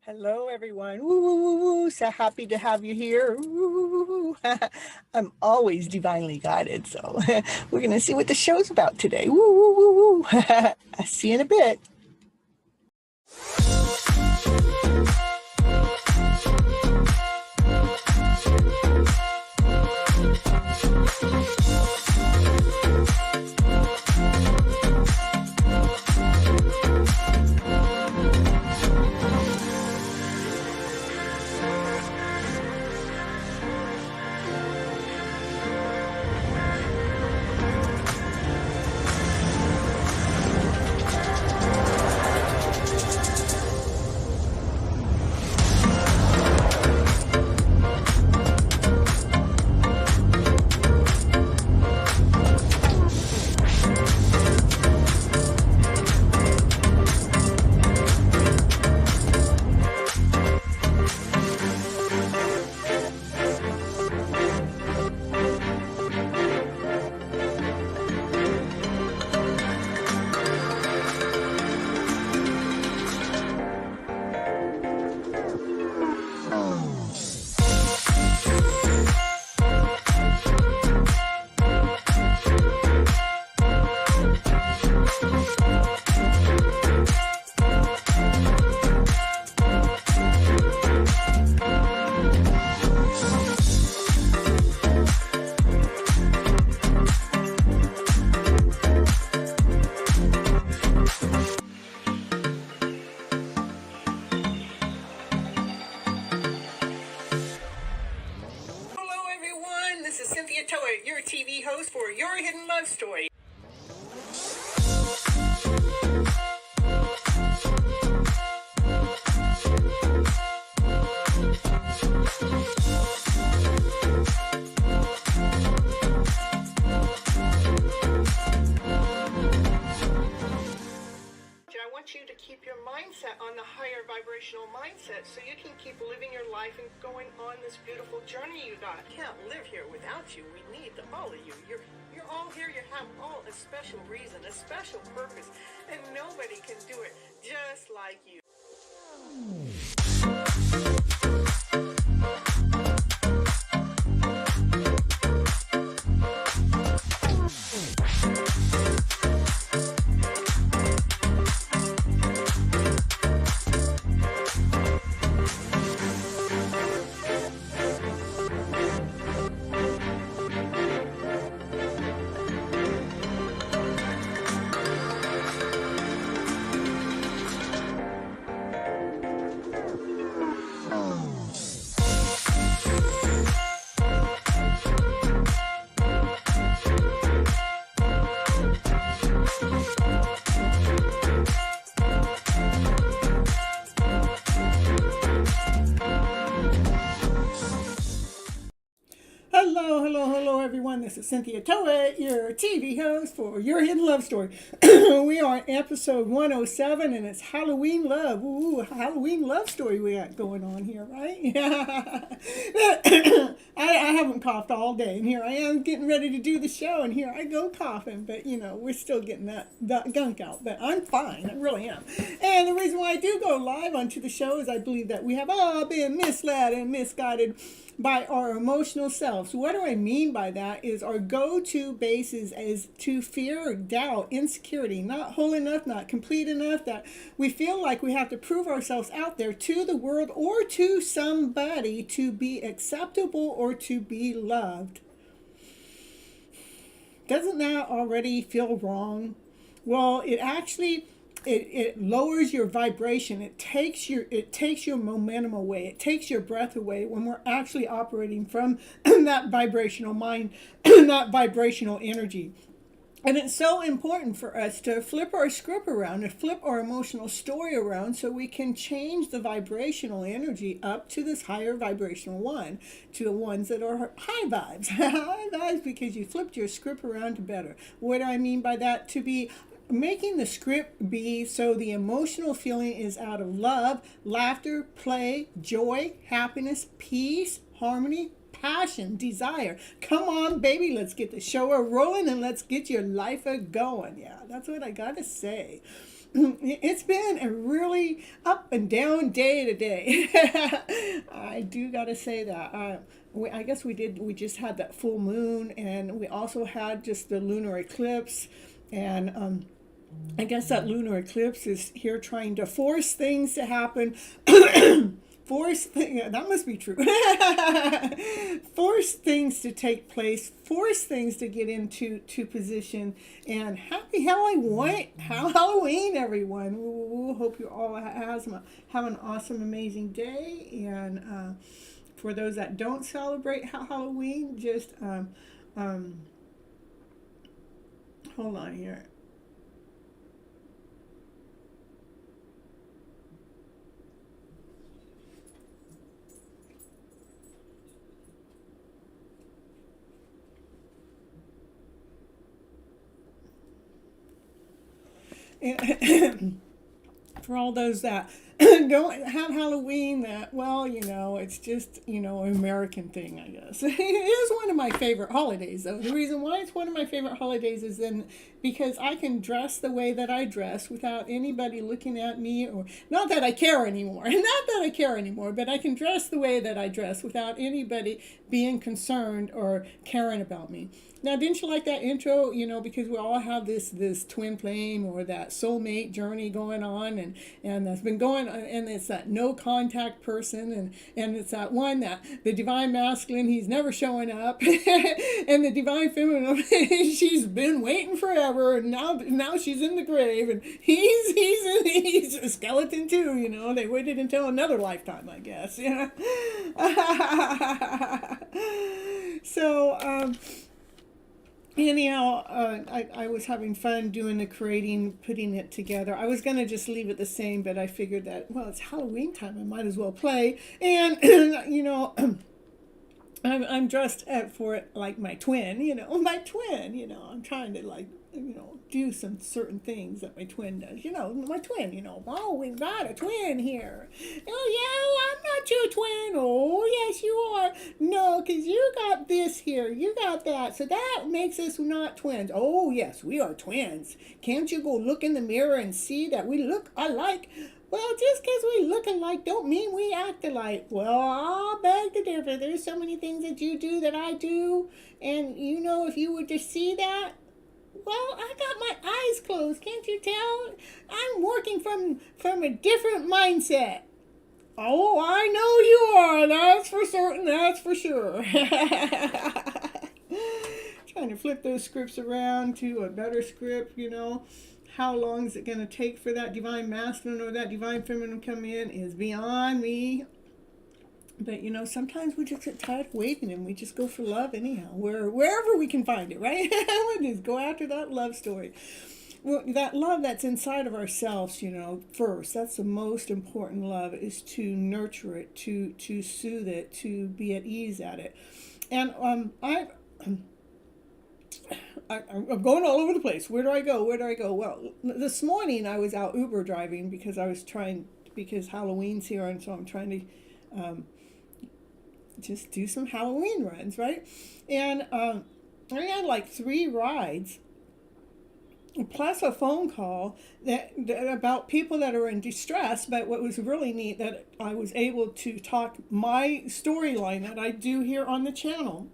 Hello, everyone. Ooh, so happy to have you here. Ooh. I'm always divinely guided, so we're going to see what the show's about today. Woo, woo, woo, woo. I'll see you in a bit. This is Cynthia Toet, your TV host for Your Hidden Love Story. I want you to keep your mindset on the higher vibrational mindset so you can keep living your life and going on this beautiful journey you got. I can't live here without you. We need all of you. You're all here. You have all a special reason, a special purpose, and nobody can do it just like you. Hello, everyone. This is Cynthia Toet, your TV host for Your Hidden Love Story. We are on episode 107, and it's Helloween love. Ooh, Helloween love story we got going on here, right? I haven't coughed all day, and here I am getting ready to do the show, and here I go coughing. But, we're still getting that gunk out. But I'm fine. I really am. And the reason why I do go live onto the show is I believe that we have all been misled and misguided by our emotional selves. What do I mean by that is our go-to basis is to fear, doubt, insecurity, not whole enough, not complete enough, that we feel like we have to prove ourselves out there to the world or to somebody to be acceptable or to be loved. Doesn't that already feel wrong? Well, it actually it lowers your vibration. It takes your momentum away. It takes your breath away when we're actually operating from that vibrational mind, that vibrational energy. And it's so important for us to flip our script around, to flip our emotional story around so we can change the vibrational energy up to this higher vibrational one, to the ones that are high vibes. High vibes because you flipped your script around to better. What do I mean by that? To be making the script be so the emotional feeling is out of love, laughter, play, joy, happiness, peace, harmony, passion, desire. Come on, baby, let's get the show rolling and let's get your life going. Yeah, that's what I gotta say. It's been a really up and down day today. I do got to say that. I guess we just had that full moon, and we also had just the lunar eclipse. And I guess that lunar eclipse is here trying to force things to happen. That must be true. Force things to take place, force things to get into position. And happy Halloween, everyone. Hope you all have an awesome, amazing day. And for those that don't celebrate Halloween, just hold on here. For all those that don't have Halloween, that, well, it's just, an American thing, I guess. It is one of my favorite holidays, though. The reason why it's one of my favorite holidays is then because I can dress the way that I dress without anybody looking at me, or not that I care anymore, but I can dress the way that I dress without anybody being concerned or caring about me. Now, didn't you like that intro? Because we all have this twin flame or that soulmate journey going on, and that's been going on, and it's that no contact person, and it's that one that the divine masculine, he's never showing up, and the divine feminine, she's been waiting forever, and now she's in the grave, and he's a skeleton too. They waited until another lifetime, I guess. So. Anyhow, I was having fun doing the creating, putting it together. I was going to just leave it the same, but I figured that, well, it's Halloween time. I might as well play. And, I'm dressed for it like my twin, I'm trying to do some certain things that my twin does. My twin, oh, we've got a twin here. Oh, yeah, I'm not your twin. Oh, yes, you are. No, because you got this here. You got that. So that makes us not twins. Oh, yes, we are twins. Can't you go look in the mirror and see that we look alike? Well, just because we look alike don't mean we act alike. Well, I'll beg to differ. There's so many things that you do that I do. And, if you were to see that, well, I got my eyes closed. Can't you tell? I'm working from a different mindset. Oh, I know you are. That's for certain. That's for sure. Trying to flip those scripts around to a better script, How long is it going to take for that divine masculine or that divine feminine to come in is beyond me. But, sometimes we just get tired of waiting and we just go for love anyhow, wherever we can find it, right? We just go after that love story. Well, that love that's inside of ourselves, first, that's the most important love, is to nurture it, to soothe it, to be at ease at it. And I'm going all over the place. Where do I go? Well, this morning I was out Uber driving because Halloween's here, and so I'm trying to just do some Halloween runs, right? And I had like 3 rides, plus a phone call that about people that are in distress. But what was really neat, that I was able to talk my storyline that I do here on the channel,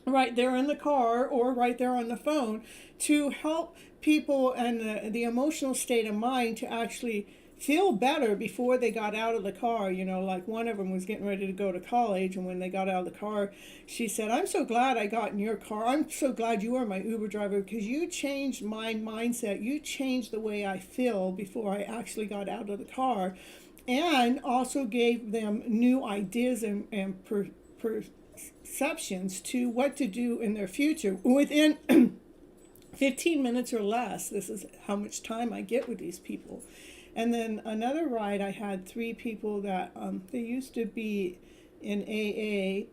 right there in the car or right there on the phone, to help people and the emotional state of mind to actually feel better before they got out of the car. Like one of them was getting ready to go to college, and when they got out of the car, she said, I'm so glad I got in your car. I'm so glad you are my Uber driver, because you changed my mindset. You changed the way I feel before I actually got out of the car, and also gave them new ideas and perceptions to what to do in their future within 15 minutes or less. This is how much time I get with these people. And then another ride, I had 3 people that they used to be in AA,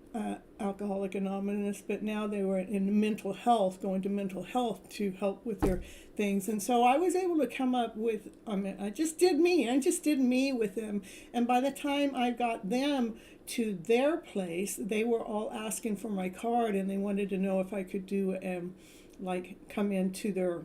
Alcoholic Anonymous, but now they were in mental health, going to mental health to help with their things. And so I was able to come up with, I just did me with them. And by the time I got them to their place, they were all asking for my card, and they wanted to know if I could do, come into their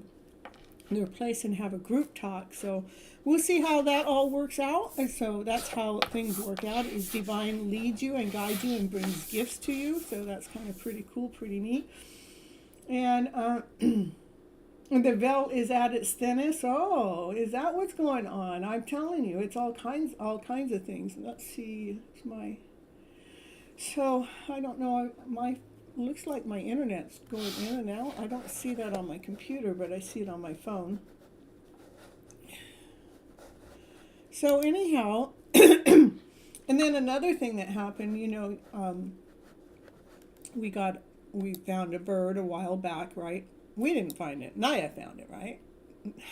their place and have a group talk. So we'll see how that all works out. And so that's how things work out, is divine leads you and guides you and brings gifts to you. So that's kind of pretty cool, pretty neat. And the veil is at its thinnest. Oh, is that what's going on? I'm telling you, it's all kinds of things. Let's see. So I don't know. Looks like my internet's going in and out. I don't see that on my computer, but I see it on my phone. So anyhow, and then another thing that happened, we found a bird a while back, right? We didn't find it. Naya found it, right?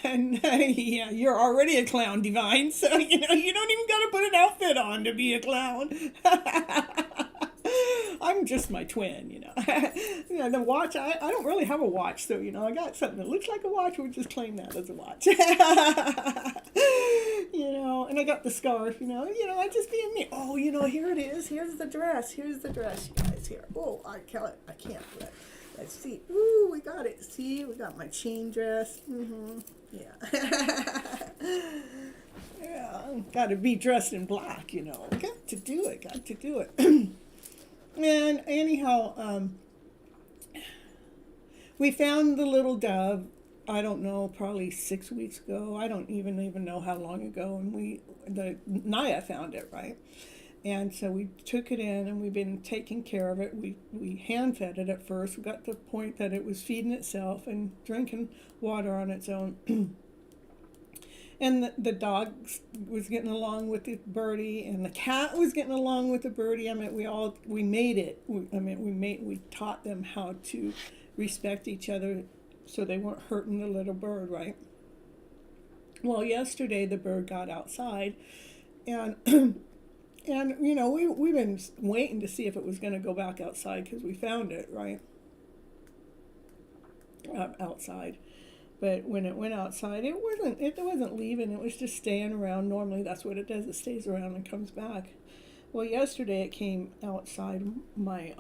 And yeah, you're already a clown, Divine, so you don't even got to put an outfit on to be a clown. I'm just my twin, the watch, I don't really have a watch, so, I got something that looks like a watch. We'll just claim that as a watch. And I got the scarf, I just being me. Oh, here it is. Here's the dress, you guys, here. Oh, I can't. Let's see. Ooh, we got it. See, we got my chain dress. Yeah. Yeah, got to be dressed in black, Got to do it. And anyhow, we found the little dove, I don't know, probably 6 weeks ago. I don't even know how long ago. And Naya found it, right? And so we took it in, and we've been taking care of it. We hand fed it at first. We got to the point that it was feeding itself and drinking water on its own. And the dog was getting along with the birdie, and the cat was getting along with the birdie. I mean, we made it. We taught them how to respect each other, so they weren't hurting the little bird, right? Well, yesterday the bird got outside, and and we've been waiting to see if it was going to go back outside, because we found it, right? Outside. But when it went outside, it wasn't leaving. It was just staying around. Normally, that's what it does. It stays around and comes back. Well, yesterday it came outside my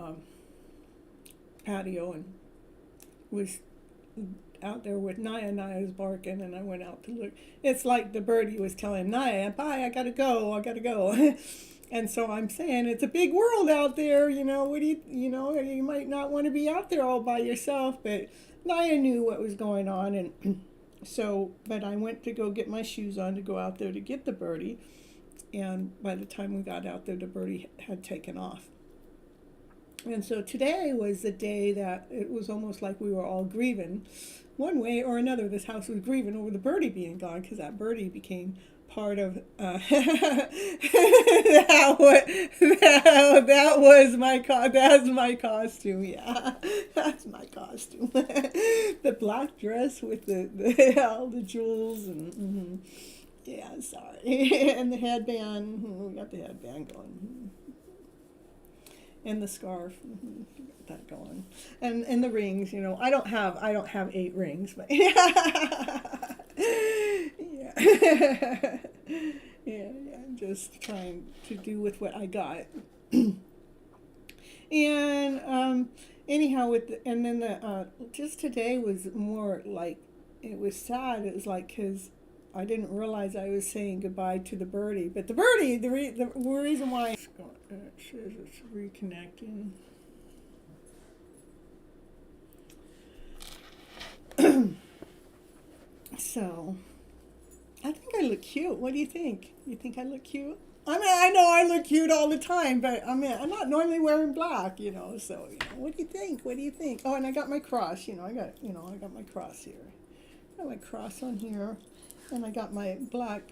patio and was out there with Naya. Naya's barking, and I went out to look. It's like the birdie was telling Naya, "Bye, I gotta go." And so I'm saying, it's a big world out there. What do you might not want to be out there all by yourself, but Naya knew what was going on, and but I went to go get my shoes on to go out there to get the birdie, and by the time we got out there, the birdie had taken off. And so today was the day that it was almost like we were all grieving. One way or another, this house was grieving over the birdie being gone, because that birdie became part of that's my costume. Yeah, that's my costume. The black dress with all the jewels and yeah, sorry, and the headband. We got the headband going, and the scarf. Got that going, and the rings. I don't have 8 rings, but yeah. Yeah, I'm just trying to do with what I got. And anyhow, and then just today was more like, it was sad. It was like, because I didn't realize I was saying goodbye to the birdie. But the birdie, the reason why it says it's reconnecting. So, I think I look cute. What do you think? You think I look cute? I mean, I know I look cute all the time, but I'm not normally wearing black, so, what do you think? What do you think? Oh, and I got my cross, I got my cross here. I got my cross on here, and I got my black,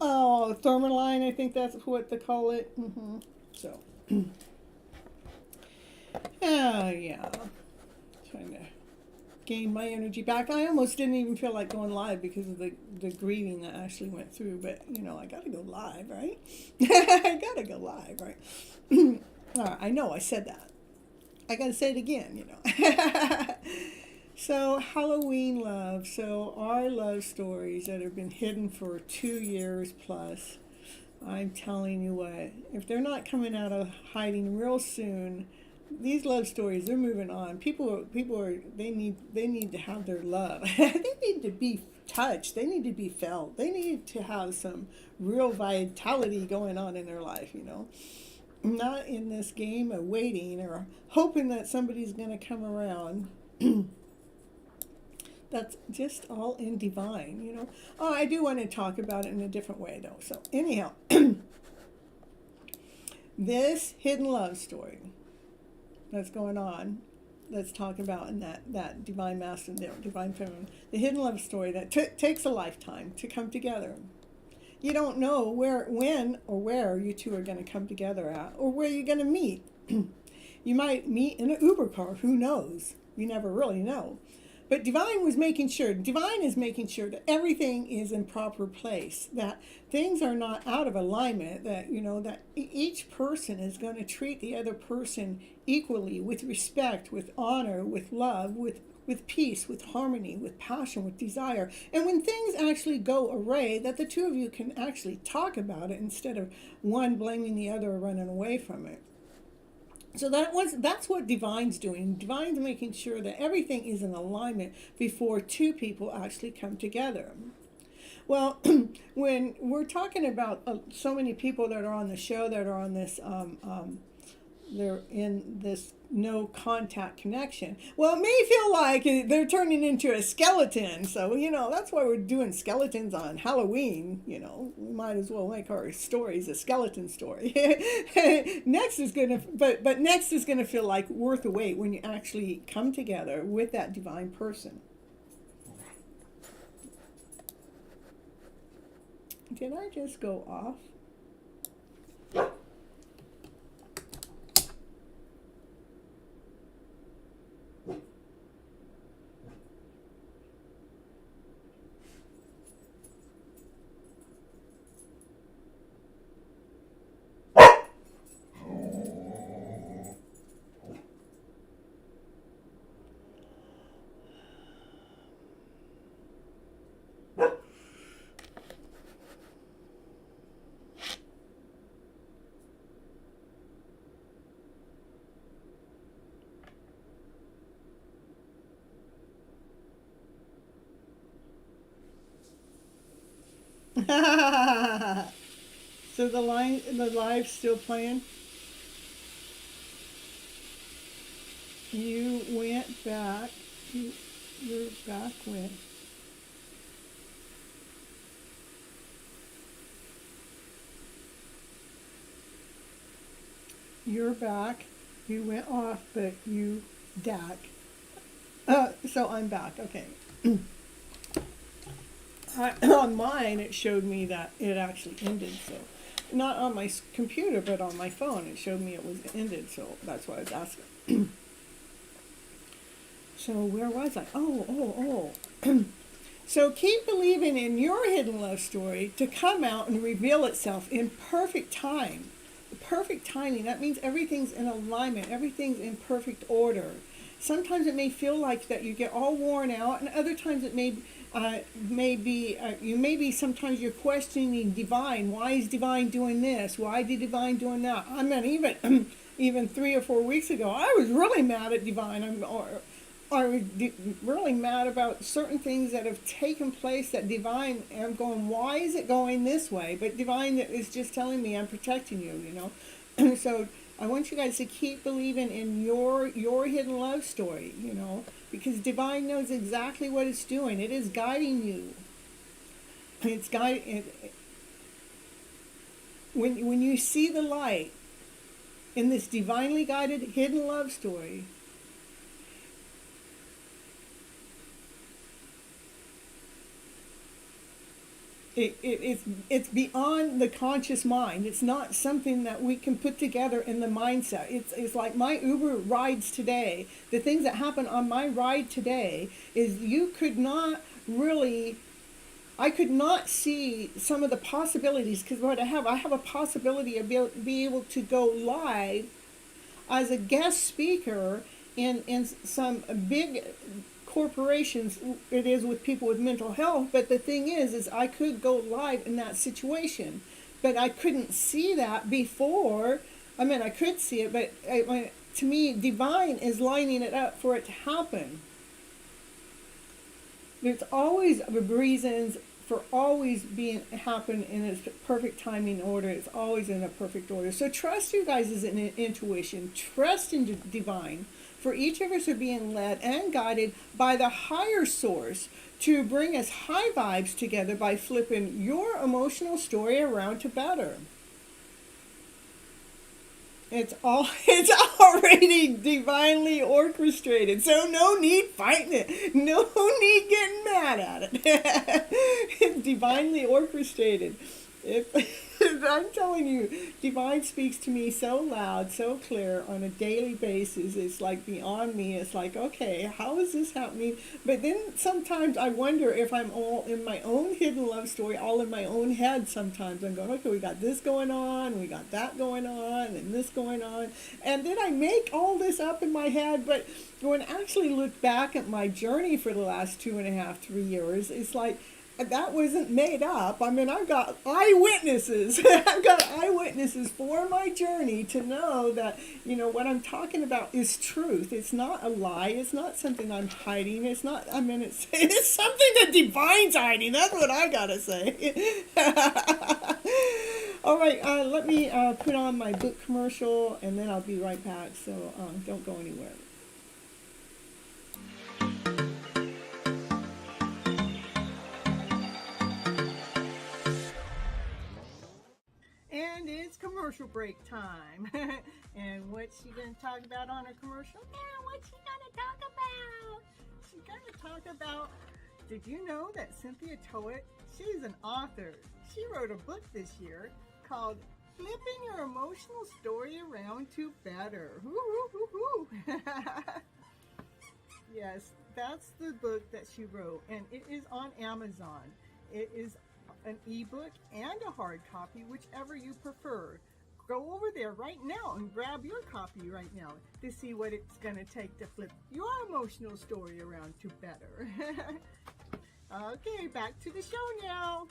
thermaline, I think that's what they call it. So, yeah, trying to gain my energy back. I almost didn't even feel like going live because of the grieving that Ashley went through, but I gotta go live, right? I gotta go live, right? All right, I know I said that. I gotta say it again, So Helloween love. So our love stories that have been hidden for 2 years plus, I'm telling you what, if they're not coming out of hiding real soon, these love stories, they're moving on. People are they need to have their love. They need to be touched. They need to be felt. They need to have some real vitality going on in their life, you know. Not in this game of waiting or hoping that somebody's going to come around. That's just all in divine, you know. Oh, I do want to talk about it in a different way, though. So, anyhow, this hidden love story that's going on, let's talk about in that divine masculine, divine feminine, the hidden love story that takes a lifetime to come together. You don't know where, when, or where you two are going to come together at, or where you're going to meet. You might meet in an Uber car. Who knows? You never really know. But Divine is making sure that everything is in proper place, that things are not out of alignment, that, you know, that each person is going to treat the other person equally, with respect, with honor, with love, with peace, with harmony, with passion, with desire. And when things actually go awry, that the two of you can actually talk about it instead of one blaming the other or running away from it. So that's what Divine's doing. Divine's making sure that everything is in alignment before two people actually come together. Well, when we're talking about so many people that are on the show that are on this, they're in this no contact connection. Well, it may feel like they're turning into a skeleton. So, you know, that's why we're doing skeletons on Helloween. You know, we might as well make our stories a skeleton story. Next is gonna, but next is gonna feel like worth the wait when you actually come together with that divine person. Did I just go off? So the live's still playing. You went back. You're back when? You're back. You went off, but you back. So I'm back. Okay. On mine, it showed me that it actually ended. So, not on my computer, but on my phone, it showed me it was ended. So that's why I was asking. So where was I? Oh. So keep believing in your hidden love story to come out and reveal itself in perfect time. Perfect timing. That means everything's in alignment. Everything's in perfect order. Sometimes it may feel like that you get all worn out, and other times it may be sometimes you're questioning Divine. Why is Divine doing this? Why is Divine doing that? I mean, even 3 or 4 weeks ago, I was really mad at Divine. I was really mad about certain things that have taken place that Divine, I'm going, why is it going this way? But Divine is just telling me I'm protecting you, you know. So I want you guys to keep believing in your hidden love story, you know, because Divine knows exactly what it's doing. It is guiding you. It's guiding. When you see the light in this divinely guided hidden love story, it's beyond the conscious mind. It's not something that we can put together in the mindset. It's like my Uber rides today. The things that happen on my ride today is I could not see some of the possibilities, because what I have a possibility of be able to go live as a guest speaker in some big corporations. It is with people with mental health, but the thing is I could go live in that situation, but I couldn't see that before. I mean, I could see it, but to me, divine is lining it up for it to happen. There's always reasons for always being happen in its perfect timing order. It's always in a perfect order. So trust you guys as an intuition. Trust in divine. For each of us are being led and guided by the higher source to bring us high vibes together by flipping your emotional story around to better. It's already divinely orchestrated, so no need fighting it. No need getting mad at it. It's divinely orchestrated. I'm telling you, divine speaks to me so loud, so clear on a daily basis. It's like beyond me. It's like, okay, how is this happening? But then sometimes I wonder if I'm all in my own hidden love story, all in my own head sometimes. I'm going, okay, we got this going on, we got that going on, and this going on. And then I make all this up in my head, but when I actually look back at my journey for the last 2.5, 3 years, it's like, that wasn't made up. I mean, I've got eyewitnesses. I've got eyewitnesses for my journey to know that, what I'm talking about is truth. It's not a lie. It's not something I'm hiding. It's not, it's something that divine's hiding. That's what I gotta say. All right, let me put on my book commercial and then I'll be right back. So don't go anywhere. And it's commercial break time. And what's she going to talk about on her commercial? Yeah, what's she going to talk about? She's going to talk about, did you know that Cynthia Toet, she's an author. She wrote a book this year called Flipping Your Emotional Story Around to Better. Yes, that's the book that she wrote, and it is on Amazon. It is an ebook and a hard copy, whichever you prefer. Go over there right now and grab your copy right now to see what it's going to take to flip your emotional story around to better. Okay, back to the show now.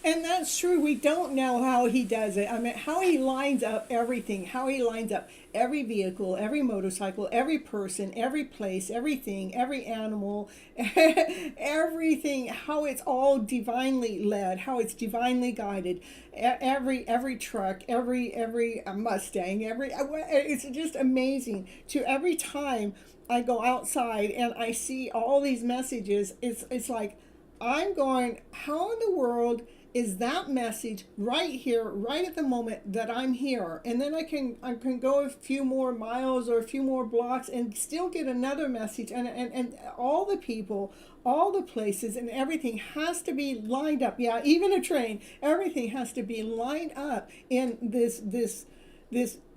And that's true. We don't know how he does it. I mean, how he lines up everything, how he lines up every vehicle, every motorcycle, every person, every place, everything, every animal, everything, how it's all divinely led, how it's divinely guided. Every truck, every Mustang, it's just amazing. To every time I go outside and I see all these messages, it's like I'm going, how in the world is that message right here, right at the moment that I'm here? And then I can go a few more miles or a few more blocks and still get another message. And all the people, all the places, and everything has to be lined up. Yeah, even a train, everything has to be lined up in this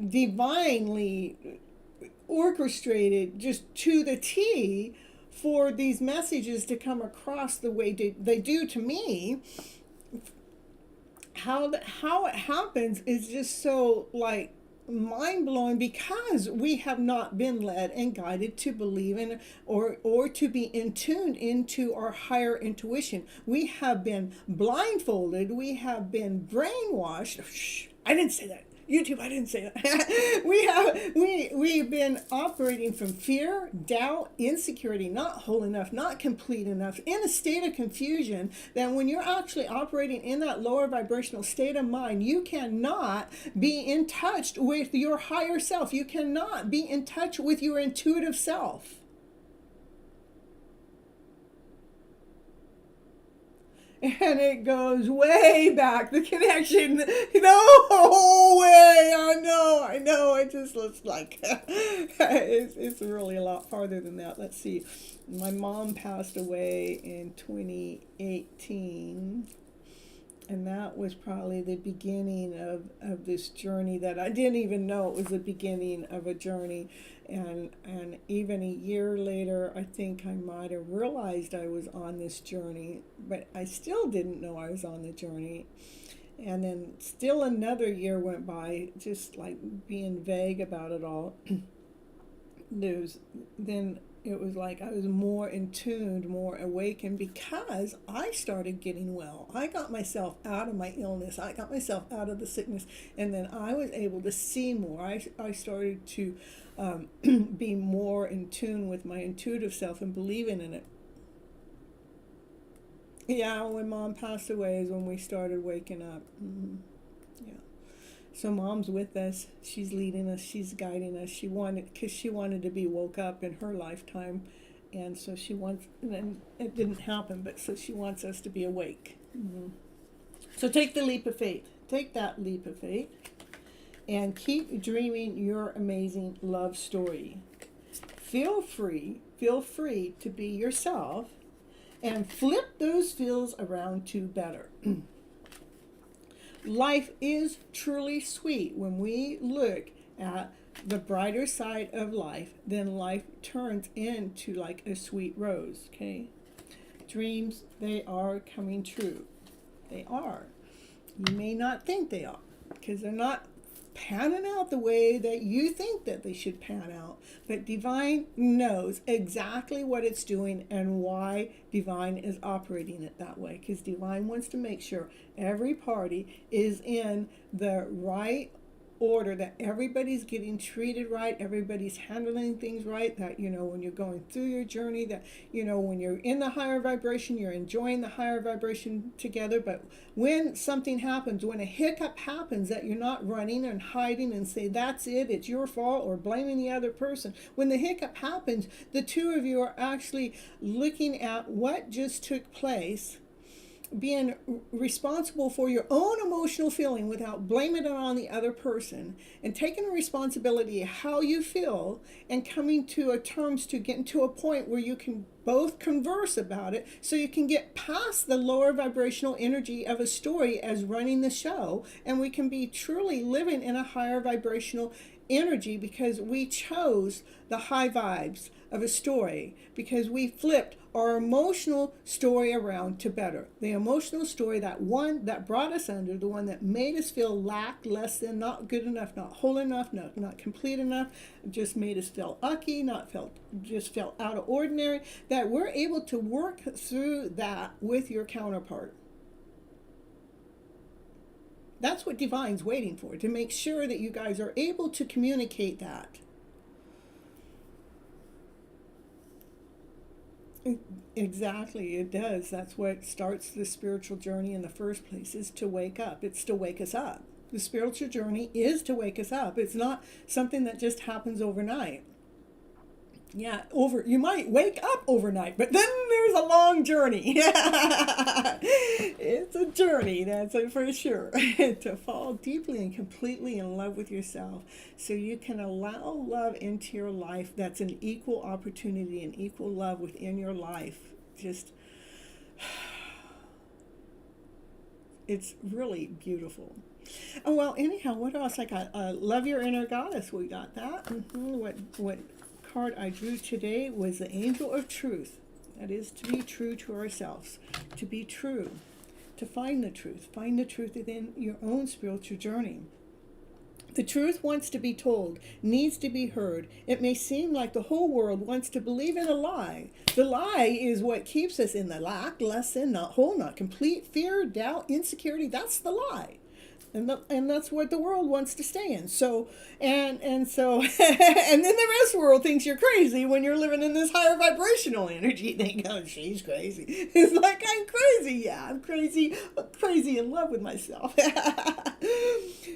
divinely orchestrated, just to the T, for these messages to come across the way they do to me. How it happens is just so like mind-blowing, because we have not been led and guided to believe in or to be in tune into our higher intuition. We have been blindfolded, we have been brainwashed. Shh, I didn't say that. YouTube, I didn't say that. We've been operating from fear, doubt, insecurity, not whole enough, not complete enough, in a state of confusion. That when you're actually operating in that lower vibrational state of mind, you cannot be in touch with your higher self. You cannot be in touch with your intuitive self. And it goes way back, the connection, no way, I know, it just looks like, it's really a lot farther than that. Let's see, my mom passed away in 2018, and that was probably the beginning of this journey that I didn't even know it was the beginning of a journey. And even a year later, I think I might have realized I was on this journey, but I still didn't know I was on the journey. And then still another year went by, just like being vague about it all. Then it was like I was more in tune, more awakened, because I started getting well. I got myself out of my illness. I got myself out of the sickness. And then I was able to see more. I started to be more in tune with my intuitive self and believing in it. Yeah, when Mom passed away is when we started waking up. Yeah. So Mom's with us. She's leading us. She's guiding us. Because she wanted to be woke up in her lifetime, and so she wants. And it didn't happen, but so she wants us to be awake. So take the leap of faith. Take that leap of faith, and keep dreaming your amazing love story. Feel free to be yourself, and flip those feels around to better. Life is truly sweet. When we look at the brighter side of life, then life turns into like a sweet rose, okay? Dreams, they are coming true. They are. You may not think they are, because they're not panning out the way that you think that they should pan out. But Divine knows exactly what it's doing and why Divine is operating it that way. Because Divine wants to make sure every party is in the right order, that everybody's getting treated right, everybody's handling things right, that, when you're going through your journey, that, when you're in the higher vibration, you're enjoying the higher vibration together. But when something happens, when a hiccup happens, that you're not running and hiding and say, that's it, it's your fault, or blaming the other person. When the hiccup happens, the two of you are actually looking at what just took place, being responsible for your own emotional feeling without blaming it on the other person, and taking responsibility of how you feel, and coming to a terms to getting to a point where you can both converse about it, so you can get past the lower vibrational energy of a story as running the show, and we can be truly living in a higher vibrational energy, because we chose the high vibes of a story, because we flipped our emotional story around to better. The emotional story, that one that brought us under, the one that made us feel lack, less than, not good enough, not whole enough, not complete enough, just made us feel ucky, just felt out of ordinary, that we're able to work through that with your counterpart. That's what Divine's waiting for, to make sure that you guys are able to communicate that. Exactly, it does. That's what starts the spiritual journey in the first place, is to wake up. It's to wake us up. The spiritual journey is to wake us up. It's not something that just happens overnight. Yeah, you might wake up overnight, but then there's a long journey. It's a journey, that's it for sure. To fall deeply and completely in love with yourself, so you can allow love into your life. That's an equal opportunity and equal love within your life. Just, it's really beautiful. Oh, well, anyhow, what else I got? Love your inner goddess. We got that. What card I drew today was the Angel of Truth. That is to be true to ourselves, to be true, to find the truth within your own spiritual journey. The truth wants to be told, needs to be heard. It may seem like the whole world wants to believe in a lie. The lie is what keeps us in the lack, lessen, not whole, not complete, fear, doubt, insecurity. That's the lie. And that's what the world wants to stay in. So, and then the rest of the world thinks you're crazy when you're living in this higher vibrational energy. They go, she's crazy. It's like, I'm crazy. Yeah, I'm crazy. I'm crazy in love with myself.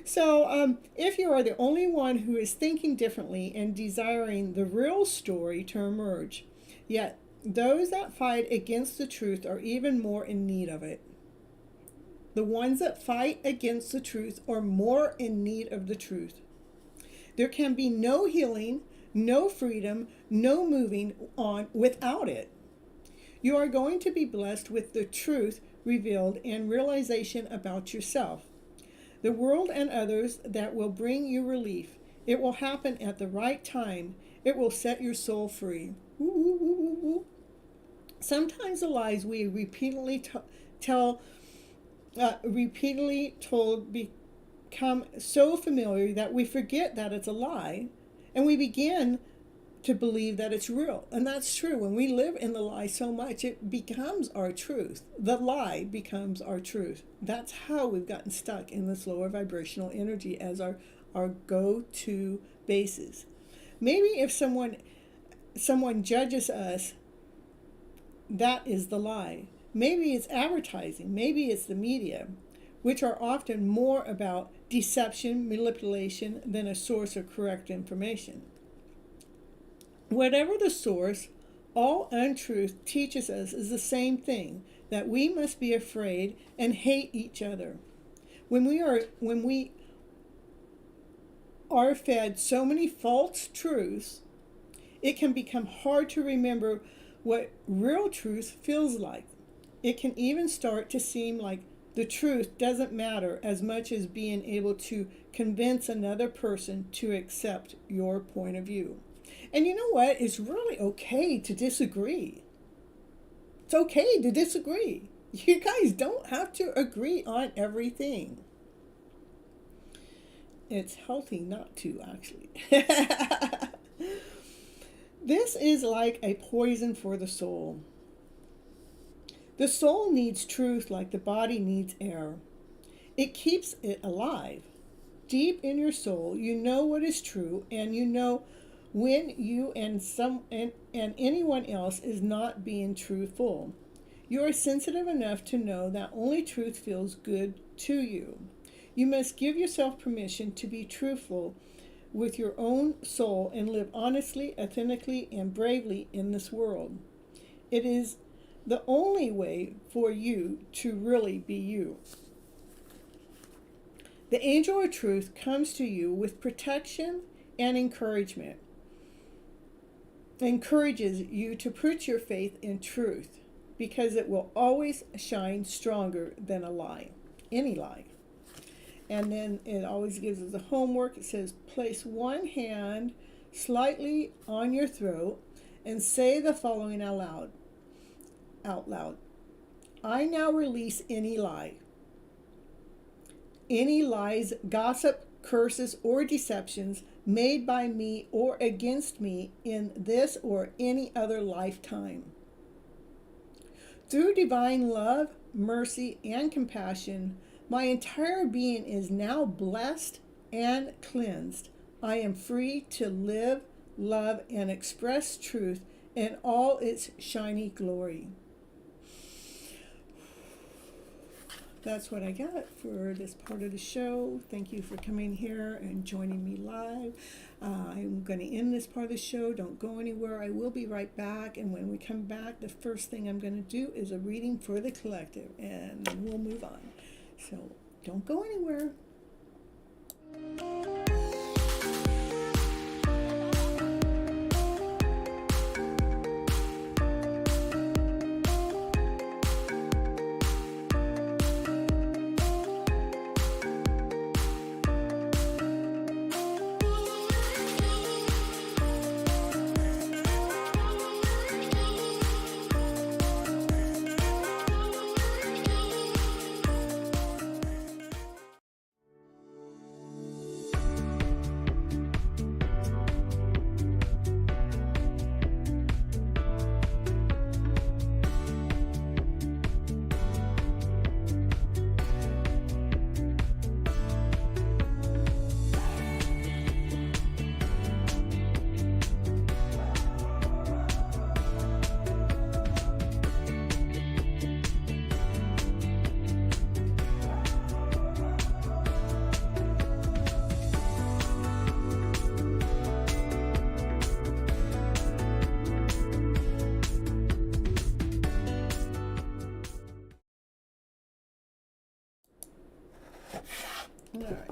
So, if you are the only one who is thinking differently and desiring the real story to emerge, yet those that fight against the truth are even more in need of it. The ones that fight against the truth are more in need of the truth. There can be no healing, no freedom, no moving on without it. You are going to be blessed with the truth revealed and realization about yourself, the world and others, that will bring you relief. It will happen at the right time. It will set your soul free. Ooh, ooh, ooh, ooh, ooh. Sometimes the lies we repeatedly told become so familiar that we forget that it's a lie, and we begin to believe that it's real. And that's true. When we live in the lie so much, it becomes our truth. The lie becomes our truth. That's how we've gotten stuck in this lower vibrational energy as our go-to basis. Maybe if someone judges us, that is the lie. Maybe it's advertising. Maybe it's the media, which are often more about deception, manipulation than a source of correct information. Whatever the source, all untruth teaches us is the same thing, that we must be afraid and hate each other. When we are fed so many false truths, it can become hard to remember what real truth feels like. It can even start to seem like the truth doesn't matter as much as being able to convince another person to accept your point of view. And you know what? It's really okay to disagree. It's okay to disagree. You guys don't have to agree on everything. It's healthy not to, actually. This is like a poison for the soul. The soul needs truth like the body needs air. It keeps it alive. Deep in your soul, you know what is true, and you know when you and anyone else is not being truthful. You are sensitive enough to know that only truth feels good to you. You must give yourself permission to be truthful with your own soul and live honestly, authentically, and bravely in this world. It is the only way for you to really be you. The angel of truth comes to you with protection and encouragement. Encourages you to put your faith in truth, because it will always shine stronger than a lie, any lie. And then it always gives us a homework. It says, place one hand slightly on your throat and say the following out loud. I now release any lie. Any lies, gossip, curses, or deceptions made by me or against me in this or any other lifetime. Through divine love, mercy, and compassion, my entire being is now blessed and cleansed. I am free to live, love, and express truth in all its shiny glory. That's what I got for this part of the show. Thank you for coming here and joining me live. I'm going to end this part of the show. Don't go anywhere. I will be right back. And when we come back, the first thing I'm going to do is a reading for the collective. And then we'll move on. So don't go anywhere. All right.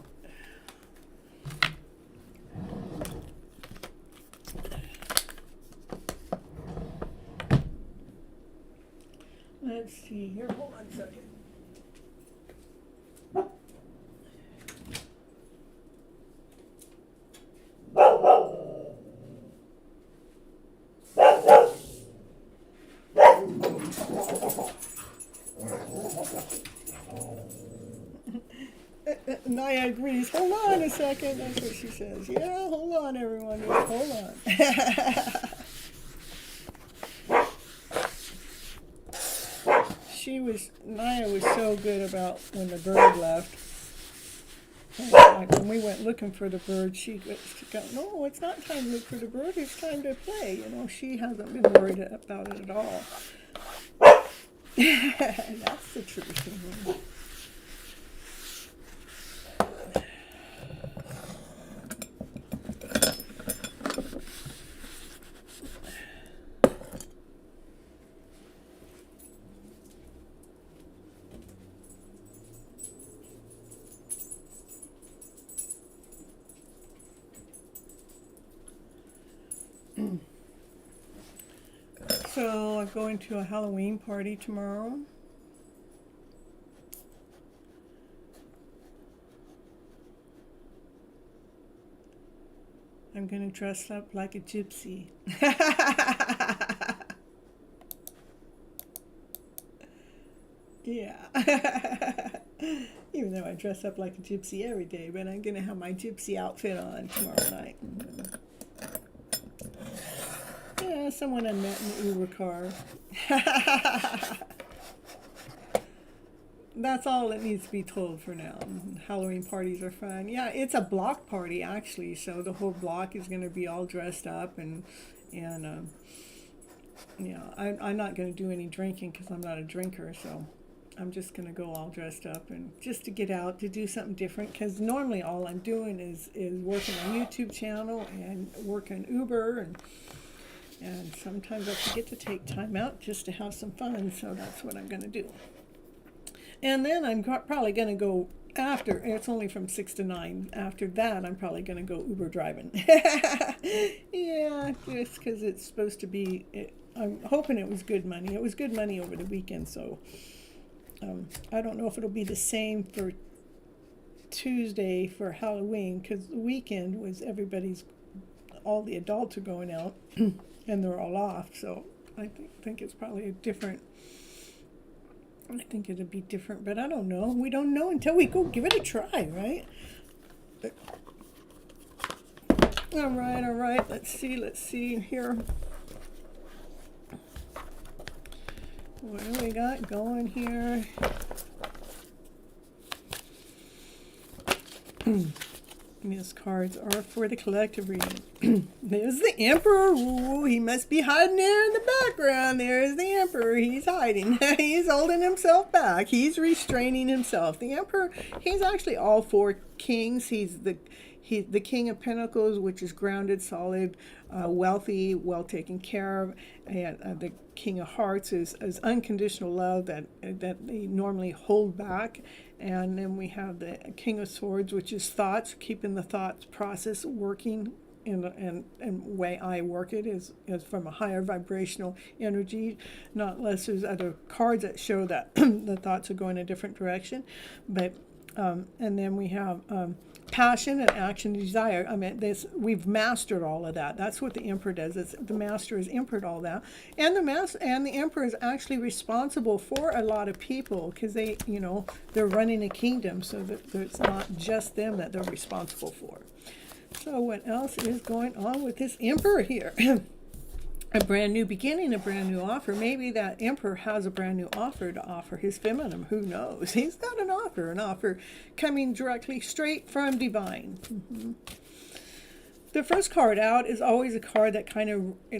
Let's see here. Hold on a second. Naya agrees. Hold on a second. That's what she says. Yeah, hold on, everyone. Just hold on. Naya was so good about when the bird left. Like when we went looking for the bird, she got, no, it's not time to look for the bird. It's time to play. You know, she hasn't been worried about it at all. That's the truth. So I'm going to a Halloween party tomorrow. I'm going to dress up like a gypsy. Yeah. Even though I dress up like a gypsy every day, but I'm going to have my gypsy outfit on tomorrow night. Yeah, someone I met in the Uber car. That's all that needs to be told for now. Halloween parties are fun. Yeah, it's a block party actually, so the whole block is going to be all dressed up and yeah, I'm not going to do any drinking because I'm not a drinker, so I'm just going to go all dressed up and just to get out to do something different, because normally all I'm doing is working on YouTube channel and working Uber and sometimes I forget to take time out just to have some fun, so that's what I'm going to do. And then I'm probably going to go after, it's only from 6 to 9. After that, I'm probably going to go Uber driving. Yeah, just because it's supposed to be, I'm hoping it was good money. It was good money over the weekend, so I don't know if it'll be the same for Tuesday for Halloween, because the weekend was all the adults are going out. And they're all off, so I think it's probably a different. I think it'll be different, but I don't know. We don't know until we go give it a try, right? But, all right. Let's see here. What do we got going here? These cards are for the collective reading. There's the Emperor. Ooh, he must be hiding there in the background. There's the Emperor. He's hiding. He's holding himself back. He's restraining himself. The Emperor, he's actually all 4 kings. He's the King of Pentacles, which is grounded, solid, wealthy, well taken care of. And the King of Hearts is unconditional love that they normally hold back. And then we have the King of Swords, which is thoughts, keeping the thoughts process working and way I work it is from a higher vibrational energy, not unless there's other cards that show that the thoughts are going a different direction. But and then we have passion and action, desire. I mean, we've mastered all of that. That's what the Emperor does. The Master has empered all that, and the Emperor is actually responsible for a lot of people because they're running a kingdom, so that it's not just them that they're responsible for. So what else is going on with this Emperor here? A brand new beginning, a brand new offer. Maybe that Emperor has a brand new offer to offer his feminine. Who knows? He's got an offer coming directly straight from divine. The first card out is always a card that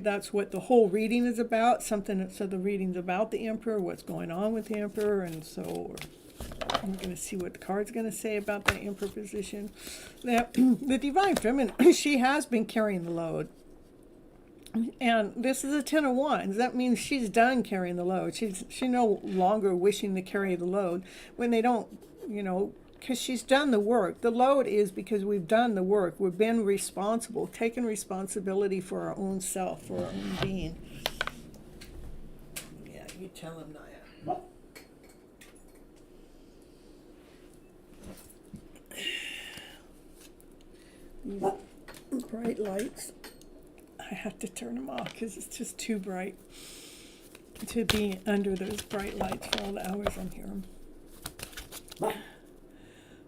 that's what the whole reading is about. So the reading's about the Emperor, what's going on with the Emperor, and so I'm going to see what the card's going to say about the Emperor position. The divine feminine, she has been carrying the load. And this is a 10 of Wands. That means she's done carrying the load. She's no longer wishing to carry the load when they don't, because she's done the work. The load is because we've done the work. We've been responsible, taken responsibility for our own self, for our own being. Yeah, you tell him, Naya. These bright lights. I have to turn them off because it's just too bright to be under those bright lights for all the hours I'm here.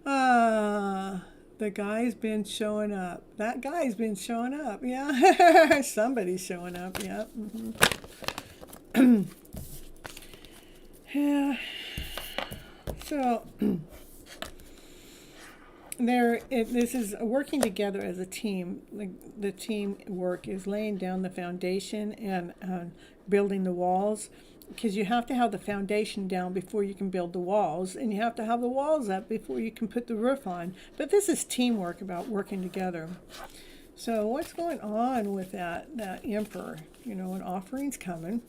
The guy's been showing up. That guy's been showing up. Yeah. Somebody's showing up. Yeah. Yeah. So this is working together as a team. The team work is laying down the foundation and building the walls, because you have to have the foundation down before you can build the walls, and you have to have the walls up before you can put the roof on. But this is teamwork, about working together. So what's going on with that emperor? You know, an offering's coming.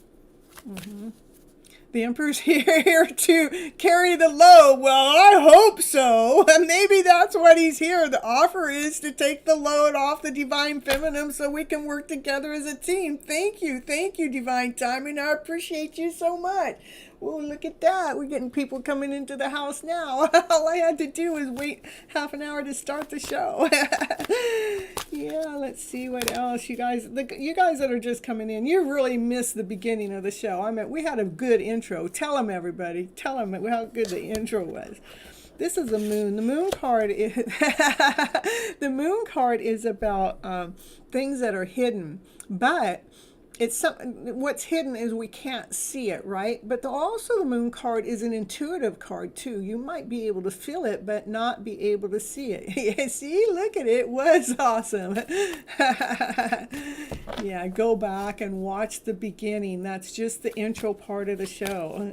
The emperor's here to carry the load. Well, I hope so. Maybe that's what he's here. The offer is to take the load off the divine feminine so we can work together as a team. Thank you, divine timing. I appreciate you so much. Well, look at that. We're getting people coming into the house now. All I had to do was wait half an hour to start the show. Yeah, let's see what else. You guys that are just coming in, you really missed the beginning of the show. I mean, we had a good intro. Tell them, everybody. Tell them how good the intro was. This is the moon. The moon card is the moon card is about things that are hidden, but what's hidden is we can't see it, right? But also the moon card is an intuitive card too. You might be able to feel it, but not be able to see it. See, look at it. It was awesome. Yeah, go back and watch the beginning. That's just the intro part of the show.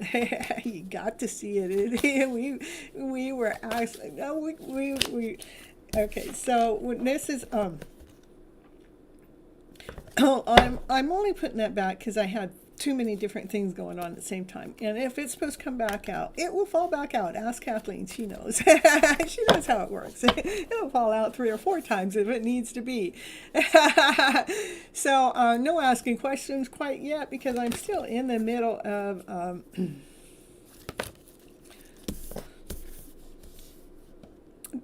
You got to see it. We were actually, okay, so this is, oh, I'm only putting that back because I had too many different things going on at the same time. And if it's supposed to come back out, it will fall back out. Ask Kathleen. She knows. She knows how it works. It'll fall out 3 or 4 times if it needs to be. So no asking questions quite yet, because I'm still in the middle of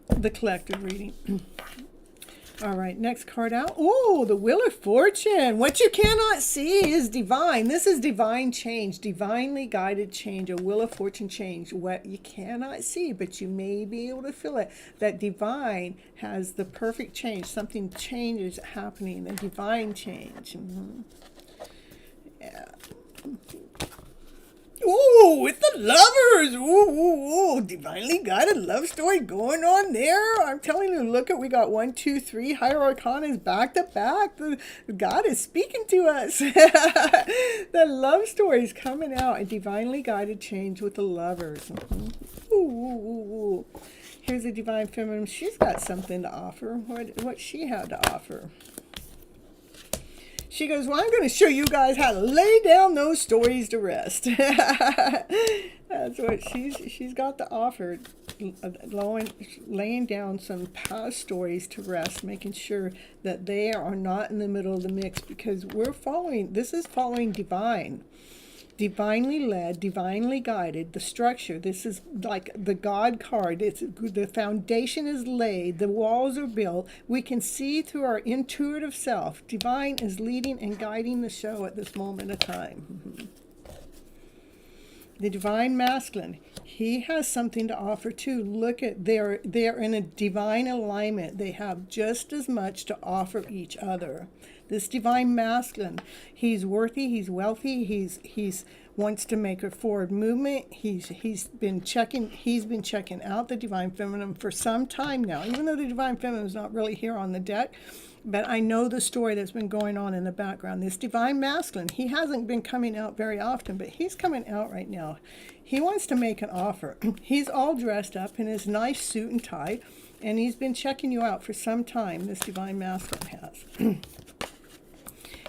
the collective reading. All right, next card out. Oh, the Wheel of Fortune. What you cannot see is divine. This is divine change, divinely guided change, a Wheel of Fortune change. What you cannot see, but you may be able to feel it. That divine has the perfect change. Something changes happening, a divine change. Yeah. Ooh, with the lovers. Ooh, divinely guided love story going on there. I'm telling you, look at, we got 1, 2, 3 higher arcanas back to back. God is speaking to us. The love story is coming out. A divinely guided change with the lovers. Ooh. Here's a divine feminine. She's got something to offer. What she had to offer. She goes, well, I'm going to show you guys how to lay down those stories to rest. That's what she's got to offer, laying down some past stories to rest, making sure that they are not in the middle of the mix, because this is following divine. Divinely led, divinely guided, the structure. This is like the God card. The foundation is laid, the walls are built. We can see through our intuitive self. Divine is leading and guiding the show at this moment of time. The divine masculine, he has something to offer too. Look at, they're in a divine alignment. They have just as much to offer each other. This divine masculine, he's worthy, he's wealthy, he's wants to make a forward movement. He's been checking out the divine feminine for some time now, even though the divine feminine is not really here on the deck. But I know the story that's been going on in the background. This divine masculine, he hasn't been coming out very often, but he's coming out right now. He wants to make an offer. He's all dressed up in his nice suit and tie, and he's been checking you out for some time, this divine masculine has.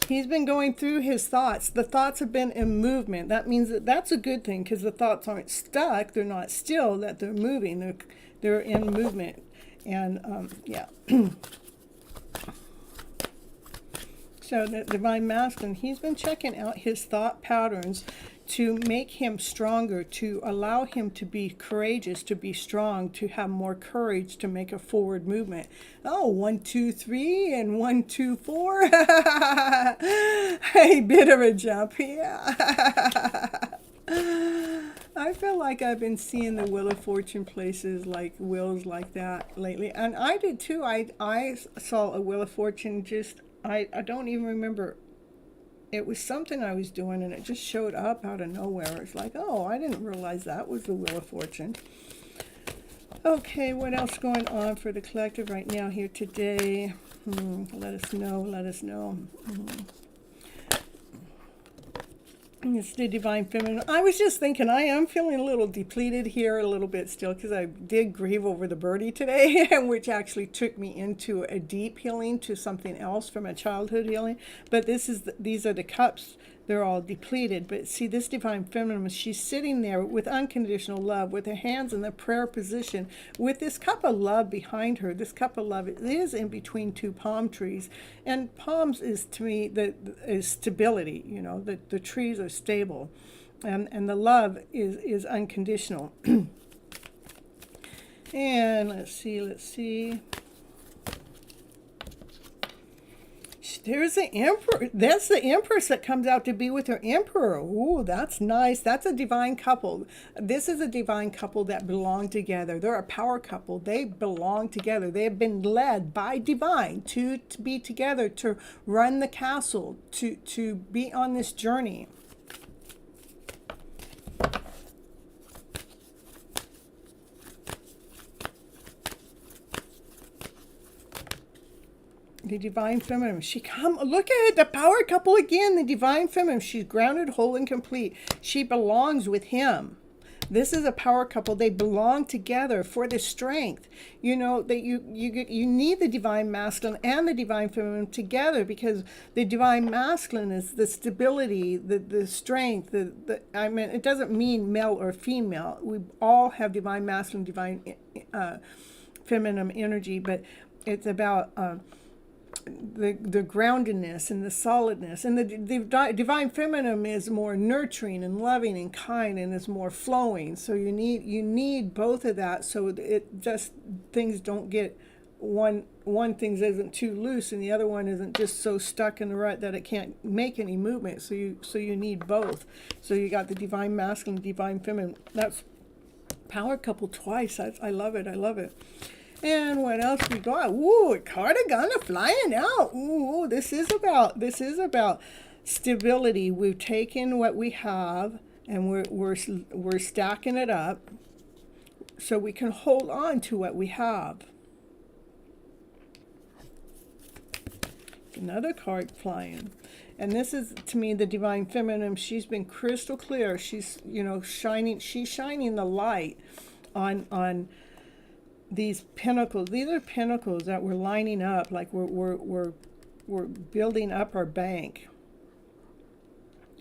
He's been going through his thoughts. The thoughts have been in movement. That means that's a good thing, because the thoughts aren't stuck. They're not still, that they're moving. They're in movement. And, yeah. So the divine masculine, he's been checking out his thought patterns to make him stronger, to allow him to be courageous, to be strong, to have more courage, to make a forward movement. Oh, 1, 2, 3, and 1, 2, 4. A bit of a jump, yeah. I feel like I've been seeing the Wheel of Fortune places like wheels like that lately. And I did too. I saw a Wheel of Fortune just, I don't even remember. It was something I was doing and it just showed up out of nowhere. It's like, oh, I didn't realize that was the Wheel of Fortune. Okay, what else going on for the collective right now here today? Let us know, let us know. It's the Divine Feminine. I was just thinking, I am feeling a little depleted here a little bit still because I did grieve over the birdie today, which actually took me into a deep healing to something else from a childhood healing. But these are the cups. They're all depleted. But see, this Divine Feminine, she's sitting there with unconditional love, with her hands in the prayer position, with this cup of love behind her. This cup of love is in between two palm trees. And palms is, to me, is stability. You know, the trees are stable. And the love is unconditional. And let's see. There's the Emperor. That's the Empress that comes out to be with her Emperor. Ooh, that's nice. That's a divine couple. This is a divine couple that belong together. They're a power couple. They belong together. They have been led by divine to be together, to run the castle, to be on this journey. The Divine Feminine. Look at it, the power couple again, the Divine Feminine. She's grounded, whole, and complete. She belongs with him. This is a power couple. They belong together for the strength. You know, that you need the Divine Masculine and the Divine Feminine together, because the Divine Masculine is the stability, the strength, I mean, it doesn't mean male or female. We all have Divine Masculine, Divine Feminine energy, but it's about the groundedness and the solidness, and the Divine Feminine is more nurturing and loving and kind, and is more flowing. So you need both of that, so it just, things don't get, one thing isn't too loose and the other one isn't just so stuck in the rut that it can't make any movement. So you need both. So you got the Divine Masculine, Divine Feminine. That's power couple twice. I love it. And what else we got? Ooh, a cardigan flying out. Ooh, this is about stability. We've taken what we have and we're stacking it up so we can hold on to what we have. Another card flying. And this is, to me, the Divine Feminine. She's been crystal clear. She's, shining. She's shining the light on these pinnacles. These are pinnacles that we're lining up, like we're building up our bank,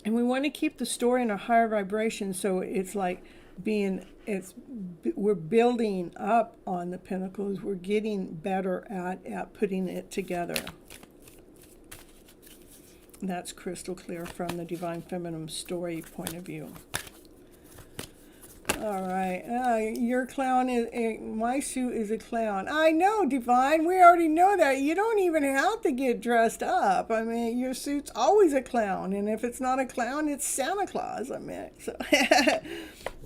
and we want to keep the story in a higher vibration. So it's like we're building up on the pinnacles. We're getting better at putting it together. That's crystal clear from the Divine Feminine story point of view. All right, your clown my suit is a clown. I know, Divine, we already know that. You don't even have to get dressed up. I mean, your suit's always a clown, and if it's not a clown, it's Santa Claus, I mean. So,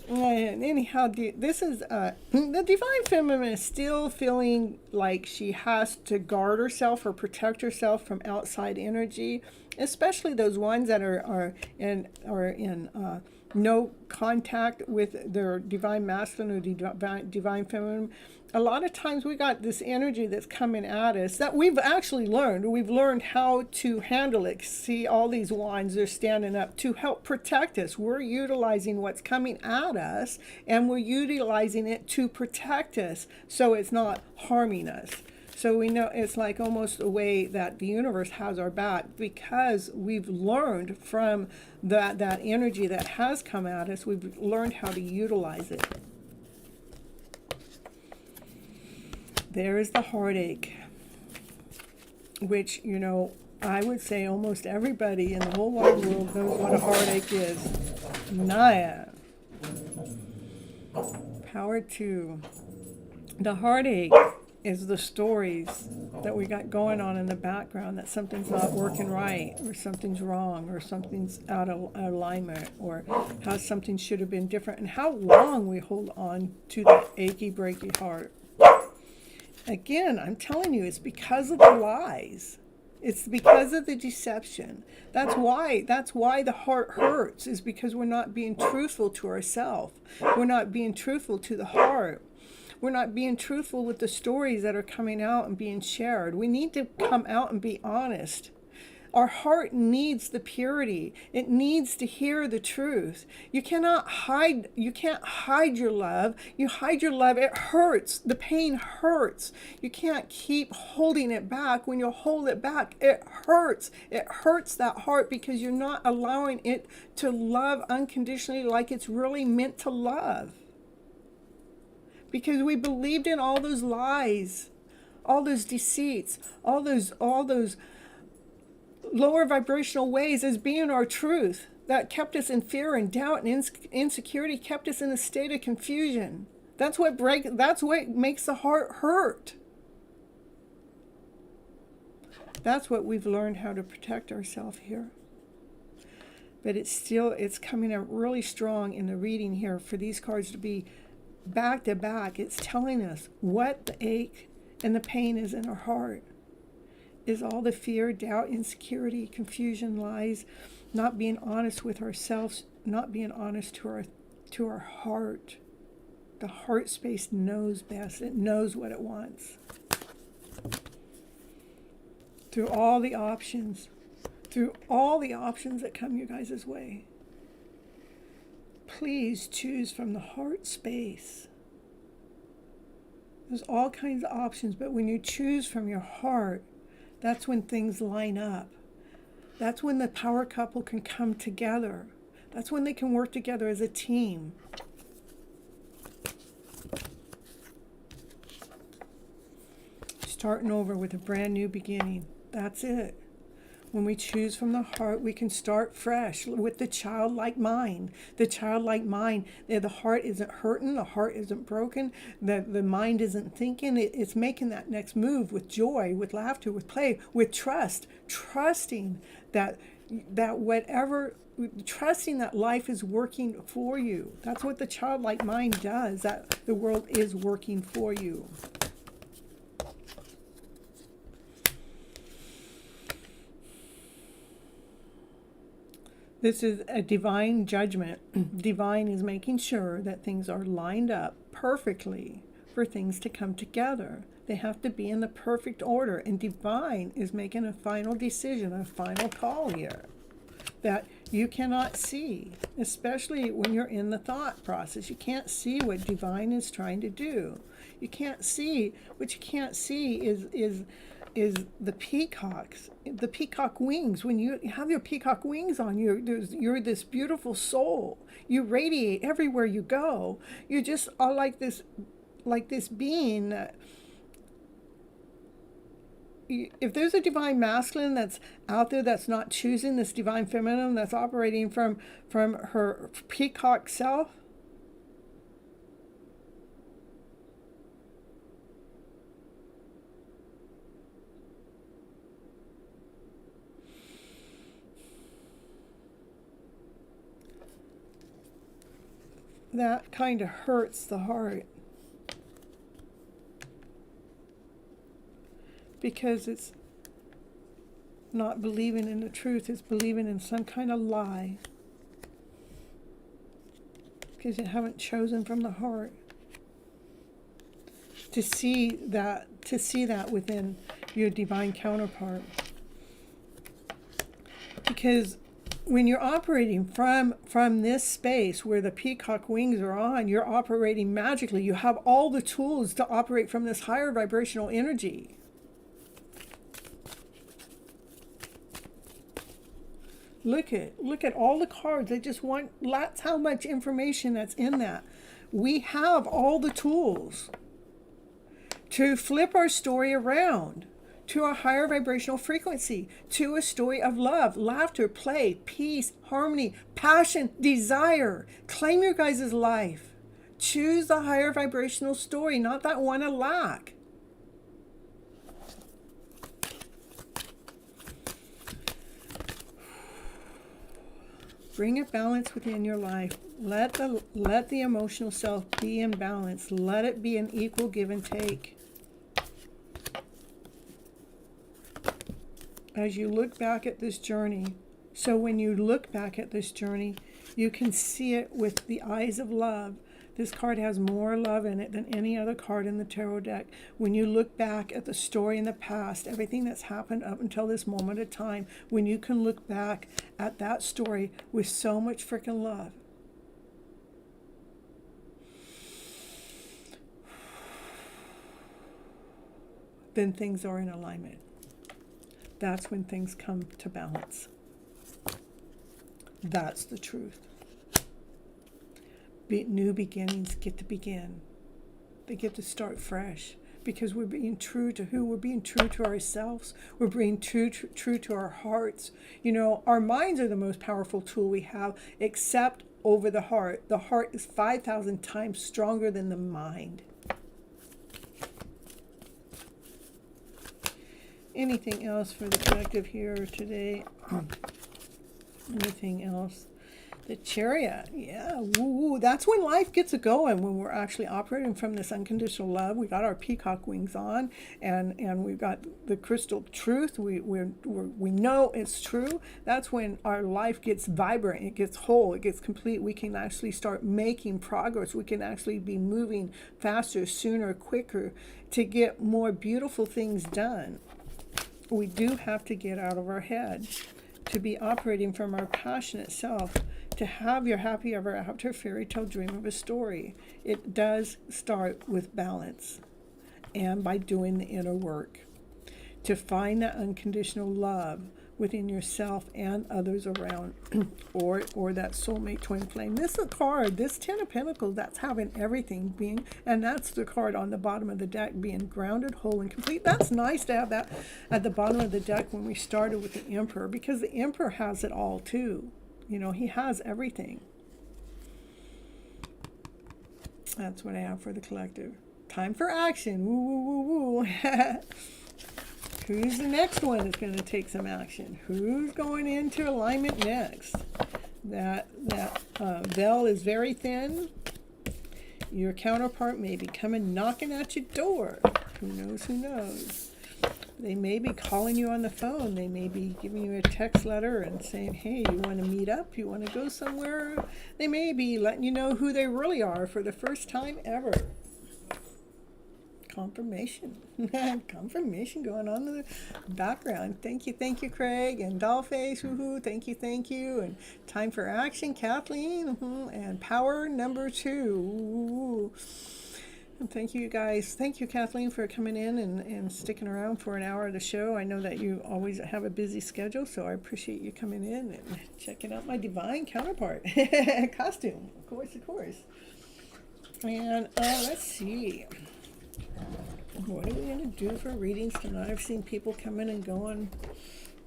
anyhow, this is, the Divine Feminine is still feeling like she has to guard herself or protect herself from outside energy, especially those ones that are in no contact with their Divine Masculine or Divine Feminine. A lot of times we got this energy that's coming at us that we've actually learned. We've learned how to handle it. See, all these wands, they're standing up to help protect us. We're utilizing what's coming at us, and we're utilizing it to protect us so it's not harming us. So we know it's like almost a way that the universe has our back, because we've learned from that energy that has come at us. We've learned how to utilize it. There is the heartache, which, I would say almost everybody in the whole wide world knows what a heartache is. Naya. Power 2. The heartache is the stories that we got going on in the background, that something's not working right, or something's wrong, or something's out of alignment, or how something should have been different, and how long we hold on to that achy, breaky heart. Again, I'm telling you, it's because of the lies. It's because of the deception. That's why the heart hurts, is because we're not being truthful to ourselves. We're not being truthful to the heart. We're not being truthful with the stories that are coming out and being shared. We need to come out and be honest. Our heart needs the purity. It needs to hear the truth. You can't hide your love. You hide your love, it hurts. The pain hurts. You can't keep holding it back. When you hold it back, it hurts. It hurts that heart because you're not allowing it to love unconditionally like it's really meant to love. Because we believed in all those lies, all those deceits, all those lower vibrational ways as being our truth. That kept us in fear and doubt and insecurity, kept us in a state of confusion. That's what makes the heart hurt. That's what we've learned how to protect ourselves here. But it's coming out really strong in the reading here for these cards to be back to back. It's telling us what the ache and the pain is in our heart. Is all the fear, doubt, insecurity, confusion, lies, not being honest with ourselves, not being honest to our heart. The heart space knows best. It knows what it wants. Through all the options that come your guys' way. Please choose from the heart space. There's all kinds of options, but when you choose from your heart, that's when things line up. That's when the power couple can come together. That's when they can work together as a team. Starting over with a brand new beginning. That's it. When we choose from the heart, we can start fresh with the childlike mind. The childlike mind, the heart isn't hurting, the heart isn't broken, the mind isn't thinking. It's making that next move with joy, with laughter, with play, with trust. Trusting that life is working for you. That's what the childlike mind does, that the world is working for you. This is a divine judgment. Divine is making sure that things are lined up perfectly for things to come together. They have to be in the perfect order. And divine is making a final decision, a final call here that you cannot see, especially when you're in the thought process. You can't see what divine is trying to do. You can't see. What you can't see is the peacock wings. When you have your peacock wings on, you're this beautiful soul. You radiate everywhere you go. You just are like this being that, if there's a divine masculine that's out there that's not choosing this divine feminine that's operating from her peacock self, that kind of hurts the heart, because it's not believing in the truth, it's believing in some kind of lie, because you haven't chosen from the heart to see that within your divine counterpart. Because when you're operating from this space where the peacock wings are on, you're operating magically. You have all the tools to operate from this higher vibrational energy. Look at all the cards. That's how much information that's in that. We have all the tools to flip our story around to a higher vibrational frequency, to a story of love, laughter, play, peace, harmony, passion, desire. Claim your guys' life. Choose the higher vibrational story, not that one of lack. Bring a balance within your life. Let the emotional self be in balance. Let it be an equal give and take. As you look back at this journey, so when you look back at this journey, you can see it with the eyes of love. This card has more love in it than any other card in the tarot deck. When you look back at the story in the past, everything that's happened up until this moment of time, when you can look back at that story with so much freaking love, then things are in alignment. That's when things come to balance. That's the truth. New beginnings get to begin. They get to start fresh because we're being true to who? We're being true to ourselves. We're being true to our hearts. You know, our minds are the most powerful tool we have, except over the heart. The heart is 5,000 times stronger than the mind. Anything else for the collective here today? Anything else? The Chariot, yeah, woo, that's when life gets it going, when we're actually operating from this unconditional love. We got our peacock wings on, and we've got the crystal truth. We know it's true. That's when our life gets vibrant, it gets whole, it gets complete. We can actually start making progress. We can actually be moving faster, sooner, quicker to get more beautiful things done. We do have to get out of our head to be operating from our passionate self, to have your happy ever after fairy tale dream of a story. It does start with balance and by doing the inner work to find that unconditional love within yourself and others around, or that soulmate twin flame. This is a card, this 10 of Pentacles, that's having everything being, and that's the card on the bottom of the deck, being grounded, whole, and complete. That's nice to have that at the bottom of the deck when we started with the Emperor, because the Emperor has it all too. You know, he has everything. That's what I have for the collective. Time for action. Woo, woo, woo, woo. Who's the next one that's going to take some action? Who's going into alignment next? That veil is very thin. Your counterpart may be coming knocking at your door. Who knows? Who knows? They may be calling you on the phone. They may be giving you a text letter and saying, hey, you want to meet up? You want to go somewhere? They may be letting you know who they really are for the first time ever. Confirmation. Confirmation going on in the background. Thank you, Craig. And Dollface, woohoo, thank you. And time for action, Kathleen. And power number 2. Ooh. And thank you, guys. Thank you, Kathleen, for coming in and sticking around for an hour of the show. I know that you always have a busy schedule, so I appreciate you coming in and checking out my divine counterpart costume. Of course. And let's see. What are we going to do for readings tonight? I've seen people coming and going.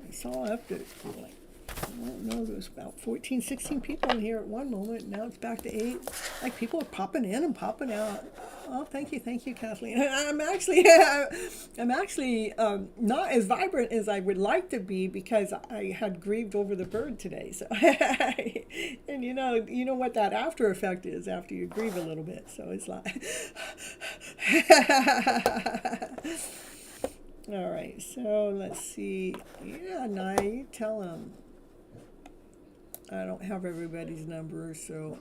I saw up to, like, I don't know, there was about 14, 16 people in here at one moment. Now it's back to 8. Like, people are popping in and popping out. Oh, thank you, Kathleen. I'm actually not as vibrant as I would like to be because I had grieved over the bird today. So, and you know what that after effect is after you grieve a little bit. So it's like, all right. So let's see. Yeah, Nye, you tell them. I don't have everybody's number, so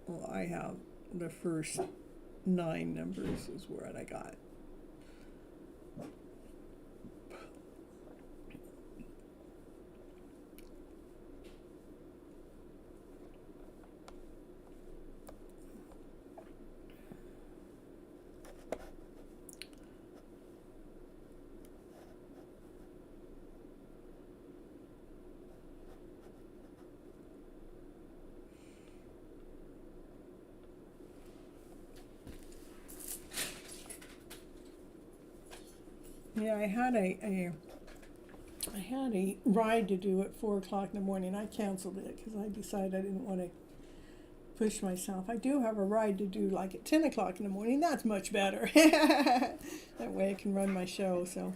well, I have the first 9 numbers is what I got. Yeah, I had a ride to do at 4 o'clock in the morning. I canceled it because I decided I didn't want to push myself. I do have a ride to do like at 10 o'clock in the morning. That's much better. That way I can run my show. So,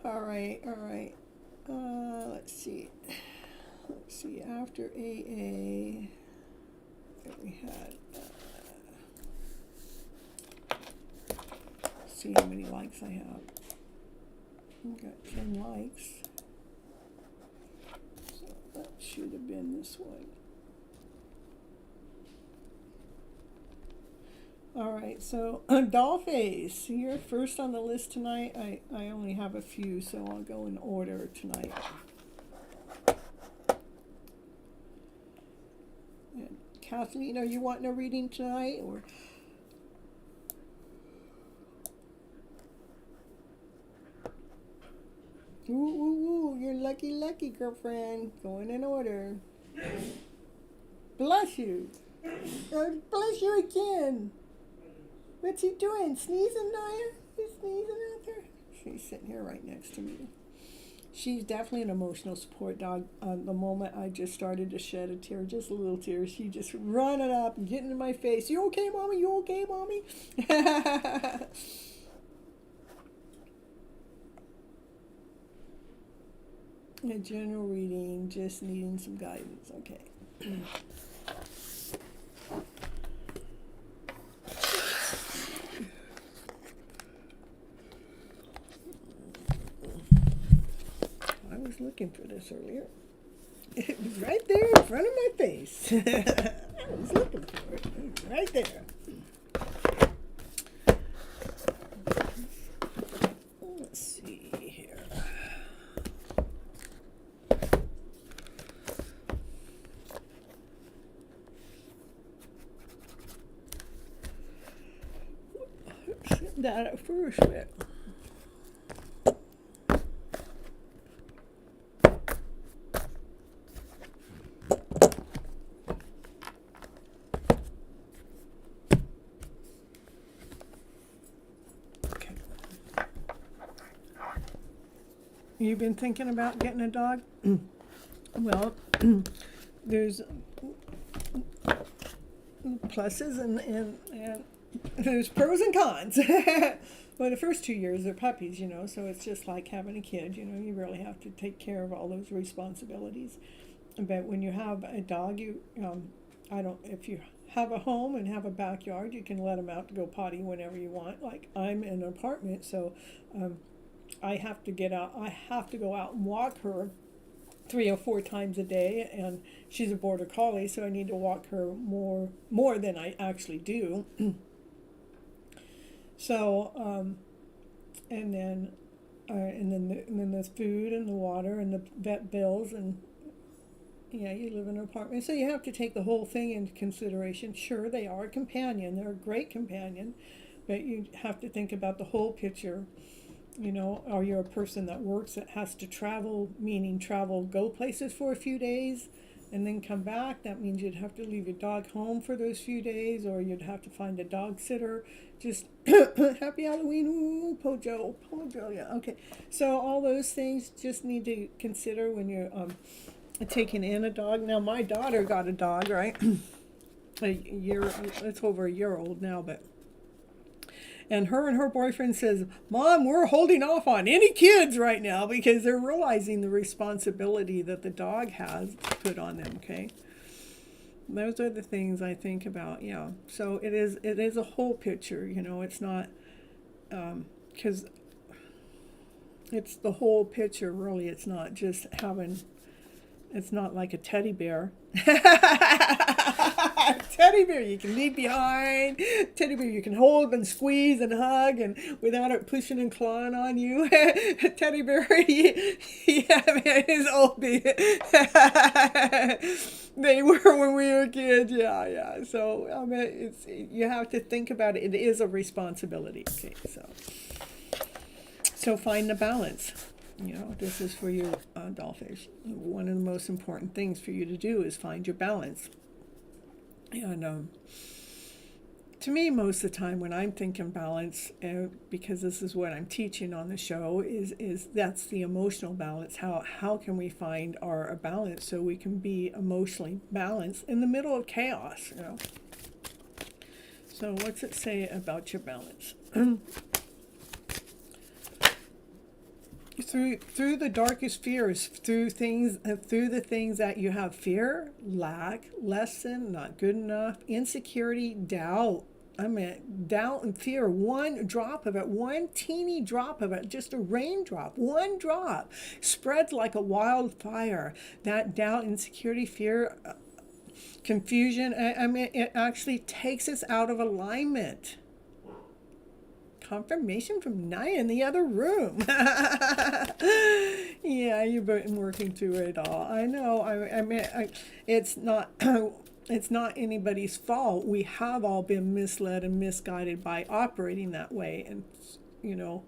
all right. Let's see. After AA, we had. See how many likes I have. I've got 10 likes. So that should have been this one. All right, so Dollface, you're first on the list tonight. I only have a few, so I'll go in order tonight. And Kathleen, are you wanting a reading tonight, or? Ooh, you're lucky, girlfriend. Going in order. Bless you. Bless you again. What's he doing? Sneezing, Naya? He's sneezing out there? She's sitting here right next to me. She's definitely an emotional support dog. The moment I just started to shed a tear, just a little tear, she just running up and getting in my face. You okay, Mommy? You okay, Mommy? A general reading, just needing some guidance. Okay. I was looking for this earlier. It was right there in front of my face. I was looking for it. It was right there. Let's see here. That at first, but okay. You've been thinking about getting a dog? Well, there's pluses and there's pros and cons. Well, the first 2 years they're puppies, you know, so it's just like having a kid, you know, you really have to take care of all those responsibilities. But when you have a dog, if you have a home and have a backyard, you can let them out to go potty whenever you want. Like I'm in an apartment, so I have to get out, I have to go out and walk her 3 or 4 times a day, and she's a border collie, so I need to walk her more than I actually do. So, and then the food and the water and the vet bills, and yeah, you live in an apartment, so you have to take the whole thing into consideration. Sure, they are a companion; they're a great companion, but you have to think about the whole picture. You know, are you a person that works that has to travel, meaning go places for a few days and then come back? That means you'd have to leave your dog home for those few days, or you'd have to find a dog sitter. Just happy Halloween, ooh, Pojo, yeah, okay. So all those things just need to consider when you're taking in a dog. Now, my daughter got a dog, right? It's over a year old now, but. And her boyfriend says, Mom, we're holding off on any kids right now because they're realizing the responsibility that the dog has put on them, okay? Those are the things I think about, yeah. So it is a whole picture, you know. It's not, because it's the whole picture, really. It's not just it's not like a teddy bear. Teddy bear you can leave behind. Teddy bear you can hold and squeeze and hug and without it pushing and clawing on you. Teddy bear, yeah, man, is old. They were when we were kids, yeah. So I mean, you have to think about it. It is a responsibility. Okay, so find the balance. You know, this is for you, dollfish. One of the most important things for you to do is find your balance. And to me, most of the time when I'm thinking balance, because this is what I'm teaching on the show, is that's the emotional balance. How can we find our balance so we can be emotionally balanced in the middle of chaos, you know? So what's it say about your balance? Through the darkest fears, through the things that you have fear, lack, less than, not good enough, insecurity, doubt. I mean, doubt and fear, one drop of it, one teeny drop of it, just a raindrop, one drop spreads like a wildfire. That doubt, insecurity, fear, confusion, I mean, it actually takes us out of alignment. Confirmation from Naya in the other room. Yeah, you've been working through it all. I know. I mean, it's not it's not anybody's fault. We have all been misled and misguided by operating that way. And, you know,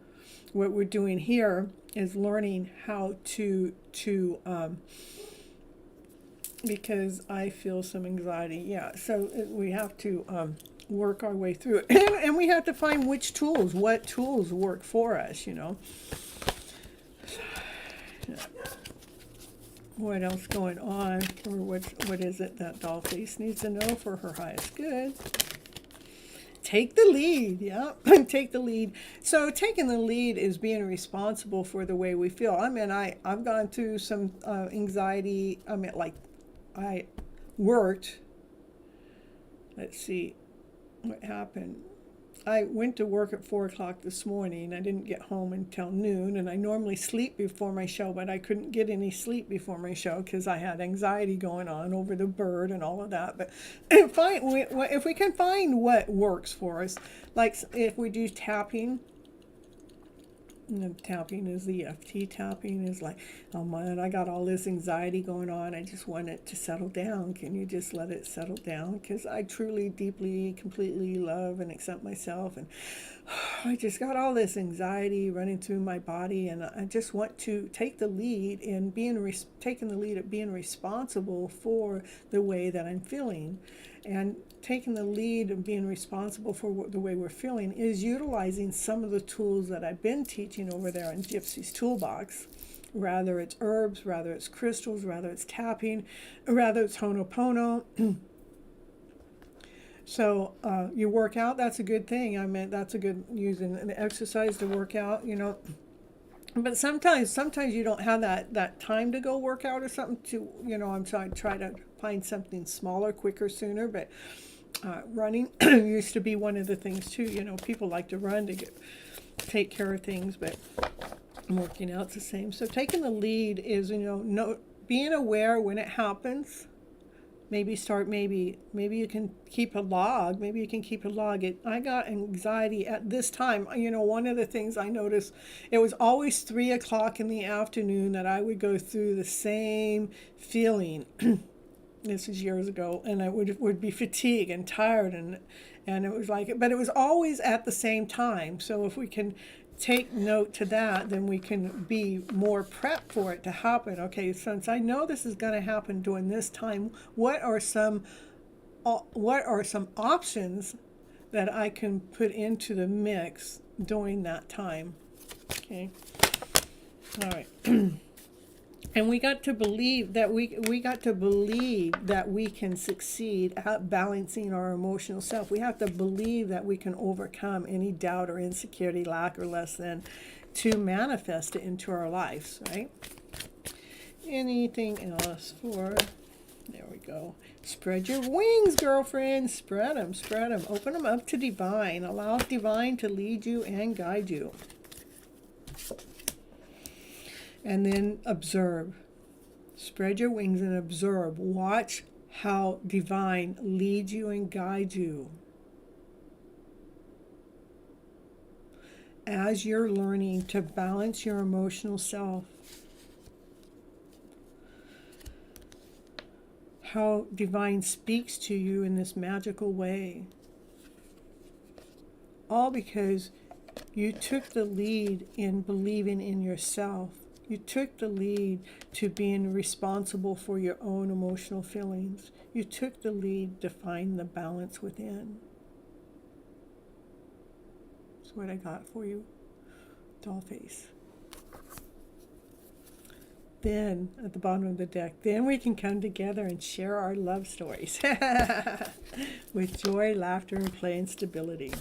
what we're doing here is learning how to because I feel some anxiety. Yeah, so we have to work our way through it. And we have to find what tools work for us, you know. What else going on? Or what is it that Dollface needs to know for her highest good? Take the lead, yeah. Take the lead. So taking the lead is being responsible for the way we feel. I mean, I've gone through some anxiety. I mean, like, I worked. Let's see what happened. I went to work at 4 o'clock this morning. I didn't get home until noon, and I normally sleep before my show, but I couldn't get any sleep before my show because I had anxiety going on over the bird and all of that. But if we can find what works for us, like if we do tapping, and tapping is the EFT tapping is like, oh man, I got all this anxiety going on. I just want it to settle down. Can you just let it settle down? Because I truly, deeply, completely love and accept myself. And I just got all this anxiety running through my body. And I just want to take the lead in taking the lead at being responsible for the way that I'm feeling. And taking the lead and being responsible for the way we're feeling is utilizing some of the tools that I've been teaching over there in Gypsy's toolbox. Rather it's herbs, rather it's crystals, rather it's tapping, rather it's Ho'oponopono. So you work out, that's a good thing. I mean, that's a good using an exercise to work out, you know. But sometimes you don't have that time to go work out or something to, you know, I'm trying to find something smaller, quicker, sooner. But running used to be one of the things too. You know, people like to run to take care of things, but working out's the same. So taking the lead is, you know, being aware when it happens. Maybe you can keep a log. Maybe you can keep a log. I got anxiety at this time. You know, one of the things I noticed, it was always 3 o'clock in the afternoon that I would go through the same feeling. This is years ago, and I would be fatigued and tired, and it was like, but it was always at the same time. So if we can take note to that, then we can be more prepped for it to happen. Okay, since I know this is going to happen during this time, what are some options that I can put into the mix during that time? Okay, all right. And we got to believe that we can succeed at balancing our emotional self. We have to believe that we can overcome any doubt or insecurity, lack or less than, to manifest it into our lives, right? Anything else for, there we go. Spread your wings, girlfriend. Spread them, spread them. Open them up to divine. Allow divine to lead you and guide you. And then observe. Spread your wings and observe. Watch how divine leads you and guides you. As you're learning to balance your emotional self. How divine speaks to you in this magical way. All because you took the lead in believing in yourself. You took the lead to being responsible for your own emotional feelings. You took the lead to find the balance within. what I got for you. Doll face. Then, at the bottom of the deck, then we can come together and share our love stories with joy, laughter, and play and stability.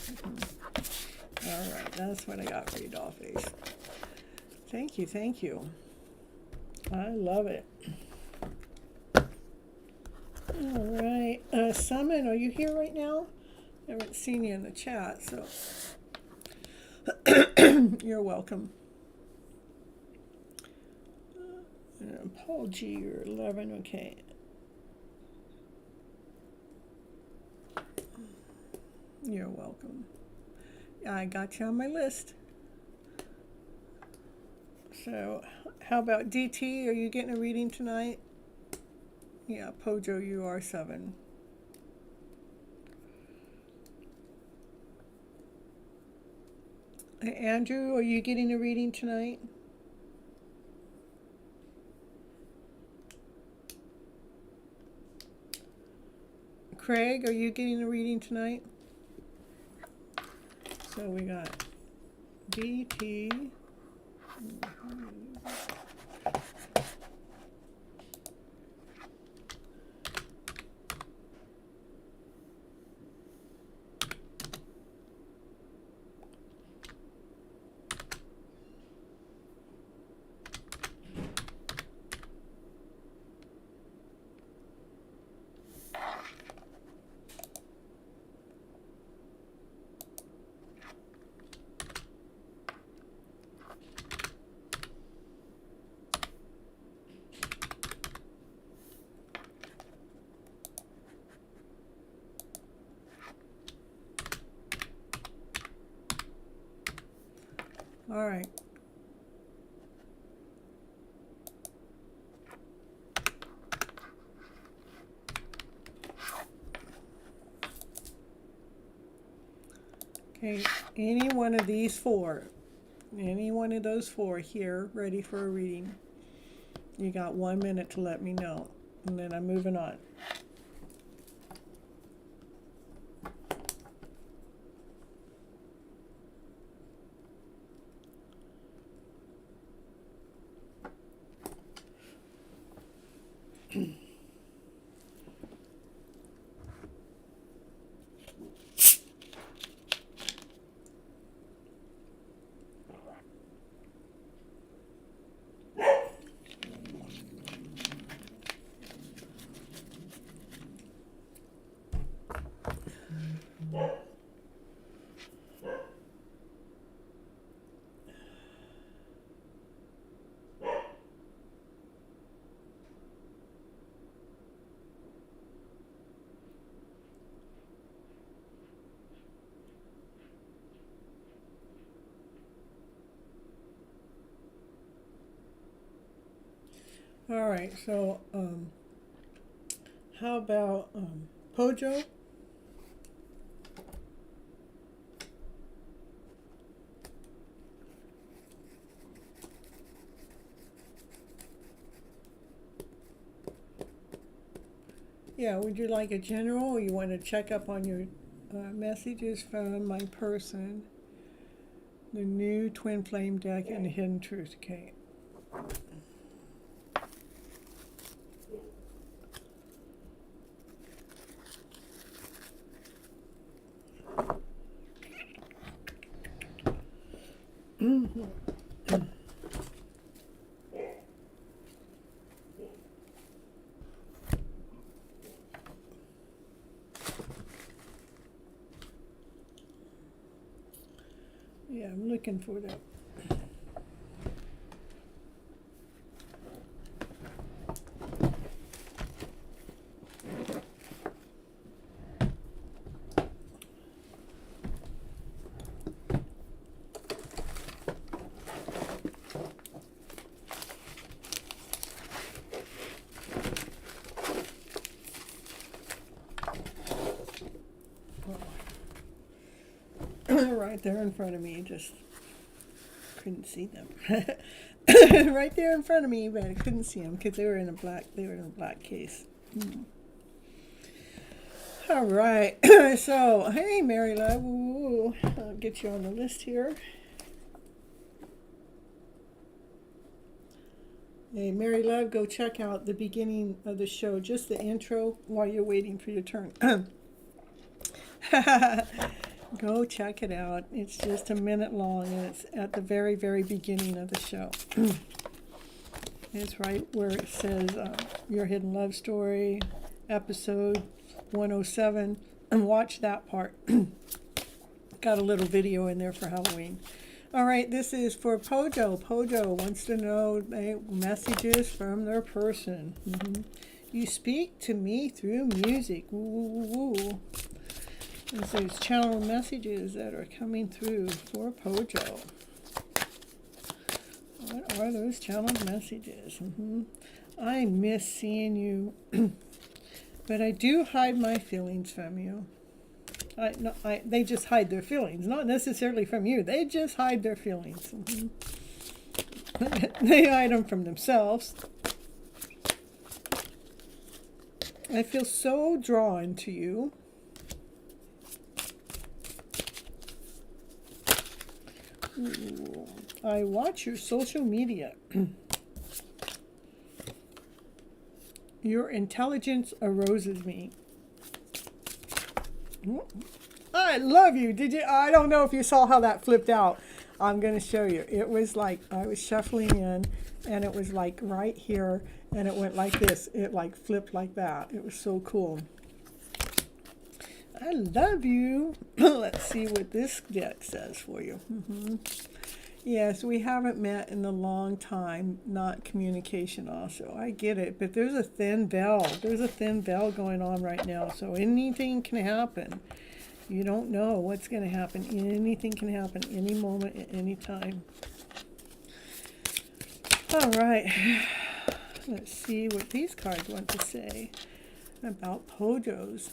All right, that's what I got for you, doll face. Thank you, thank you. I love it. All right, Summon, are you here right now? I haven't seen you in the chat, so you're welcome. Paul G, you're 11, okay. You're welcome. I got you on my list. So, how about DT? Are you getting a reading tonight? Yeah, Pojo, you are 7. Andrew, are you getting a reading tonight? Craig, are you getting a reading tonight? So we got DT. All right. Okay, any one of these 4, any one of those 4 here, ready for a reading. You got 1 minute to let me know, and then I'm moving on. All right, so how about Pojo? Yeah, would you like a general, or you want to check up on your messages from my person, the new Twin Flame deck, and the Hidden Truth? Okay. Yeah, I'm looking for that. Right there in front of me, just couldn't see them. Right there in front of me, but I couldn't see them because they were in a black case. All right. So, hey, Mary Love. Ooh, I'll get you on the list here. Hey, Mary Love, go check out the beginning of the show, just the intro while you're waiting for your turn. Go check it out. It's just a minute long, and it's at the very, very beginning of the show. It's right where it says Your Hidden Love Story, episode 107, and watch that part. Got a little video in there for Halloween. All right, this is for Pojo. Pojo wants to know messages from their person. You speak to me through music. Woo, woo, woo, woo. There's these channel messages that are coming through for Pojo. What are those channeled messages? I miss seeing you, but I do hide my feelings from you. They just hide their feelings, not necessarily from you. They just hide their feelings. They hide them from themselves. I feel so drawn to you. Ooh, I watch your social media. Your intelligence arouses me. I love you. Did you? I don't know if you saw how that flipped out. I'm going to show you. It was like I was shuffling in, and it was like right here, and it went like this. It like flipped like that. It was so cool. I love you. Let's see what this deck says for you. Yes, we haven't met in a long time. Not communication also. I get it, but there's a thin veil. There's a thin veil going on right now, so anything can happen. You don't know what's going to happen. Anything can happen any moment, at any time. All right. Let's see what these cards want to say about Pojos.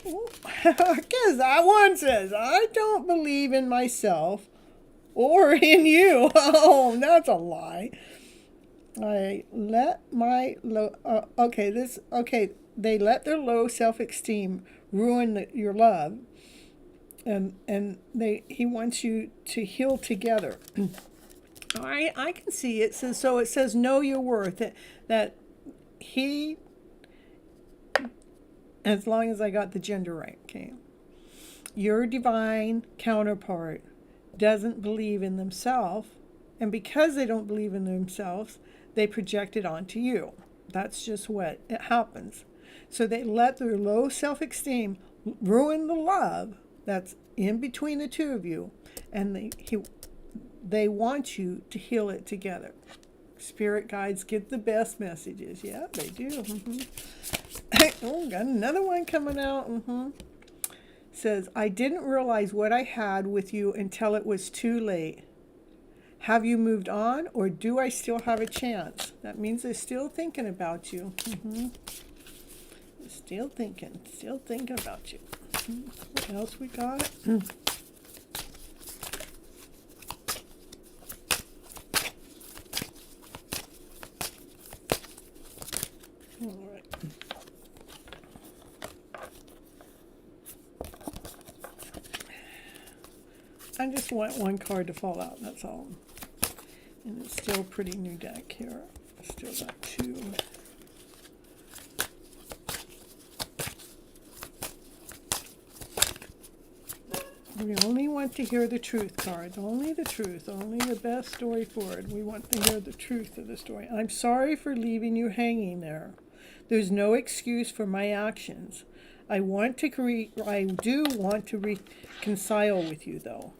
Because that one says, I don't believe in myself or in you. Oh, that's a lie. I let my they let their low self-esteem ruin your love, and he wants you to heal together. I can see it says, so it says know your worth, that he, as long as I got the gender right, okay, your divine counterpart doesn't believe in themselves, and because they don't believe in themselves, they project it onto you. That's just what it happens. So they let their low self-esteem ruin the love that's in between the two of you, and they want you to heal it together. Spirit guides get the best messages. Yeah, they do. Oh, got another one coming out. Says, I didn't realize what I had with you until it was too late. Have you moved on, or do I still have a chance? That means they're still thinking about you. Still thinking about you. What else we got? All right. I just want one card to fall out, that's all. And it's still a pretty new deck here. Still got two. We only want to hear the truth cards. Only the truth. Only the best story forward. We want to hear the truth of the story. I'm sorry for leaving you hanging there. There's no excuse for my actions. I do want to reconcile with you, though.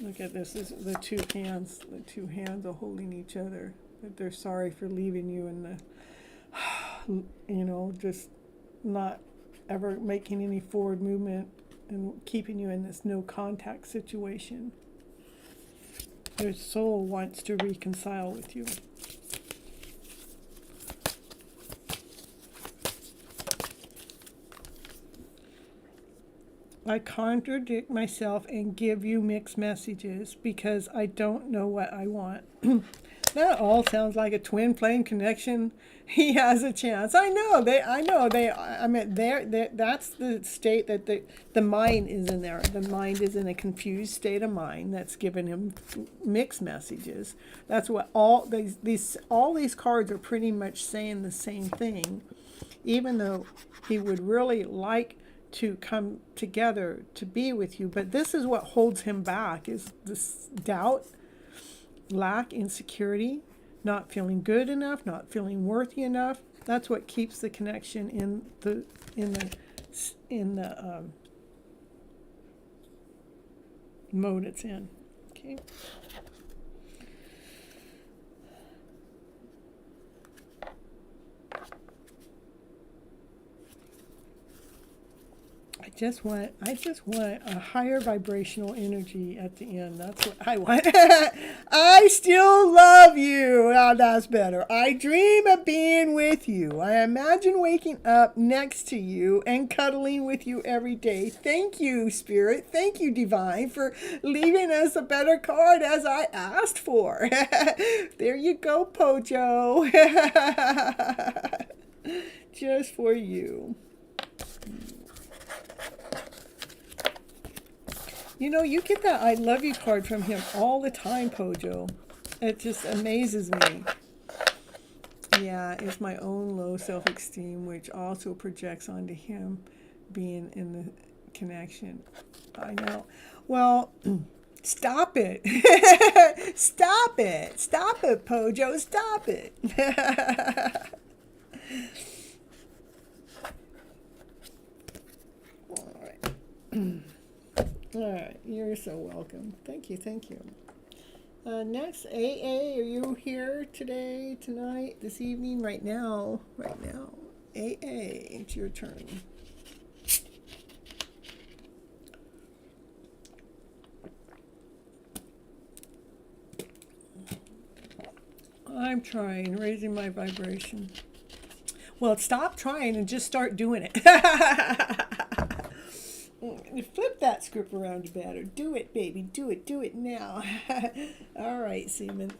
Look at this. This is the two hands. The two hands are holding each other. But they're sorry for leaving you in the, just not ever making any forward movement and keeping you in this no contact situation. Their soul wants to reconcile with you. I contradict myself and give you mixed messages because I don't know what I want. That all sounds like a twin flame connection. He has a chance. I know they. I know they. I mean, that's the state that the mind is in there. The mind is in a confused state of mind that's giving him mixed messages. That's what all these cards are pretty much saying the same thing, even though he would really like to come together to be with you. But this is what holds him back: is this doubt, lack, insecurity, not feeling good enough, not feeling worthy enough. That's what keeps the connection in the mode it's in. Okay. I just want a higher vibrational energy at the end. That's what I want. I still love you. Oh, that's better. I dream of being with you. I imagine waking up next to you and cuddling with you every day. Thank you, Spirit. Thank you, Divine, for leaving us a better card as I asked for. There you go, Pojo. Just for you. You know, you get that I love you card from him all the time, Pojo. It just amazes me. Yeah, it's my own low self-esteem, which also projects onto him being in the connection. I know. Well, stop it. Stop it. Stop it, Pojo. Stop it. All right. All right, you're so welcome. Thank you, thank you. Next, AA, are you here today, tonight, this evening, right now? Right now. AA, it's your turn. I'm trying, raising my vibration. Well, stop trying and just start doing it. Flip that script around better. Do it, baby. Do it now. All right, Seaman.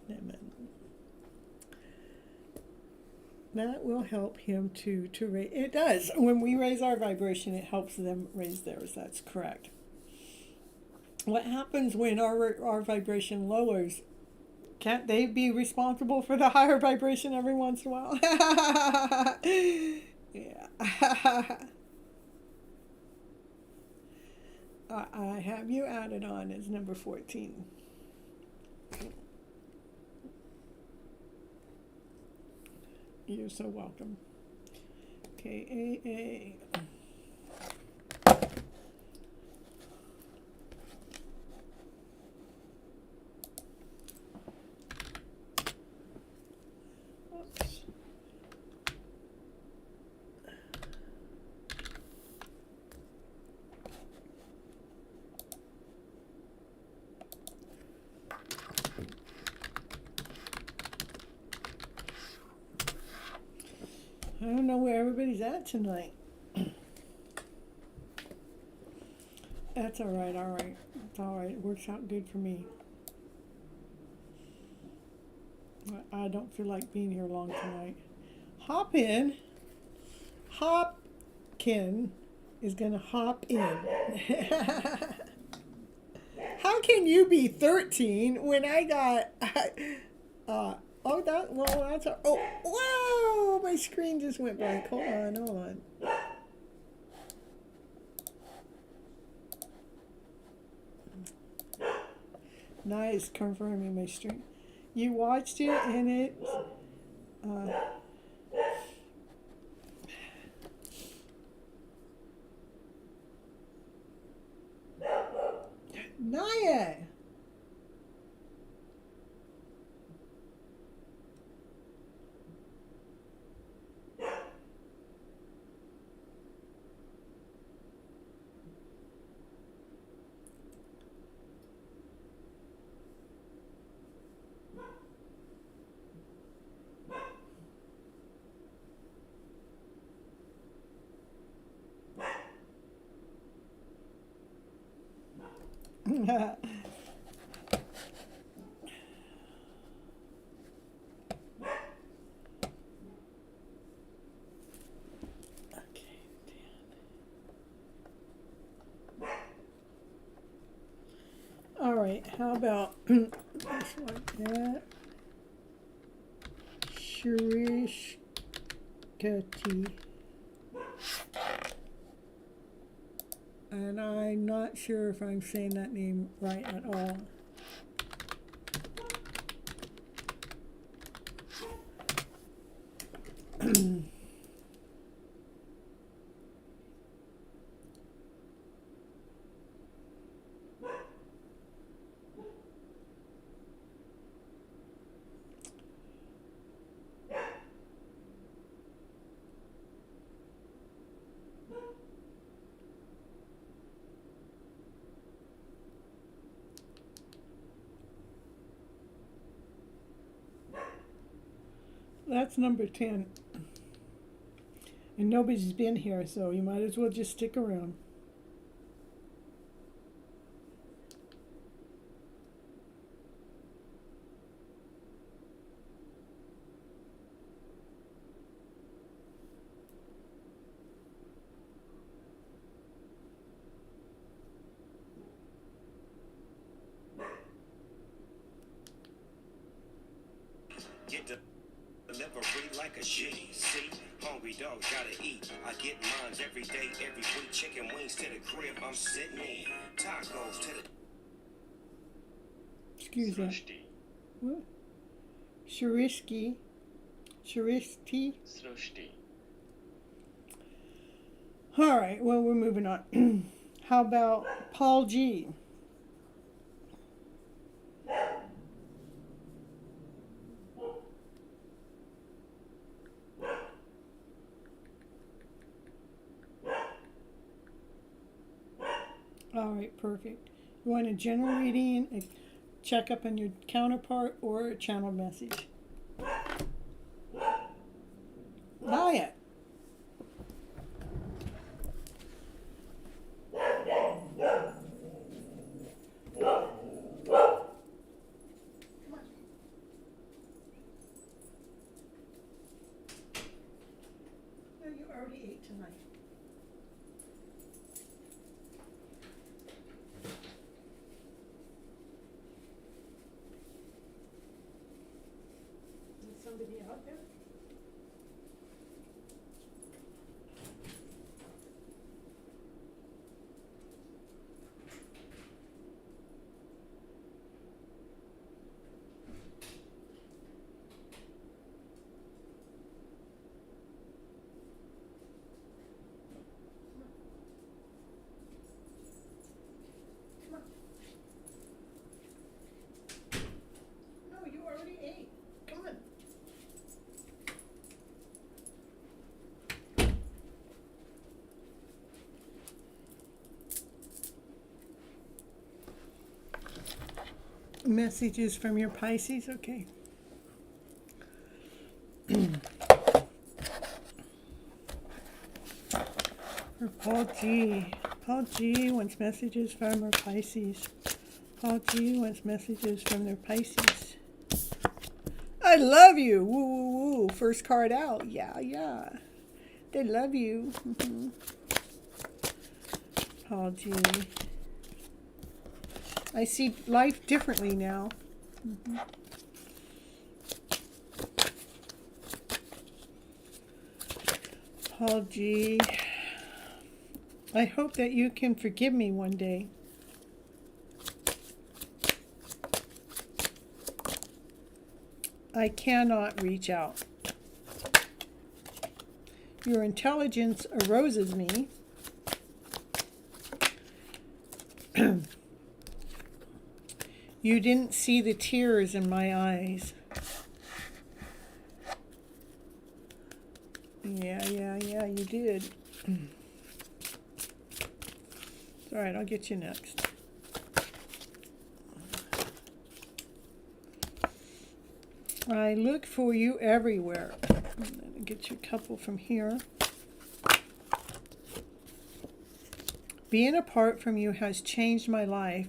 Lemon. That will help him to raise. It does. When we raise our vibration, it helps them raise theirs. That's correct. What happens when our vibration lowers? Can't they be responsible for the higher vibration every once in a while? Yeah. I have you added on as number 14. You're so welcome. Okay, AA. I don't know where everybody's at tonight. That's all right, all right. It's all right. It works out good for me. I don't feel like being here long tonight. Hopkin is going to hop in. How can you be 13 when I got... oh, that's a... Oh, whoa! My screen just went blank. Hold on. Nice, confirming my stream. You watched it and it... Naya! Okay, all right, how about just like that? Shrishkati. And I'm not sure if I'm saying that name right at all. That's number 10. And nobody's been here, so you might as well just stick around. Get the delivery like a G. See, hungry dog gotta eat. I get mines every day, every week. Chicken wings to the crib, I'm sitting in. Tacos to the. Excuse me. What? Shrishki. Shrishti. Srushti. All right, well, we're moving on. How about Paul G? All right, perfect. You want a general reading, a checkup on your counterpart, or a channel message? Buy it. No, you already ate tonight. Is somebody out there? No, you already ate. Come on. Messages from your Pisces, okay. For Paul G. Paul G wants messages from her Pisces. Paul G wants messages from their Pisces. I love you. Woo, woo, woo. First card out. Yeah, yeah. They love you. Paul G. I see life differently now. Paul G. I hope that you can forgive me one day. I cannot reach out. Your intelligence arouses me. You didn't see the tears in my eyes. Yeah, you did. It's all right, I'll get you next. I look for you everywhere. I'm gonna get you a couple from here. Being apart from you has changed my life.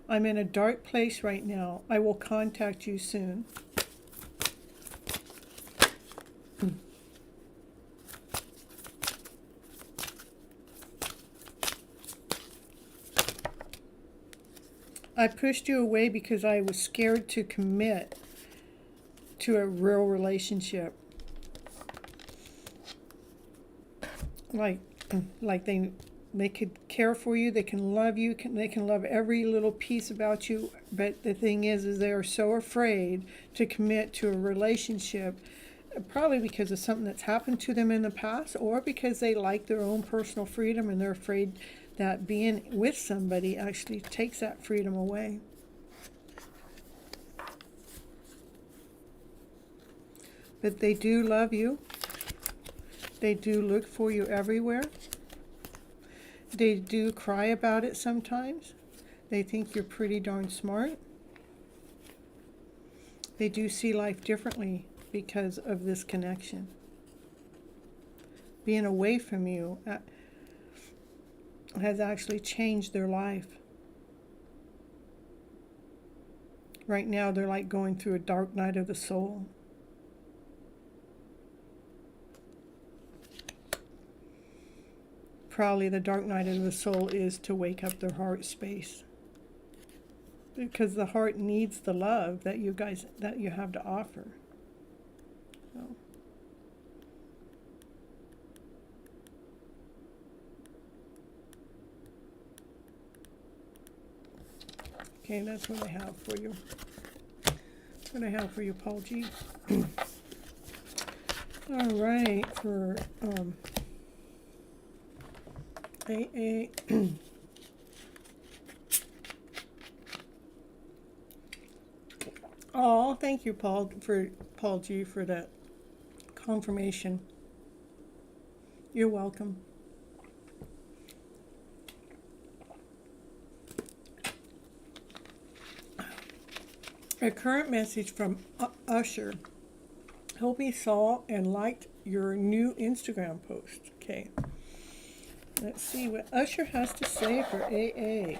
I'm in a dark place right now. I will contact you soon. I pushed you away because I was scared to commit to a real relationship. Like they could care for you, they can love you, they can love every little piece about you, but the thing is they are so afraid to commit to a relationship, probably because of something that's happened to them in the past, or because they like their own personal freedom and they're afraid that being with somebody actually takes that freedom away. But they do love you. They do look for you everywhere. They do cry about it sometimes. They think you're pretty darn smart. They do see life differently because of this connection. Being away from you has actually changed their life. Right now, they're like going through a dark night of the soul. Probably the dark night of the soul is to wake up their heart space. Because the heart needs the love that you have to offer. So. Okay, that's what I have for you. That's what I have for you, Paul G. All right, for AA. Oh, thank you, Paul G, for that confirmation. You're welcome. A current message from Usher. Hope he saw and liked your new Instagram post. Okay. Let's see what Usher has to say for AA.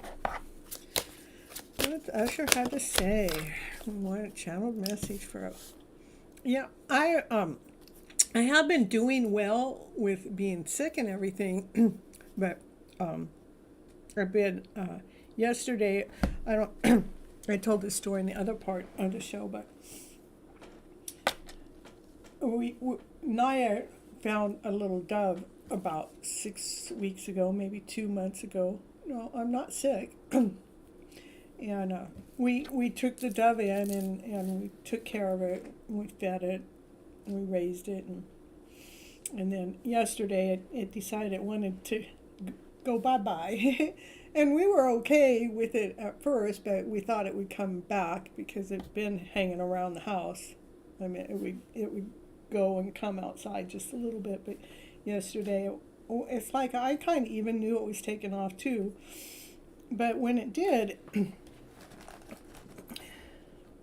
What Usher had to say. What a channeled message for us. Yeah, I have been doing well with being sick and everything, but I've been yesterday. I don't. I told this story in the other part of the show, but Naya found a little dove about 6 weeks ago, maybe 2 months ago. No, I'm not sick. And we took the dove in and we took care of it. We fed it, we raised it, and then yesterday it decided it wanted to go bye-bye. And we were okay with it at first, but we thought it would come back because it'd been hanging around the house. I mean, it would go and come outside just a little bit, but yesterday, it's like I kind of even knew it was taken off too. But when it did,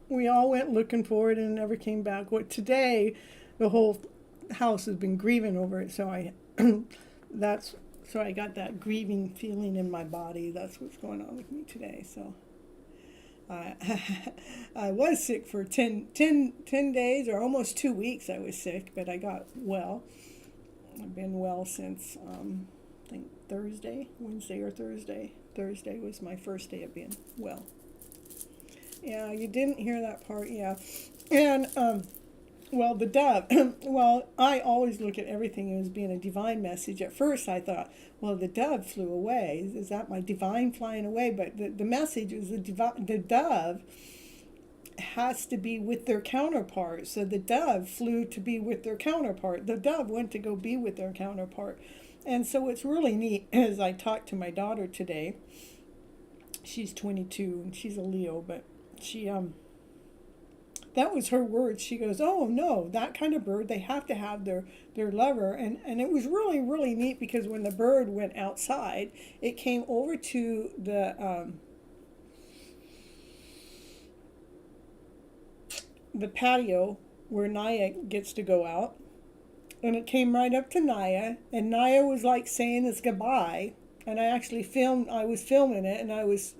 we all went looking for it and it never came back. Well, today, the whole house has been grieving over it, so I got that grieving feeling in my body. That's what's going on with me today. So I was sick for 10 days, or almost 2 weeks I was sick, but I got well. I've been well since, I think Wednesday or Thursday. Thursday was my first day of being well. Yeah, you didn't hear that part, yeah. And, well, the dove, well, I always look at everything as being a divine message. At first I thought, well, the dove flew away. Is that my divine flying away? But the message is the dove has to be with their counterpart. So the dove flew to be with their counterpart. The dove went to go be with their counterpart. And so it's really neat. As I talked to my daughter today, she's 22 and she's a Leo, but she, that was her words. She goes, oh no, that kind of bird, they have to have their lover. And it was really, really neat because when the bird went outside, it came over to the patio where Naya gets to go out. And it came right up to Naya, and Naya was like saying it's goodbye. And I actually I was filming it, and I was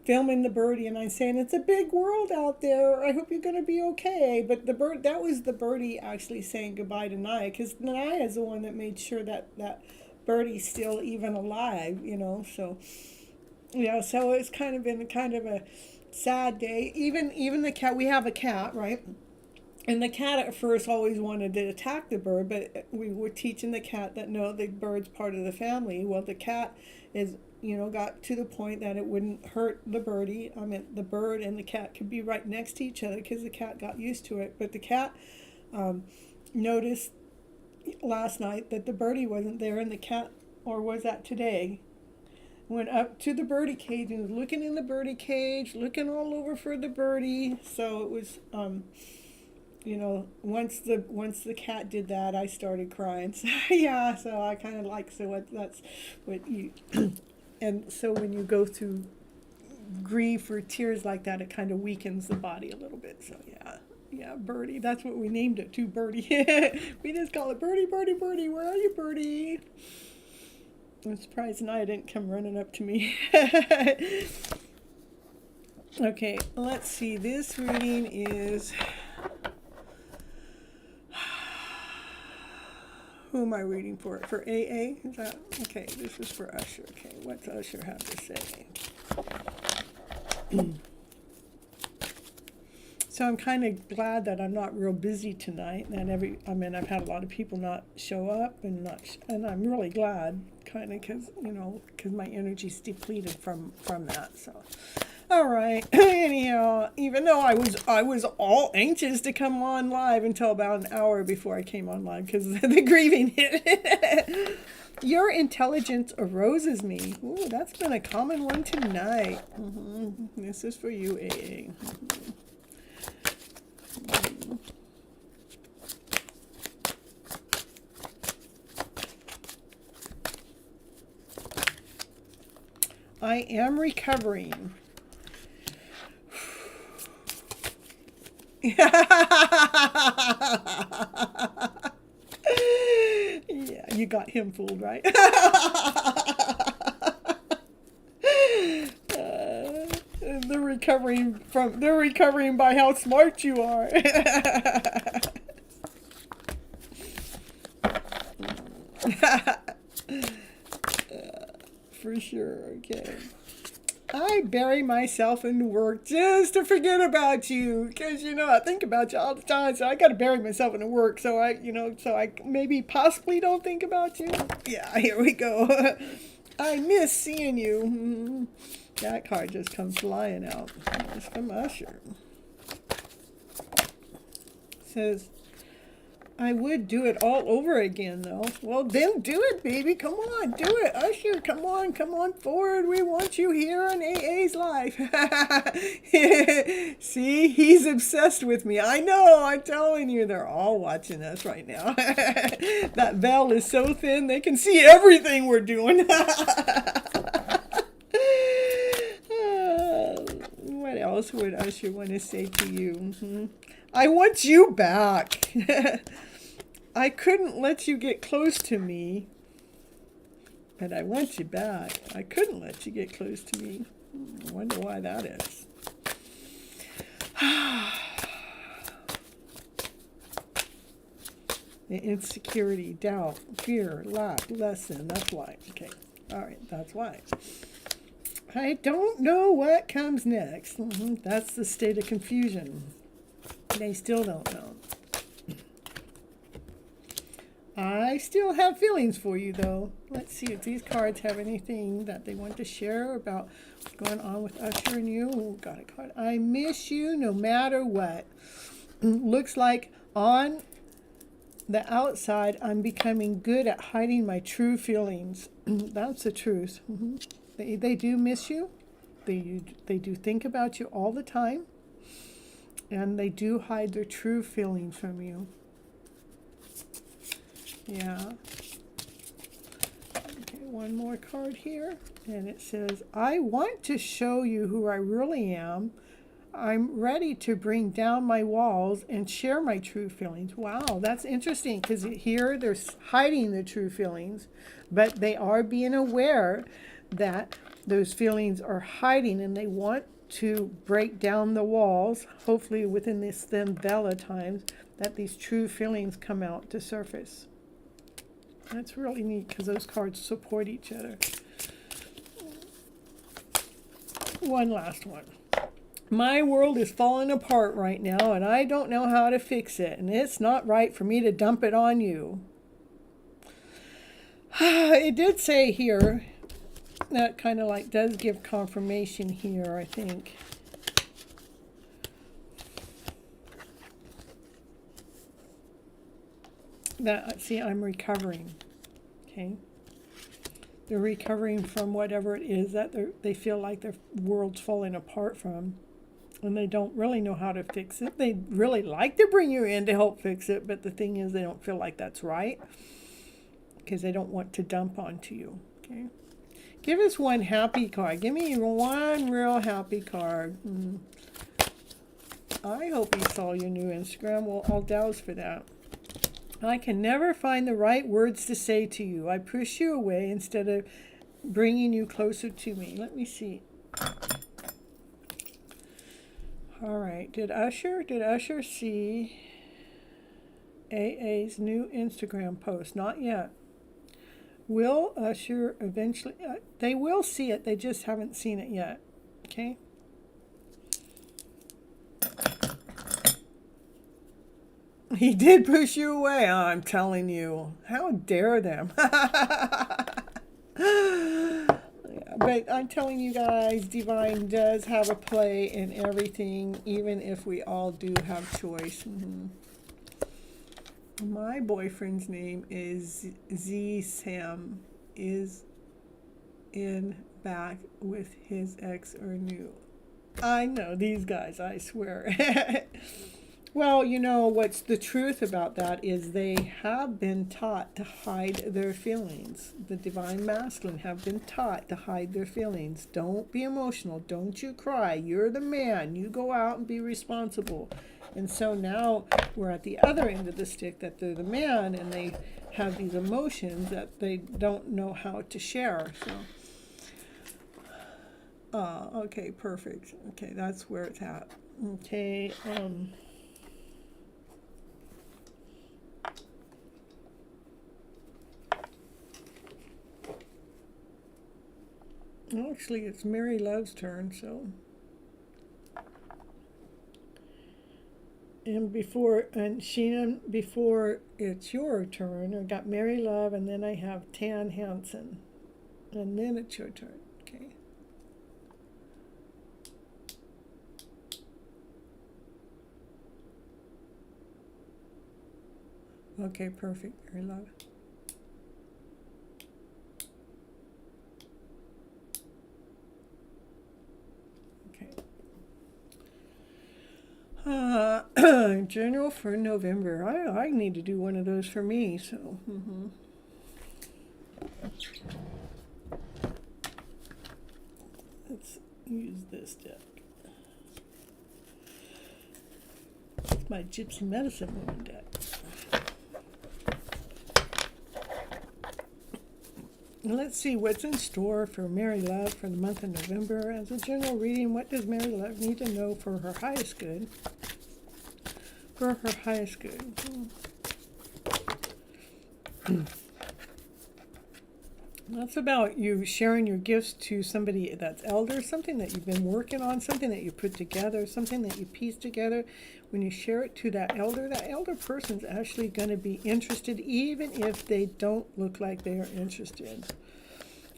filming the birdie, and I'm saying, it's a big world out there. I hope you're going to be okay. But the bird, that was the birdie actually saying goodbye to Naya, because Naya is the one that made sure that birdie's still even alive, you know. So, yeah, so it's kind of been kind of a sad day. Even the cat, we have a cat, right? And the cat at first always wanted to attack the bird, but we were teaching the cat that no, the bird's part of the family. Well, the cat is, you know, got to the point that it wouldn't hurt the birdie. I mean, the bird and the cat could be right next to each other because the cat got used to it. But the cat noticed last night that the birdie wasn't there, and the cat, or was that today, went up to the birdie cage and was looking in the birdie cage, looking all over for the birdie. So it was, you know, once the cat did that, I started crying. So yeah, so I kind of like, so that's what you, and so when you go through grief or tears like that, it kind of weakens the body a little bit. So yeah, Birdie. That's what we named it too, Birdie. We just call it Birdie, Birdie, Birdie. Where are you, Birdie? I'm surprised Naya didn't come running up to me. Okay, let's see. This reading is... Who am I reading for? For AA? Is that okay? This is for Usher. Okay, what's Usher have to say? So I'm kind of glad that I'm not real busy tonight. And I've had a lot of people not show up, and I'm really glad, kind of, because my energy's depleted from that. So. All right. Anyhow, even though I was all anxious to come on live until about an hour before I came on live because the grieving hit. Your intelligence arouses me. Ooh, that's been a common one tonight. This is for you, AA. I am recovering. Yeah, you got him fooled, right? They're recovering by how smart you are. For sure. Okay. I bury myself in work just to forget about you, because I think about you all the time. So I got to bury myself in work, so I maybe possibly don't think about you. Yeah, here we go. I miss seeing you. That card just comes flying out. It's from Usher. It says, I would do it all over again, though. Well, then do it, baby. Come on, do it. Usher, come on forward. We want you here in AA's life. See, he's obsessed with me. I know, I'm telling you, they're all watching us right now. That veil is so thin, they can see everything we're doing. What else would Usher want to say to you? I want you back. I couldn't let you get close to me, but I want you back. I couldn't let you get close to me. I wonder why that is. The insecurity, doubt, fear, lack, lesson. That's why. Okay. All right. That's why. I don't know what comes next. That's the state of confusion. They still don't know. I still have feelings for you, though. Let's see if these cards have anything that they want to share about what's going on with Usher and you. Oh, got a card. I miss you no matter what. Looks like on the outside, I'm becoming good at hiding my true feelings. That's the truth. They do miss you. They do think about you all the time. And they do hide their true feelings from you. Yeah. Okay, one more card here. And it says, I want to show you who I really am. I'm ready to bring down my walls and share my true feelings. Wow, that's interesting, because here they're hiding their true feelings, but they are being aware that those feelings are hiding, and they want to break down the walls, hopefully within this thin veil of times, that these true feelings come out to surface. That's really neat because those cards support each other. One last one. My world is falling apart right now, and I don't know how to fix it, and it's not right for me to dump it on you. It did say here, that kind of like does give confirmation here, I think. That, see, I'm recovering, okay? They're recovering from whatever it is that they feel like their world's falling apart from, and they don't really know how to fix it. They really like to bring you in to help fix it, but the thing is they don't feel like that's right because they don't want to dump onto you, okay? Give us one happy card. Give me one real happy card. I hope you saw your new Instagram. Well, I'll douse for that. I can never find the right words to say to you. I push you away instead of bringing you closer to me. Let me see. All right. Did Usher see AA's new Instagram post? Not yet. Will Usher eventually... they will see it. They just haven't seen it yet. Okay? He did push you away, I'm telling you. How dare them? But I'm telling you guys, Divine does have a play in everything, even if we all do have choice. My boyfriend's name is Z Sam, is in back with his ex or new. I know these guys, I swear. Well, you know, what's the truth about that is they have been taught to hide their feelings. The Divine Masculine have been taught to hide their feelings. Don't be emotional. Don't you cry. You're the man. You go out and be responsible. And so now we're at the other end of the stick, that they're the man and they have these emotions that they don't know how to share. So, okay, perfect. Okay, that's where it's at. Okay, actually, it's Mary Love's turn, so. And Sheena, before it's your turn, I got Mary Love, and then I have Tan Hansen. And then it's your turn, okay? Okay, perfect, Mary Love. Journal for November. I need to do one of those for me, so. Let's use this deck. It's my Gypsy Medicine Woman deck. Let's see what's in store for Mary Love for the month of November. As a general reading, what does Mary Love need to know for her highest good? For her highest good. That's about you sharing your gifts to somebody that's elder, something that you've been working on, something that you put together, something that you piece together. When you share it to that elder person's actually going to be interested, even if they don't look like they are interested.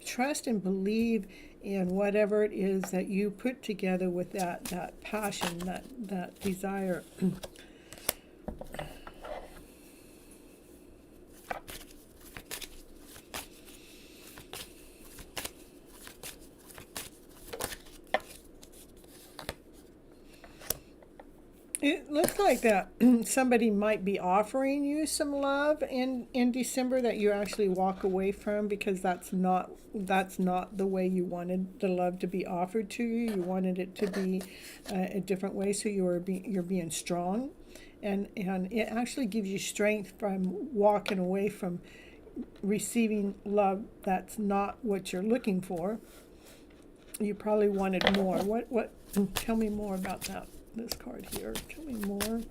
Trust and believe in whatever it is that you put together with that passion, that desire. It looks like that somebody might be offering you some love in December that you actually walk away from, because that's not the way you wanted the love to be offered to you. You wanted it to be a different way, so you're being strong, and it actually gives you strength from walking away from receiving love that's not what you're looking for. You probably wanted more. What, tell me more about that, this card here. Tell me more.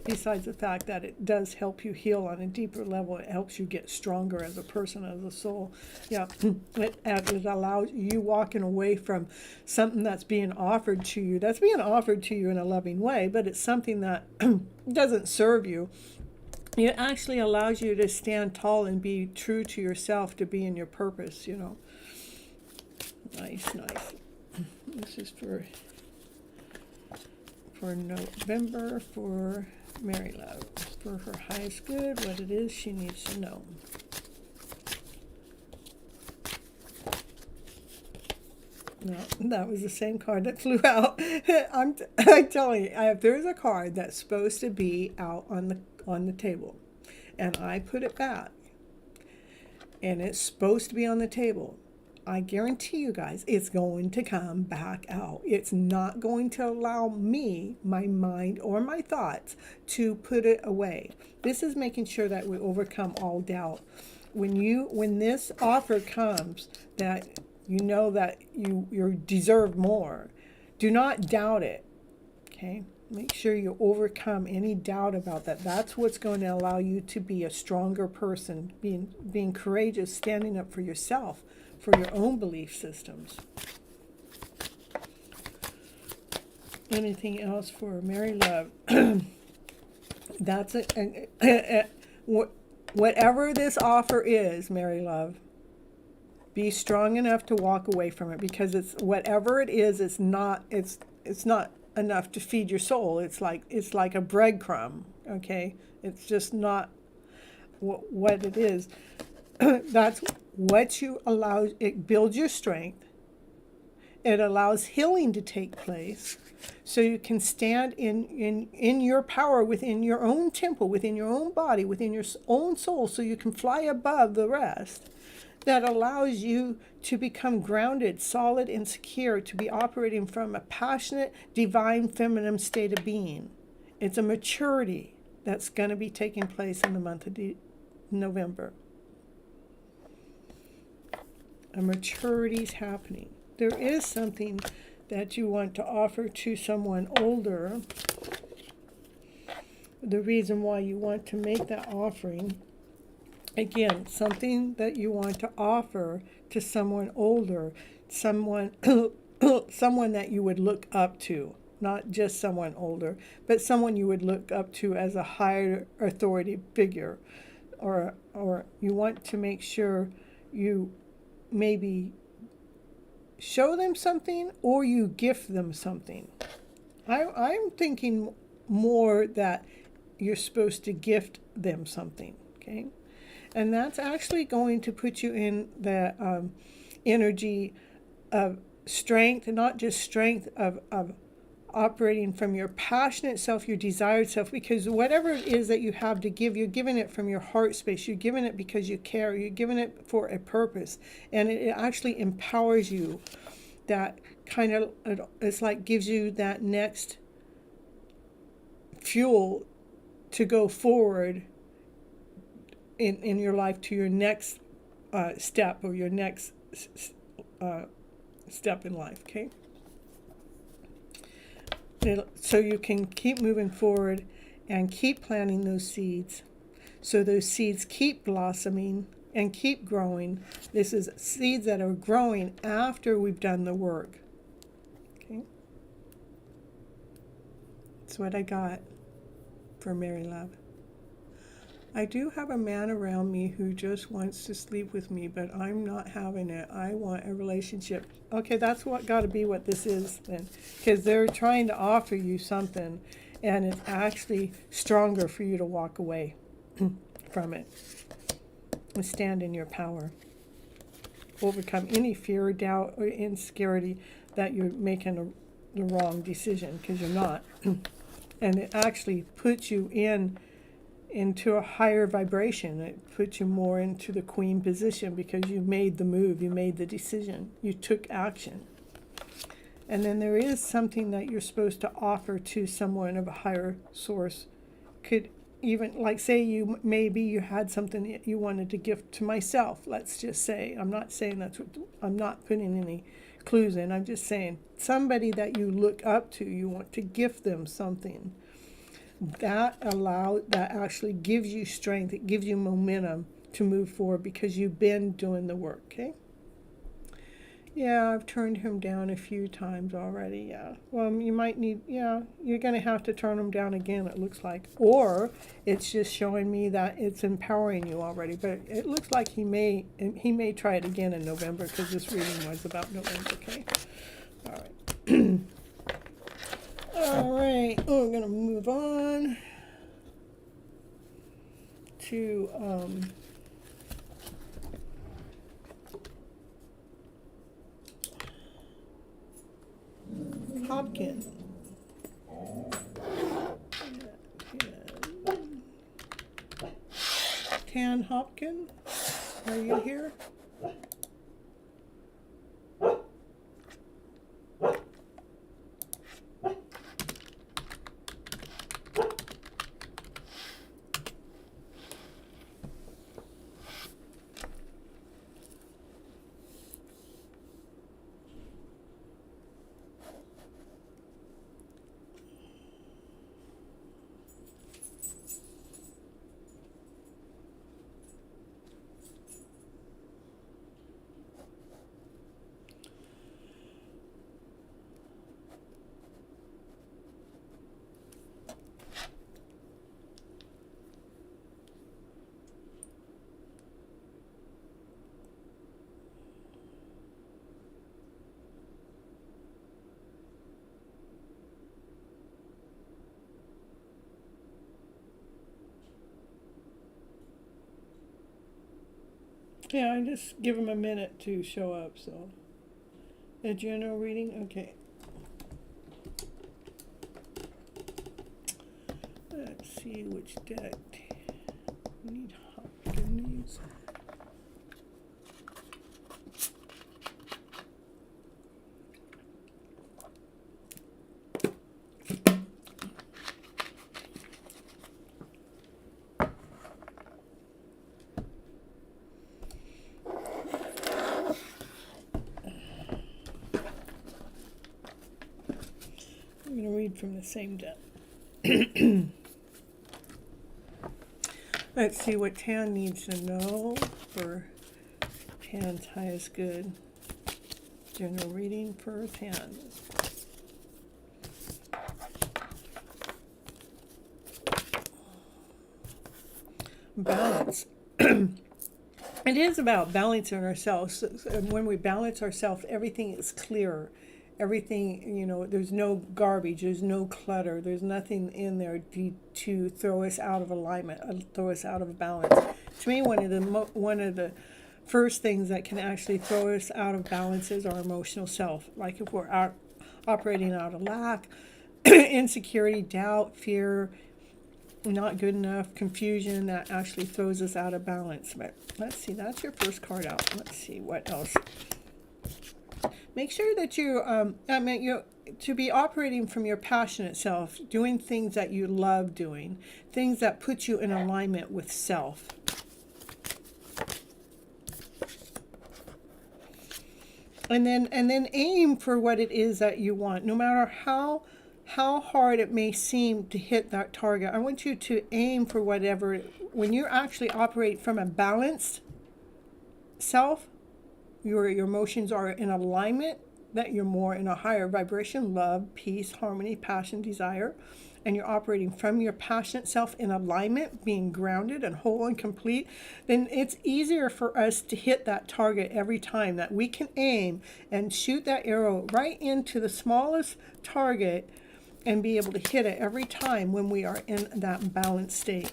Besides the fact that it does help you heal on a deeper level, it helps you get stronger as a person, as a soul. Yeah, it allows you walking away from something that's being offered to you. That's being offered to you in a loving way, but it's something that doesn't serve you. It actually allows you to stand tall and be true to yourself, to be in your purpose, you know. Nice, nice. This is for November, for Mary Love, for her highest good, what it is she needs to know. No, that was the same card that flew out. I'm telling you, if there's a card that's supposed to be out on the table, and I put it back, and it's supposed to be on the table, I guarantee you guys, it's going to come back out. It's not going to allow me, my mind, or my thoughts to put it away. This is making sure that we overcome all doubt. When this offer comes, that you know that you deserve more, do not doubt it. Okay? Make sure you overcome any doubt about that. That's what's going to allow you to be a stronger person, being courageous, standing up for yourself, for your own belief systems. Anything else for Mary Love? That's whatever this offer is, Mary Love, be strong enough to walk away from it, because it's whatever it is, it's not enough to feed your soul. It's like a breadcrumb, okay? It's just not what it is. That's what you allow. It builds your strength. It allows healing to take place, so you can stand in your power, within your own temple, within your own body, within your own soul, so you can fly above the rest. That allows you to become grounded, solid, and secure, to be operating from a passionate, divine, feminine state of being. It's a maturity that's going to be taking place in the month of November. A maturity's happening. There is something that you want to offer to someone older. The reason why you want to make that offering, again, something that you want to offer to someone older, someone that you would look up to, not just someone older, but someone you would look up to as a higher authority figure, or you want to make sure you maybe show them something, or you gift them something. I'm thinking more that you're supposed to gift them something, okay? And that's actually going to put you in the energy of strength, and not just strength of operating from your passionate self, your desired self, because whatever it is that you have to give, you're giving it from your heart space. You're giving it because you care. You're giving it for a purpose. And it actually empowers you. That kind of, it's like gives you that next fuel to go forward in your life, to your next step, or your next step in life, okay? So you can keep moving forward and keep planting those seeds, so those seeds keep blossoming and keep growing. This is seeds that are growing after we've done the work, okay? That's what I got for Mary Love. I do have a man around me who just wants to sleep with me, but I'm not having it. I want a relationship. Okay, that's got to be what this is then, because they're trying to offer you something, and it's actually stronger for you to walk away from it and stand in your power. Overcome any fear, doubt, or insecurity that you're making the wrong decision, because you're not. And it actually puts you into a higher vibration. It puts you more into the queen position, because you made the move, you made the decision, you took action. And then there is something that you're supposed to offer to someone of a higher source. Could even, like, say you had something that you wanted to gift to myself, let's just say. I'm not saying I'm not putting any clues in. I'm just saying, somebody that you look up to, you want to gift them something. That actually gives you strength. It gives you momentum to move forward because you've been doing the work, okay? Yeah, I've turned him down a few times already, yeah. Well, you might need, yeah, you're going to have to turn him down again, it looks like. Or it's just showing me that it's empowering you already. But it looks like he may try it again in November, because this reading was about November, okay? All right. All right, oh, we're going to move on to Hopkins. Tan Hopkins, are you here? Yeah, I just give him a minute to show up, so. A general reading? Okay. Let's see which deck. We need Hopkins. I'm going to read from the same deck. Let's see what Tan needs to know for Tan's highest good. General reading for Tan. Balance. It is about balancing ourselves. When we balance ourselves, everything is clearer. Everything, there's no garbage, there's no clutter, there's nothing in there to throw us out of alignment, throw us out of balance. To me, one of the first things that can actually throw us out of balance is our emotional self. Like if we're operating out of lack, insecurity, doubt, fear, not good enough, confusion, that actually throws us out of balance. But let's see, that's your first card out. Let's see what else. Make sure that to be operating from your passionate self, doing things that you love doing, things that put you in alignment with self. And then aim for what it is that you want, no matter how hard it may seem to hit that target. I want you to aim for whatever. When you actually operate from a balanced self, your emotions are in alignment, that you're more in a higher vibration, love, peace, harmony, passion, desire, and you're operating from your passionate self in alignment, being grounded and whole and complete, then it's easier for us to hit that target every time, that we can aim and shoot that arrow right into the smallest target and be able to hit it every time when we are in that balanced state.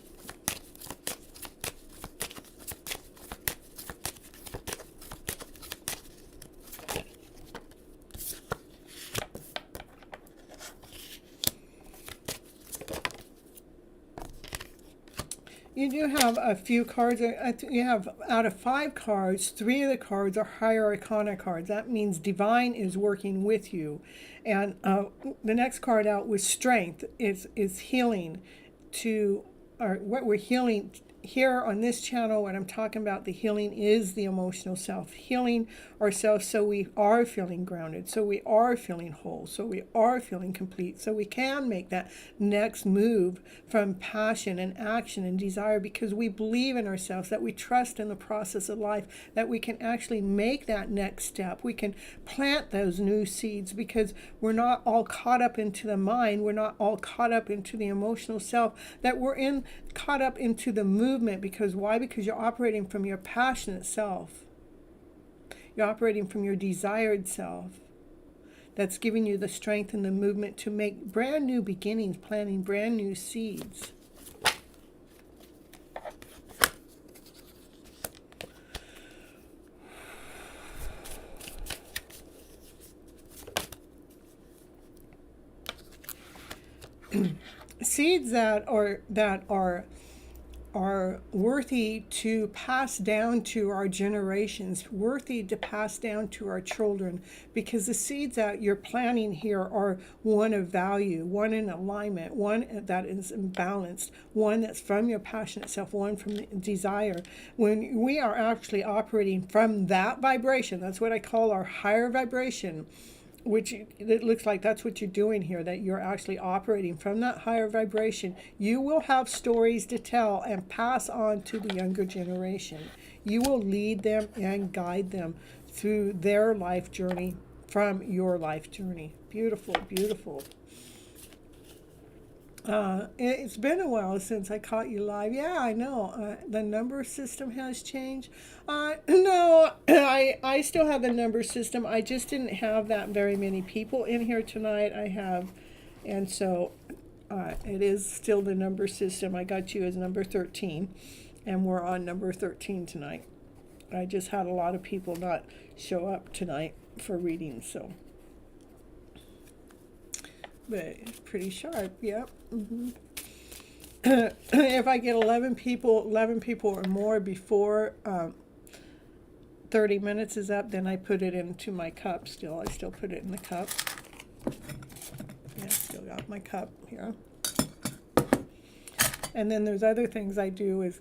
You do have a few cards. You have, out of 5 cards, 3 of the cards are higher arcana cards. That means divine is working with you. And the next card out with strength is healing or what we're healing here on this channel, when I'm talking about the healing, is the emotional self. Healing ourselves so we are feeling grounded, so we are feeling whole, so we are feeling complete, so we can make that next move from passion and action and desire, because we believe in ourselves, that we trust in the process of life, that we can actually make that next step. We can plant those new seeds because we're not all caught up into the mind, we're not all caught up into the emotional self, that we're caught up into the movement. Because why? Because you're operating from your passionate self. You're operating from your desired self. That's giving you the strength and the movement to make brand new beginnings, planting brand new seeds. Seeds that are worthy to pass down to our generations, worthy to pass down to our children, because the seeds that you're planting here are one of value, one in alignment, one that is imbalanced, one that's from your passionate self, one from the desire. When we are actually operating from that vibration, that's what I call our higher vibration, which it looks like that's what you're doing here, that you're actually operating from that higher vibration. You will have stories to tell and pass on to the younger generation. You will lead them and guide them through their life journey from your life journey. Beautiful, beautiful. It's been a while since I caught you live. Yeah, I know. The number system has changed. No, I still have the number system. I just didn't have that very many people in here tonight. And so it is still the number system. I got you as number 13, and we're on number 13 tonight. I just had a lot of people not show up tonight for readings, so. But it's pretty sharp, yep. If I get 11 people or more before 30 minutes is up, then I put it into my cup still. I still put it in the cup. Yeah, still got my cup here. And then there's other things I do is,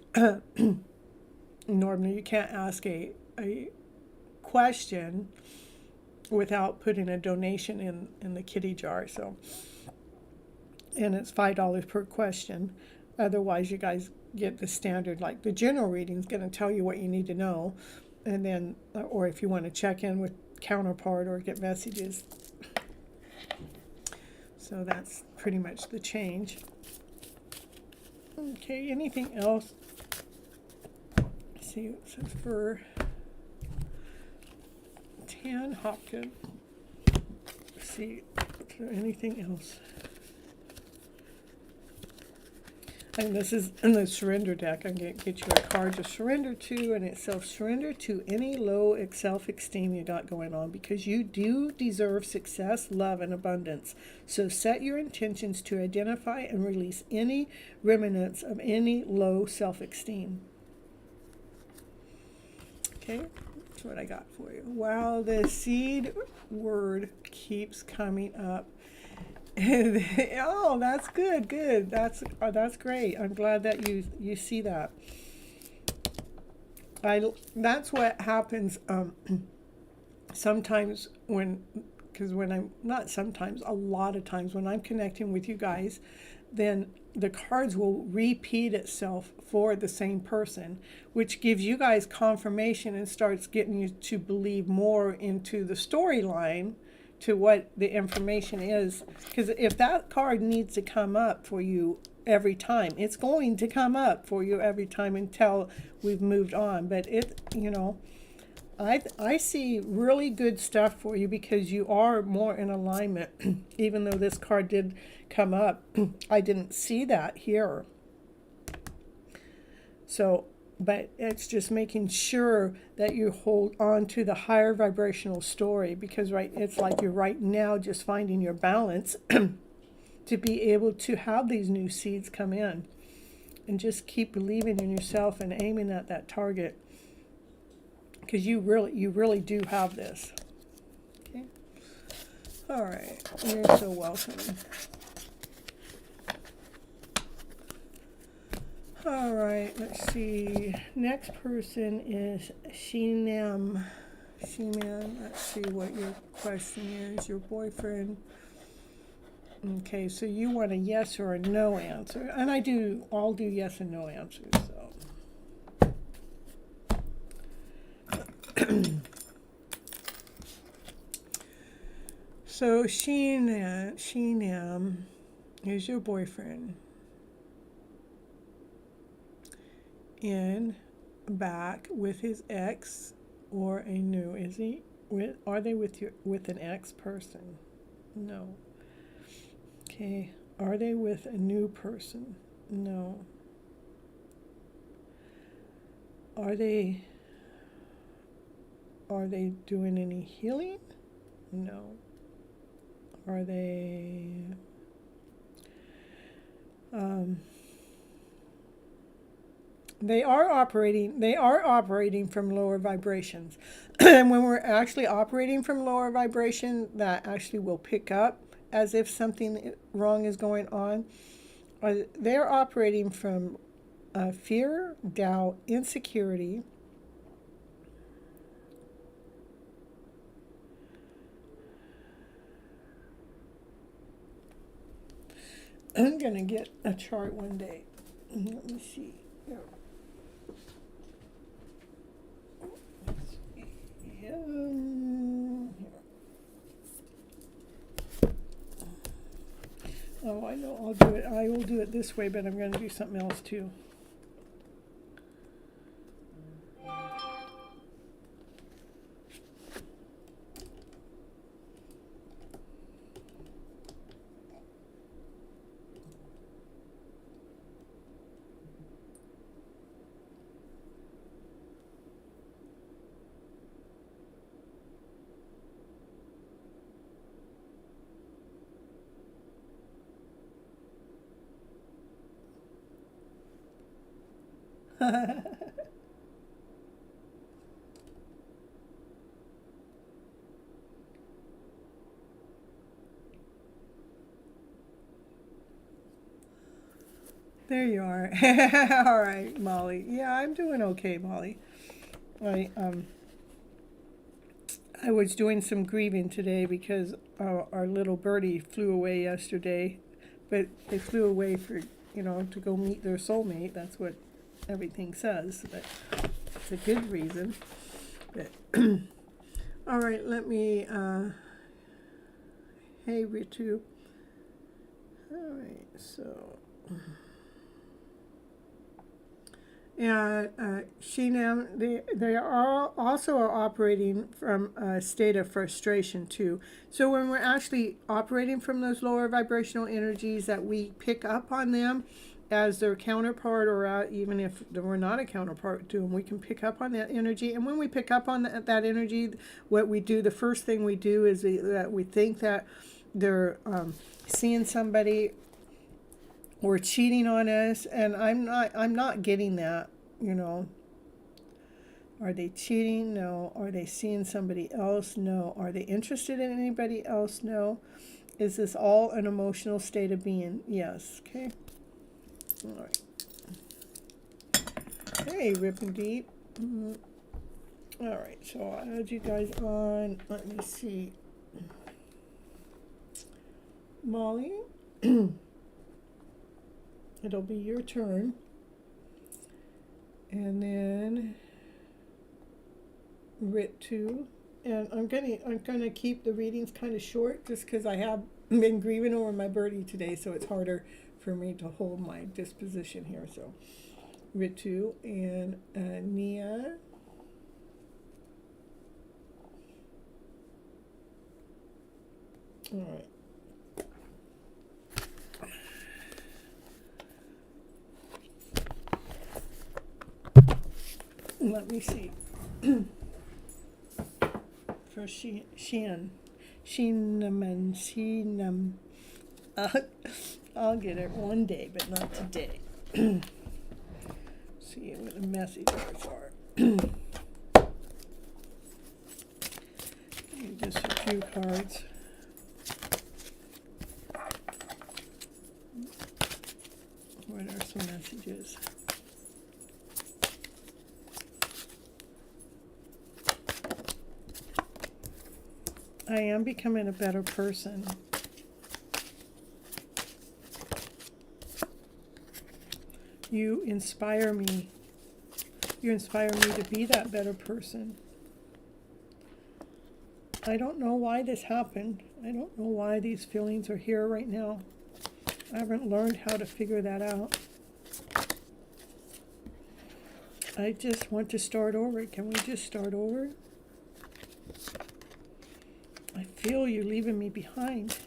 normally you can't ask a question without putting a donation in the kitty jar. So, and it's $5 per question. Otherwise, you guys get the standard, like the general reading is going to tell you what you need to know, and then, or if you want to check in with counterpart or get messages. So that's pretty much the change. Okay, anything else? Let's see, it says for Tan Hopkins. Let's see, is there anything else? And this is in the surrender deck. I'm going to get you a card to surrender to, and it says surrender to any low self-esteem you got going on, because you do deserve success, love, and abundance. So set your intentions to identify and release any remnants of any low self-esteem. Okay, that's what I got for you. Wow, the seed word keeps coming up. Oh, that's good. That's great. I'm glad that you see that. That's what happens sometimes a lot of times when I'm connecting with you guys, then the cards will repeat itself for the same person, which gives you guys confirmation and starts getting you to believe more into the storyline, to what the information is. Because if that card needs to come up for you every time, it's going to come up for you every time until we've moved on. But I see really good stuff for you, because you are more in alignment. Even though this card did come up, I didn't see that here. So, but it's just making sure that you hold on to the higher vibrational story, because it's like you're right now just finding your balance to be able to have these new seeds come in, and just keep believing in yourself and aiming at that target, because you really do have this. Okay. All right. You're so welcome. All right, let's see. Next person is Sheenam. Sheenam, let's see what your question is. Your boyfriend. Okay, so you want a yes or a no answer. And I'll do yes and no answers, so. So Sheenam is your boyfriend. In back with his ex or a new, is he with, are they with an ex person? No. Okay, are they with a new person? No. Are they doing any healing? No. Are they they are operating from lower vibrations. And when we're actually operating from lower vibration, that actually will pick up as if something wrong is going on. They're operating from fear, doubt, insecurity. I'm going to get a chart one day. Let me see. Oh, I know, I'll do it. I will do it this way, but I'm going to do something else too. There you are. All right, Molly. Yeah, I'm doing okay, Molly. I was doing some grieving today because our little birdie flew away yesterday, but they flew away for, to go meet their soulmate. That's what everything says, but it's a good reason. But all right, let me, hey, Ritu. All right, so... And Sheenam, they are also operating from a state of frustration too. So when we're actually operating from those lower vibrational energies, that we pick up on them as their counterpart, or even if we're not a counterpart to them, we can pick up on that energy. And when we pick up on that energy, what we do, the first thing we do is that we think that they're seeing somebody or cheating on us, and I'm not getting that, Are they cheating? No. Are they seeing somebody else? No. Are they interested in anybody else? No. Is this all an emotional state of being? Yes. Okay. All right. Hey, Ripping Deep. All right, so I'll add you guys on. Let me see. Molly. It'll be your turn. And then Ritu. And I'm gonna keep the readings kind of short just because I have been grieving over my birdie today, so it's harder for me to hold my disposition here. So Ritu and Nia. All right. Let me see. For Sheenam. I'll get it one day, but not today. See what the messages are. Just a few cards. What are some messages? I am becoming a better person. You inspire me. You inspire me to be that better person. I don't know why this happened. I don't know why these feelings are here right now. I haven't learned how to figure that out. I just want to start over. Can we just start over? I feel you're leaving me behind.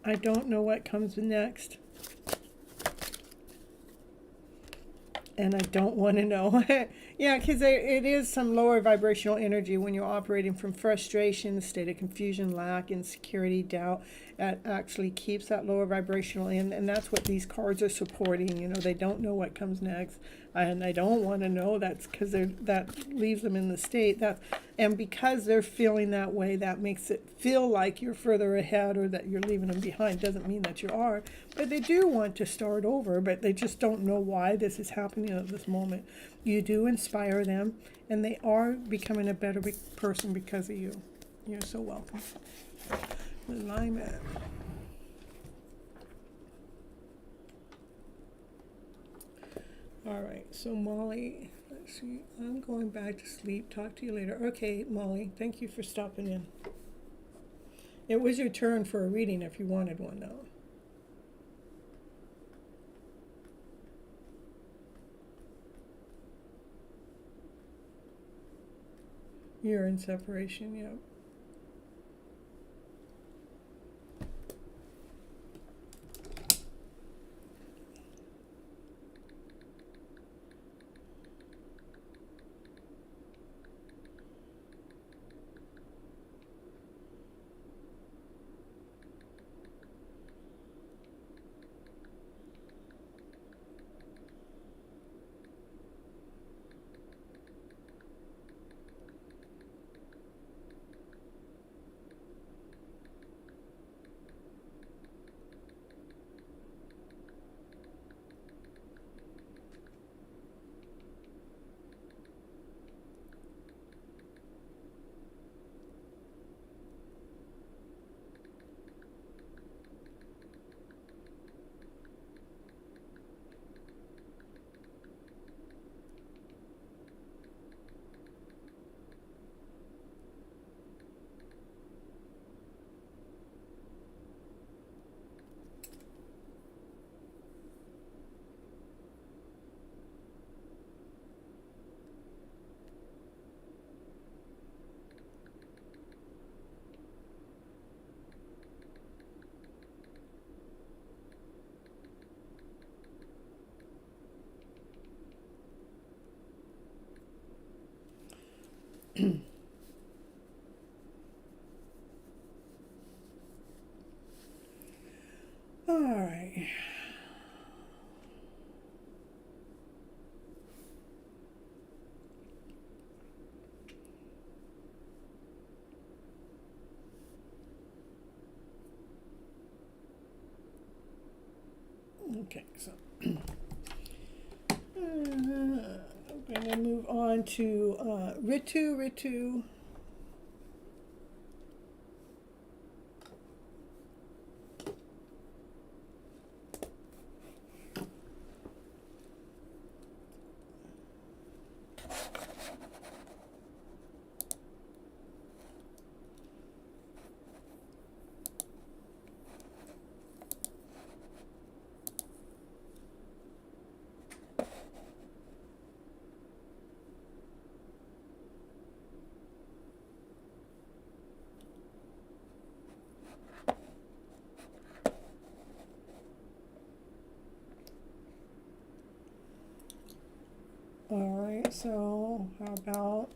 I don't know what comes next. And I don't want to know. Yeah, because it is some lower vibrational energy when you're operating from frustration, state of confusion, lack, insecurity, doubt. It actually keeps that lower vibrational in, and that's what these cards are supporting. You know, they don't know what comes next, and I don't want to know. That's because that leaves them in the state that, and because they're feeling that way, that makes it feel like you're further ahead or that you're leaving them behind. Doesn't mean that you are, but they do want to start over, but they just don't know why this is happening at this moment. You do inspire them, and they are becoming a better person because of you. You're so welcome. Alignment. All right, so Molly, let's see. I'm going back to sleep. Talk to you later. Okay, Molly, thank you for stopping in. It was your turn for a reading if you wanted one, though. You're in separation, yeah. All right. Okay, so I'm going to move on to Ritu. All right, so how about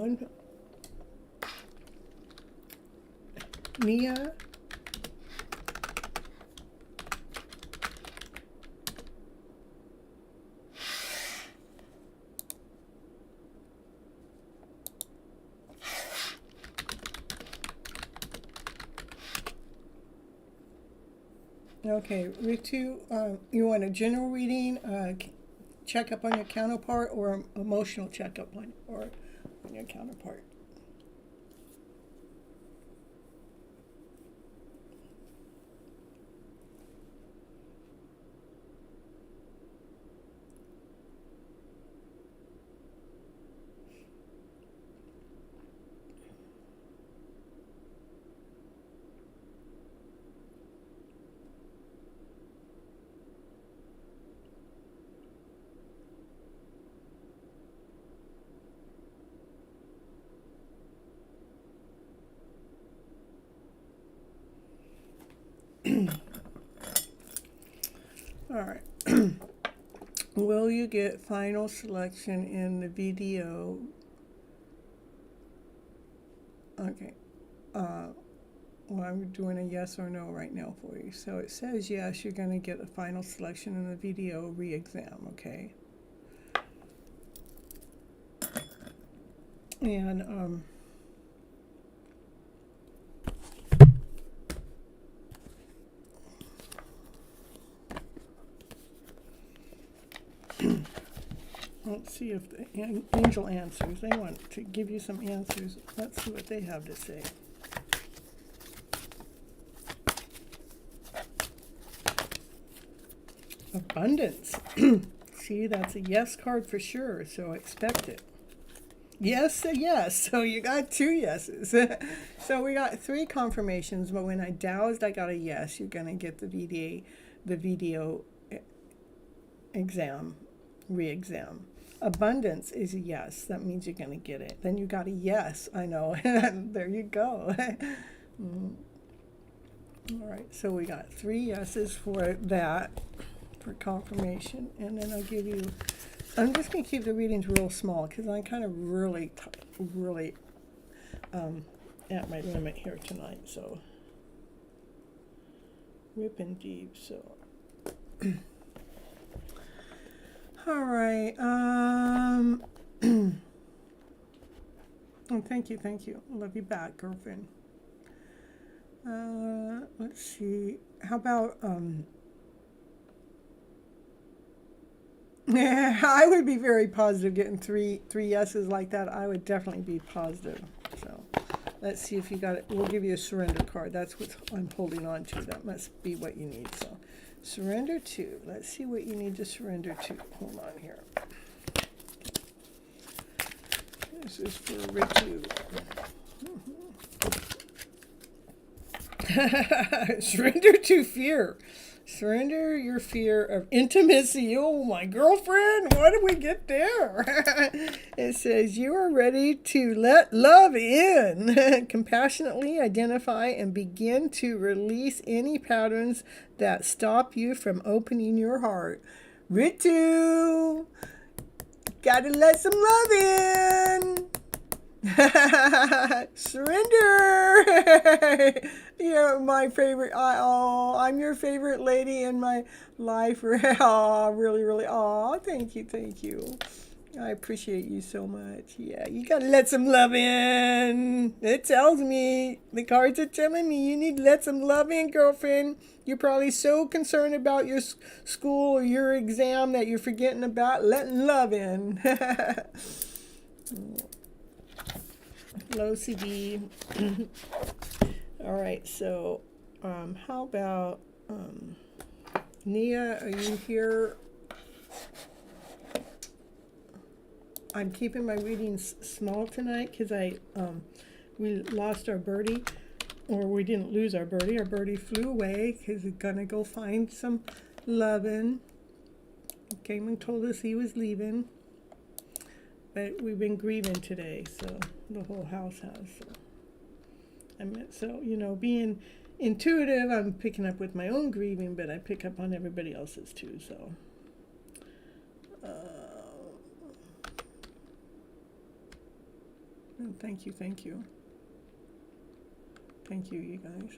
one. Nia. Okay, Ritu, you want a general reading, checkup on your counterpart, or emotional checkup on your counterpart? All right. Will you get final selection in the video? Okay. Well, I'm doing a yes or no right now for you. So it says yes, you're going to get a final selection in the video re-exam, okay? And let's see if the angel answers. They want to give you some answers. Let's see what they have to say. Abundance. See, that's a yes card for sure, so expect it. Yes, a yes. So you got 2 yeses. So we got 3 confirmations, but when I dowsed, I got a yes. You're going to get the video exam, re-exam. Abundance is a yes. That means you're going to get it. Then you got a yes. I know. There you go. All right. So we got 3 yeses for that, for confirmation. And then I'll give you, I'm just going to keep the readings real small because I'm kind of really at my limit here tonight. So ripping deep. So. All right. Oh, thank you. Love you back, girlfriend. Let's see. How about I would be very positive getting three yeses like that. I would definitely be positive. So let's see if you got it. We'll give you a surrender card. That's what I'm holding on to. That must be what you need. So surrender to. Let's see what you need to surrender to. Hold on here. This is for Ritu. Surrender to fear. Surrender your fear of intimacy. Oh, my girlfriend, what did we get there? It says you are ready to let love in. Compassionately identify and begin to release any patterns that stop you from opening your heart. Ritu, gotta let some love in. Surrender. You're my favorite. I'm your favorite lady in my life. Oh, really. Oh, thank you. I appreciate you so much. Yeah, you gotta let some love in. It tells me, the cards are telling me you need to let some love in, girlfriend. You're probably so concerned about your school or your exam that you're forgetting about letting love in. Low CD. All right, so how about Nia, are you here? I'm keeping my readings small tonight because we lost our birdie, or we didn't lose our birdie. Our birdie flew away because we're gonna go find some lovin'. Came and told us he was leaving, but we've been grieving today, so the whole house has. So being intuitive, I'm picking up with my own grieving, but I pick up on everybody else's too. So. Thank you, thank you. Thank you, you guys.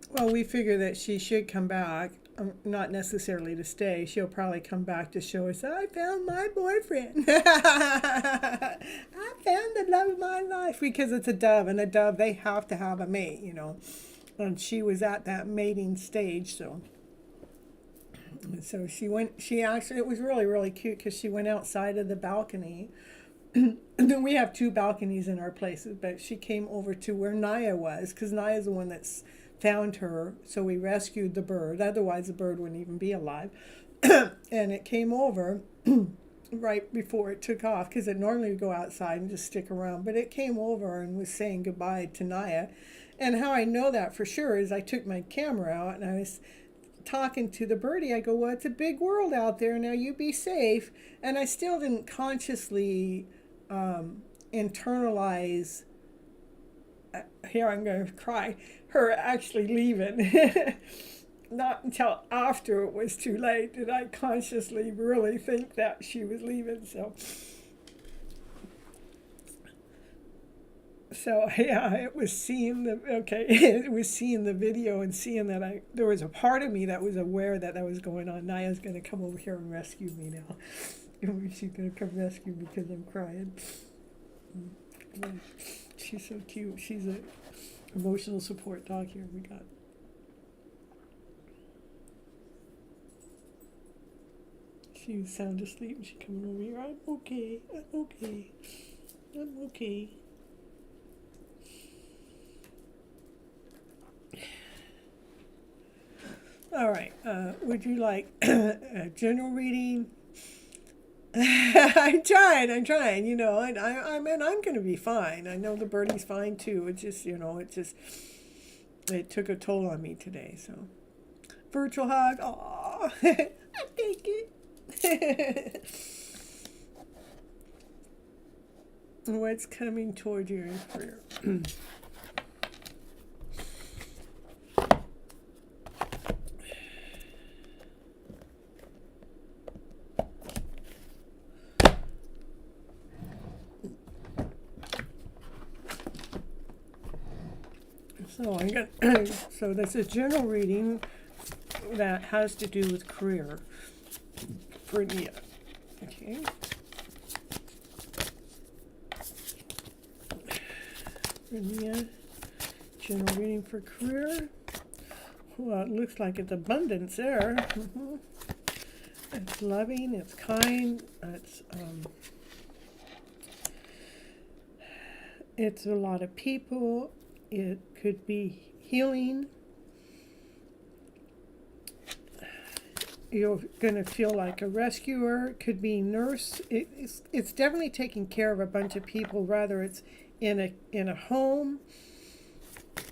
Well, we figure that she should come back, not necessarily to stay. She'll probably come back to show us, I found my boyfriend. I found the love of my life. Because it's a dove, and a dove, they have to have a mate, you know. And she was at that mating stage, so she actually, it was really, really cute because she went outside of the balcony. And then we have 2 balconies in our places, but she came over to where Naya was, because Naya's the one that's found her, so we rescued the bird. Otherwise, the bird wouldn't even be alive. And it came over right before it took off, because it normally would go outside and just stick around. But it came over and was saying goodbye to Naya. And how I know that for sure is I took my camera out and I was talking to the birdie. I go, well, it's a big world out there. Now you be safe. And I still didn't consciously internalize, here I'm going to cry, her actually leaving. Not until after it was too late did I consciously really think that she was leaving. So yeah, it was seeing it was seeing the video and seeing that there was a part of me that was aware that was going on. Naya's going to come over here and rescue me now. She's going to come rescue me because I'm crying. She's so cute. She's a emotional support dog here we got. She was sound asleep and she coming over here. I'm okay. I'm okay. I'm okay. All right. Would you like a general reading? I'm trying, you know, and I'm going to be fine. I know the birdie's fine too. It's just, you know, it took a toll on me today. So, virtual hug. Aw, I take it. What's coming toward you in prayer? So that's a general reading that has to do with career for Nia. Okay. For Nia, general reading for career. Well, it looks like it's abundance there. Mm-hmm. It's loving, it's kind, it's a lot of people. It could be healing. You're going to feel like a rescuer. It could be nurse. It's definitely taking care of a bunch of people, rather it's in a home.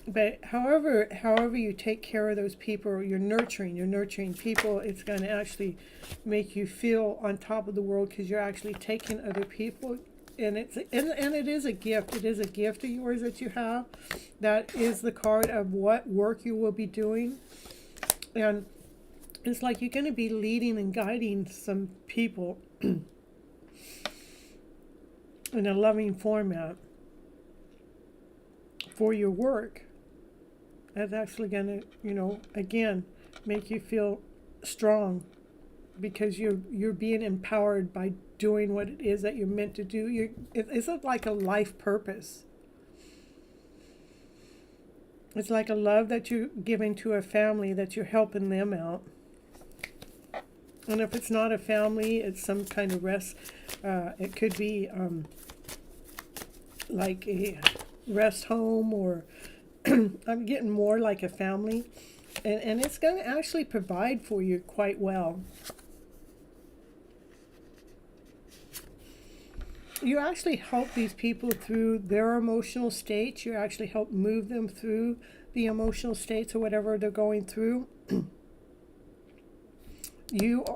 But however you take care of those people, you're nurturing people. It's going to actually make you feel on top of the world because you're actually taking other people. And it is a gift. It is a gift of yours that you have. That is the card of what work you will be doing. And it's like you're going to be leading and guiding some people in a loving format for your work. That's actually going to, you know, again, make you feel strong because you're being empowered by doing what it is that you're meant to do. It's like a life purpose. It's like a love that you're giving to a family, that you're helping them out. And if it's not a family, it's some kind of rest. It could be like a rest home, or I'm getting more like a family. And it's going to actually provide for you quite well. You actually help these people through their emotional states. You actually help move them through the emotional states or whatever they're going through.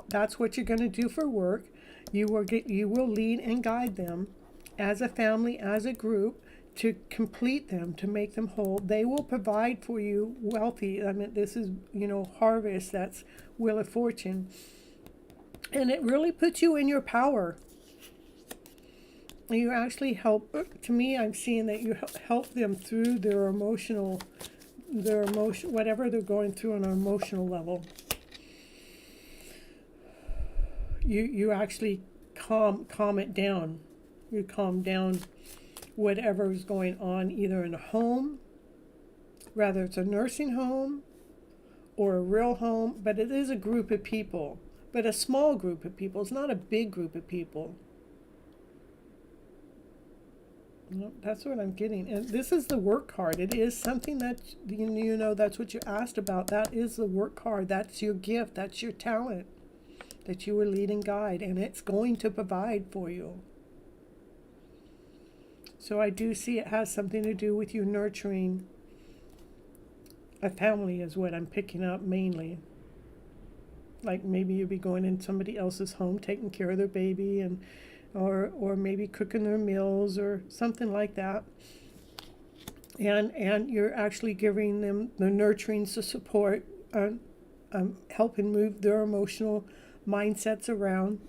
That's what you're going to do for work. You will lead and guide them as a family, as a group, to complete them, to make them whole. They will provide for you wealthy. I mean, this is, harvest, that's Wheel of Fortune. And it really puts you in your power. You actually help, to me, I'm seeing that you help them through their emotion, whatever they're going through on an emotional level. You actually calm it down. You calm down whatever is going on, either in a home, whether it's a nursing home or a real home, but it is a group of people, but a small group of people. It's not a big group of people. No, that's what I'm getting. And this is the work card. It is something that, that's what you asked about. That is the work card. That's your gift. That's your talent that you will lead and guide, and it's going to provide for you. So I do see it has something to do with you nurturing a family is what I'm picking up mainly. Like maybe you'll be going in somebody else's home, taking care of their baby, and or maybe cooking their meals or something like that. And you're actually giving them the nurturing, the support, helping move their emotional mindsets around.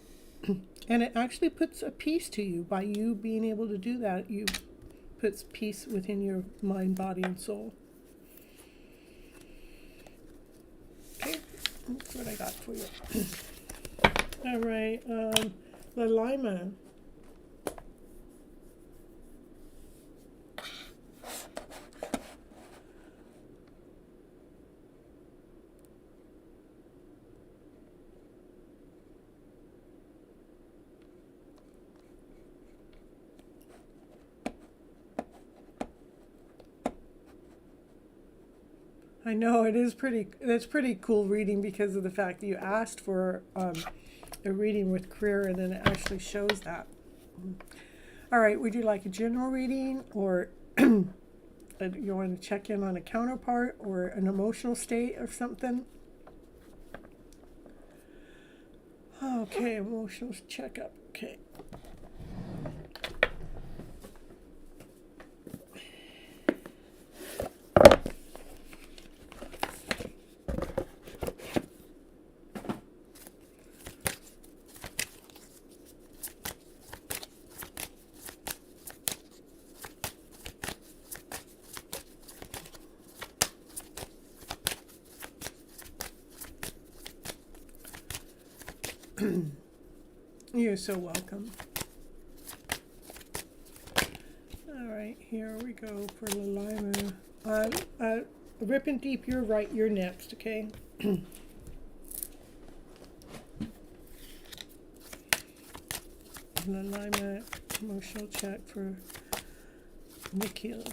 And it actually puts a peace to you by you being able to do that. You puts peace within your mind, body, and soul. Okay, that's what I got for you. All right, the Lima. I know it's pretty cool reading because of the fact that you asked for a reading with career, and then it actually shows that. All right, would you like a general reading, or you want to check in on a counterpart or an emotional state or something? Okay, emotional checkup. Okay. You're so welcome. All right, here we go for Lima. Ripping Deep, you're right. You're next, okay? Lima emotional check for Nikhil.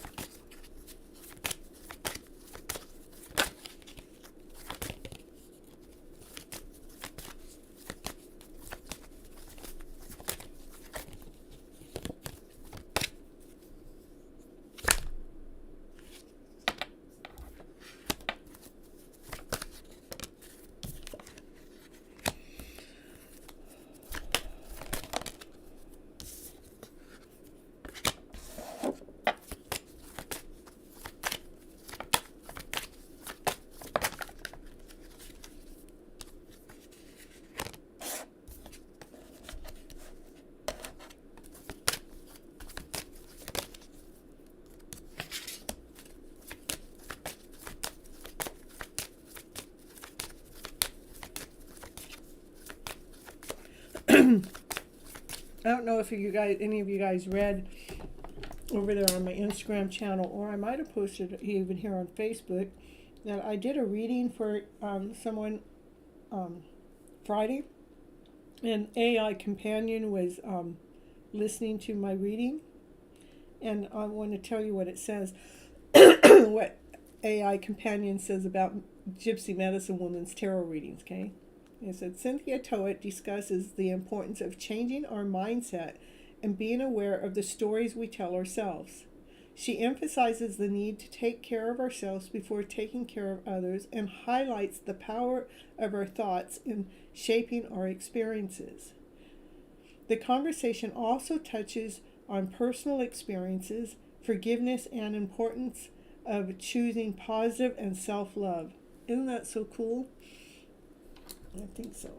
I don't know if any of you guys read over there on my Instagram channel, or I might have posted it even here on Facebook, that I did a reading for someone Friday, and AI Companion was listening to my reading, and I want to tell you what it says, what AI Companion says about Gypsy Medicine Woman's tarot readings, okay? It said, Cynthia Toet discusses the importance of changing our mindset and being aware of the stories we tell ourselves. She emphasizes the need to take care of ourselves before taking care of others, and highlights the power of our thoughts in shaping our experiences. The conversation also touches on personal experiences, forgiveness, and importance of choosing positive and self-love. Isn't that so cool? I think so.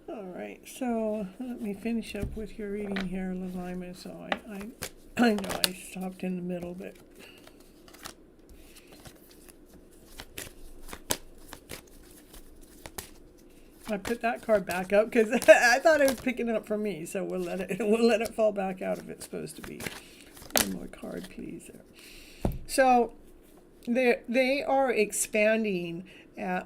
All right, so let me finish up with your reading here, Lalaima. So I know I stopped in the middle, but I put that card back up because I thought it was picking up for me. So we'll let it fall back out if it's supposed to be. One more card, please. There. So they are expanding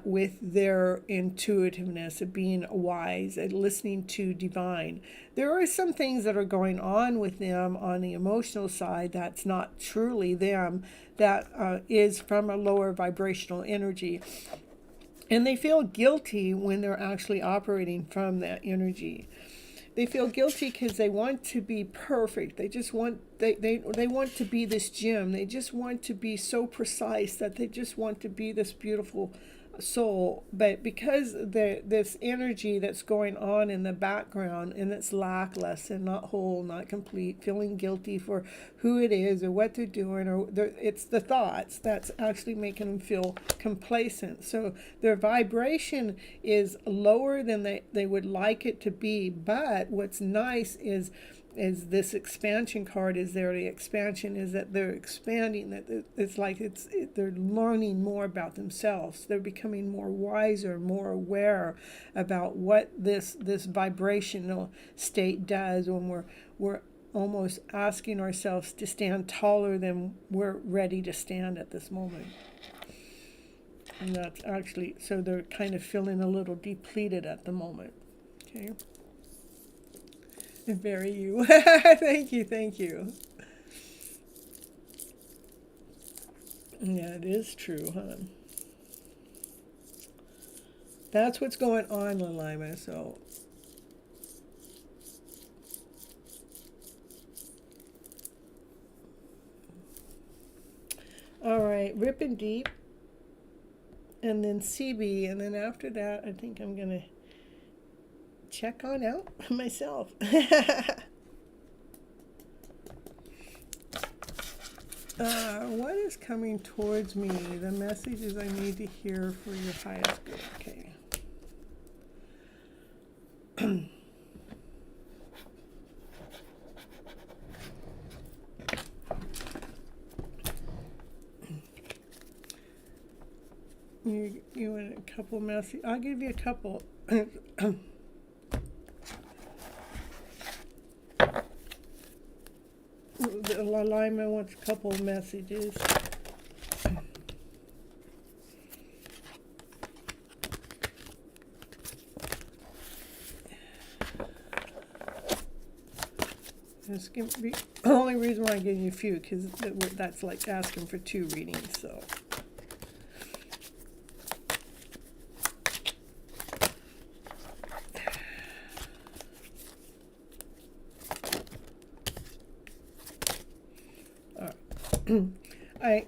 with their intuitiveness of being wise and listening to divine. There are some things that are going on with them on the emotional side that's not truly them, that is from a lower vibrational energy. And they feel guilty when they're actually operating from that energy. They feel guilty because they want to be perfect. They just want they want to be this gem. They just want to be so precise that they just want to be this beautiful soul. But because this energy that's going on in the background, and it's lackluster, not whole, not complete, feeling guilty for who it is or what they're doing, or it's the thoughts that's actually making them feel complacent. So their vibration is lower than they would like it to be. But what's nice is this expansion card is there. The expansion is that they're expanding, that it's like they're learning more about themselves. They're becoming more wiser, more aware about what this vibrational state does when we're almost asking ourselves to stand taller than we're ready to stand at this moment. And that's actually, so they're kind of feeling a little depleted at the moment. Okay. Very you. Thank you. Yeah, it is true, huh? That's what's going on, Lalaima. So all right, Rip and Deep, and then CB, and then after that I think I'm gonna check on out myself. What is coming towards me? The messages I need to hear for your highest good. Okay. You want a couple messages? I'll give you a couple. Lalaima wants a couple of messages. The only reason why I give you a few, because that's like asking for 2 readings, so.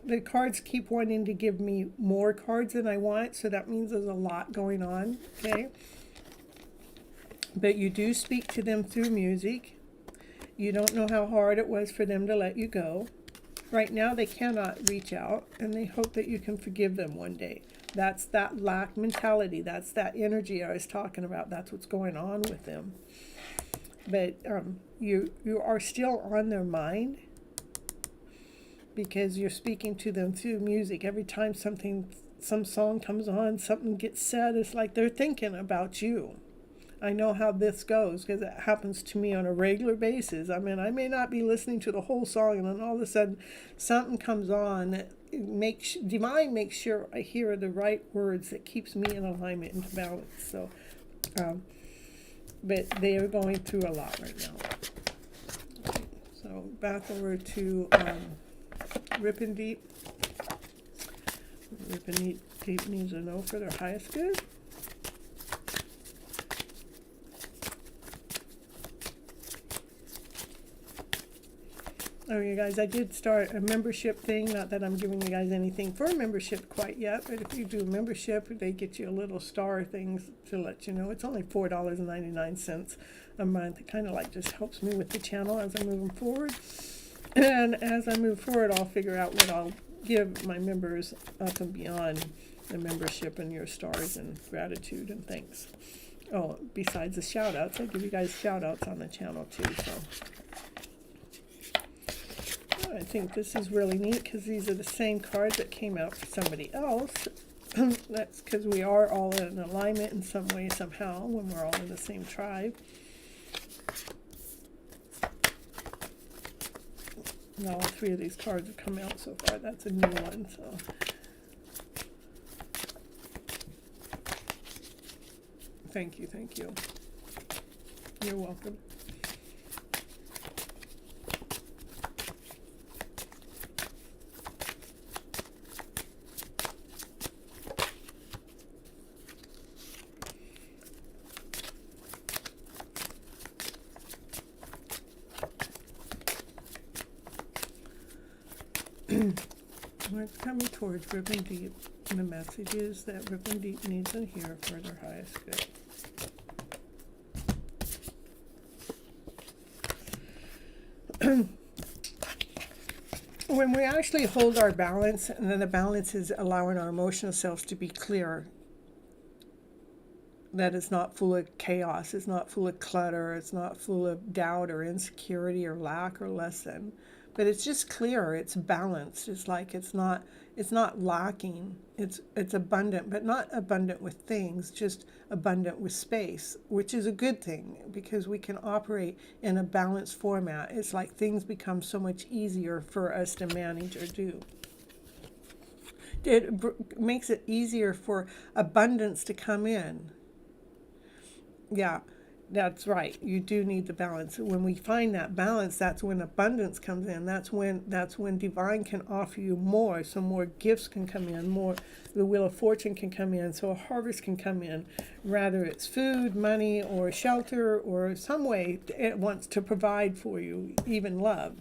The cards keep wanting to give me more cards than I want, so that means there's a lot going on, okay? But you do speak to them through music. You don't know how hard it was for them to let you go. Right now they cannot reach out, and they hope that you can forgive them one day. That's that lack mentality. That's that energy I was talking about. That's what's going on with them. But you are still on their mind, because you're speaking to them through music. Every time some song comes on, something gets said, it's like they're thinking about you. I know how this goes because it happens to me on a regular basis. I mean, I may not be listening to the whole song, and then all of a sudden something comes on that divine makes sure I hear the right words that keeps me in alignment and balance. So, but they are going through a lot right now. Okay, so back over to Rip and Deep. Rip and Deep needs to know for their highest good. Oh, you guys, I did start a membership thing. Not that I'm giving you guys anything for membership quite yet, but if you do membership, they get you a little star things to let you know. It's only $4.99 a month. It kind of like just helps me with the channel as I'm moving forward. And as I move forward, I'll figure out what I'll give my members up and beyond the membership and your stars and gratitude and thanks. Oh, besides the shout outs, I give you guys shout outs on the channel too. So I think this is really neat because these are the same cards that came out for somebody else. That's because we are all in alignment in some way, somehow, when we're all in the same tribe. Now all three of these cards have come out so far. That's a new one. So thank you, thank you. You're welcome. We're coming towards Ripping Deep, and the message is that Ripping Deep needs to hear for their highest good. When we actually hold our balance, and then the balance is allowing our emotional selves to be clear, that it's not full of chaos, it's not full of clutter, it's not full of doubt or insecurity or lack or lesson. But it's just clear, it's balanced. It's like it's not lacking. It's abundant, but not abundant with things, just abundant with space, which is a good thing because we can operate in a balanced format. It's like things become so much easier for us to manage or do. It makes it easier for abundance to come in. Yeah. That's right. You do need the balance. When we find that balance, that's when abundance comes in. That's when divine can offer you more. So more gifts can come in, more the wheel of fortune can come in, so a harvest can come in. Rather it's food, money, or shelter, or some way it wants to provide for you, even love.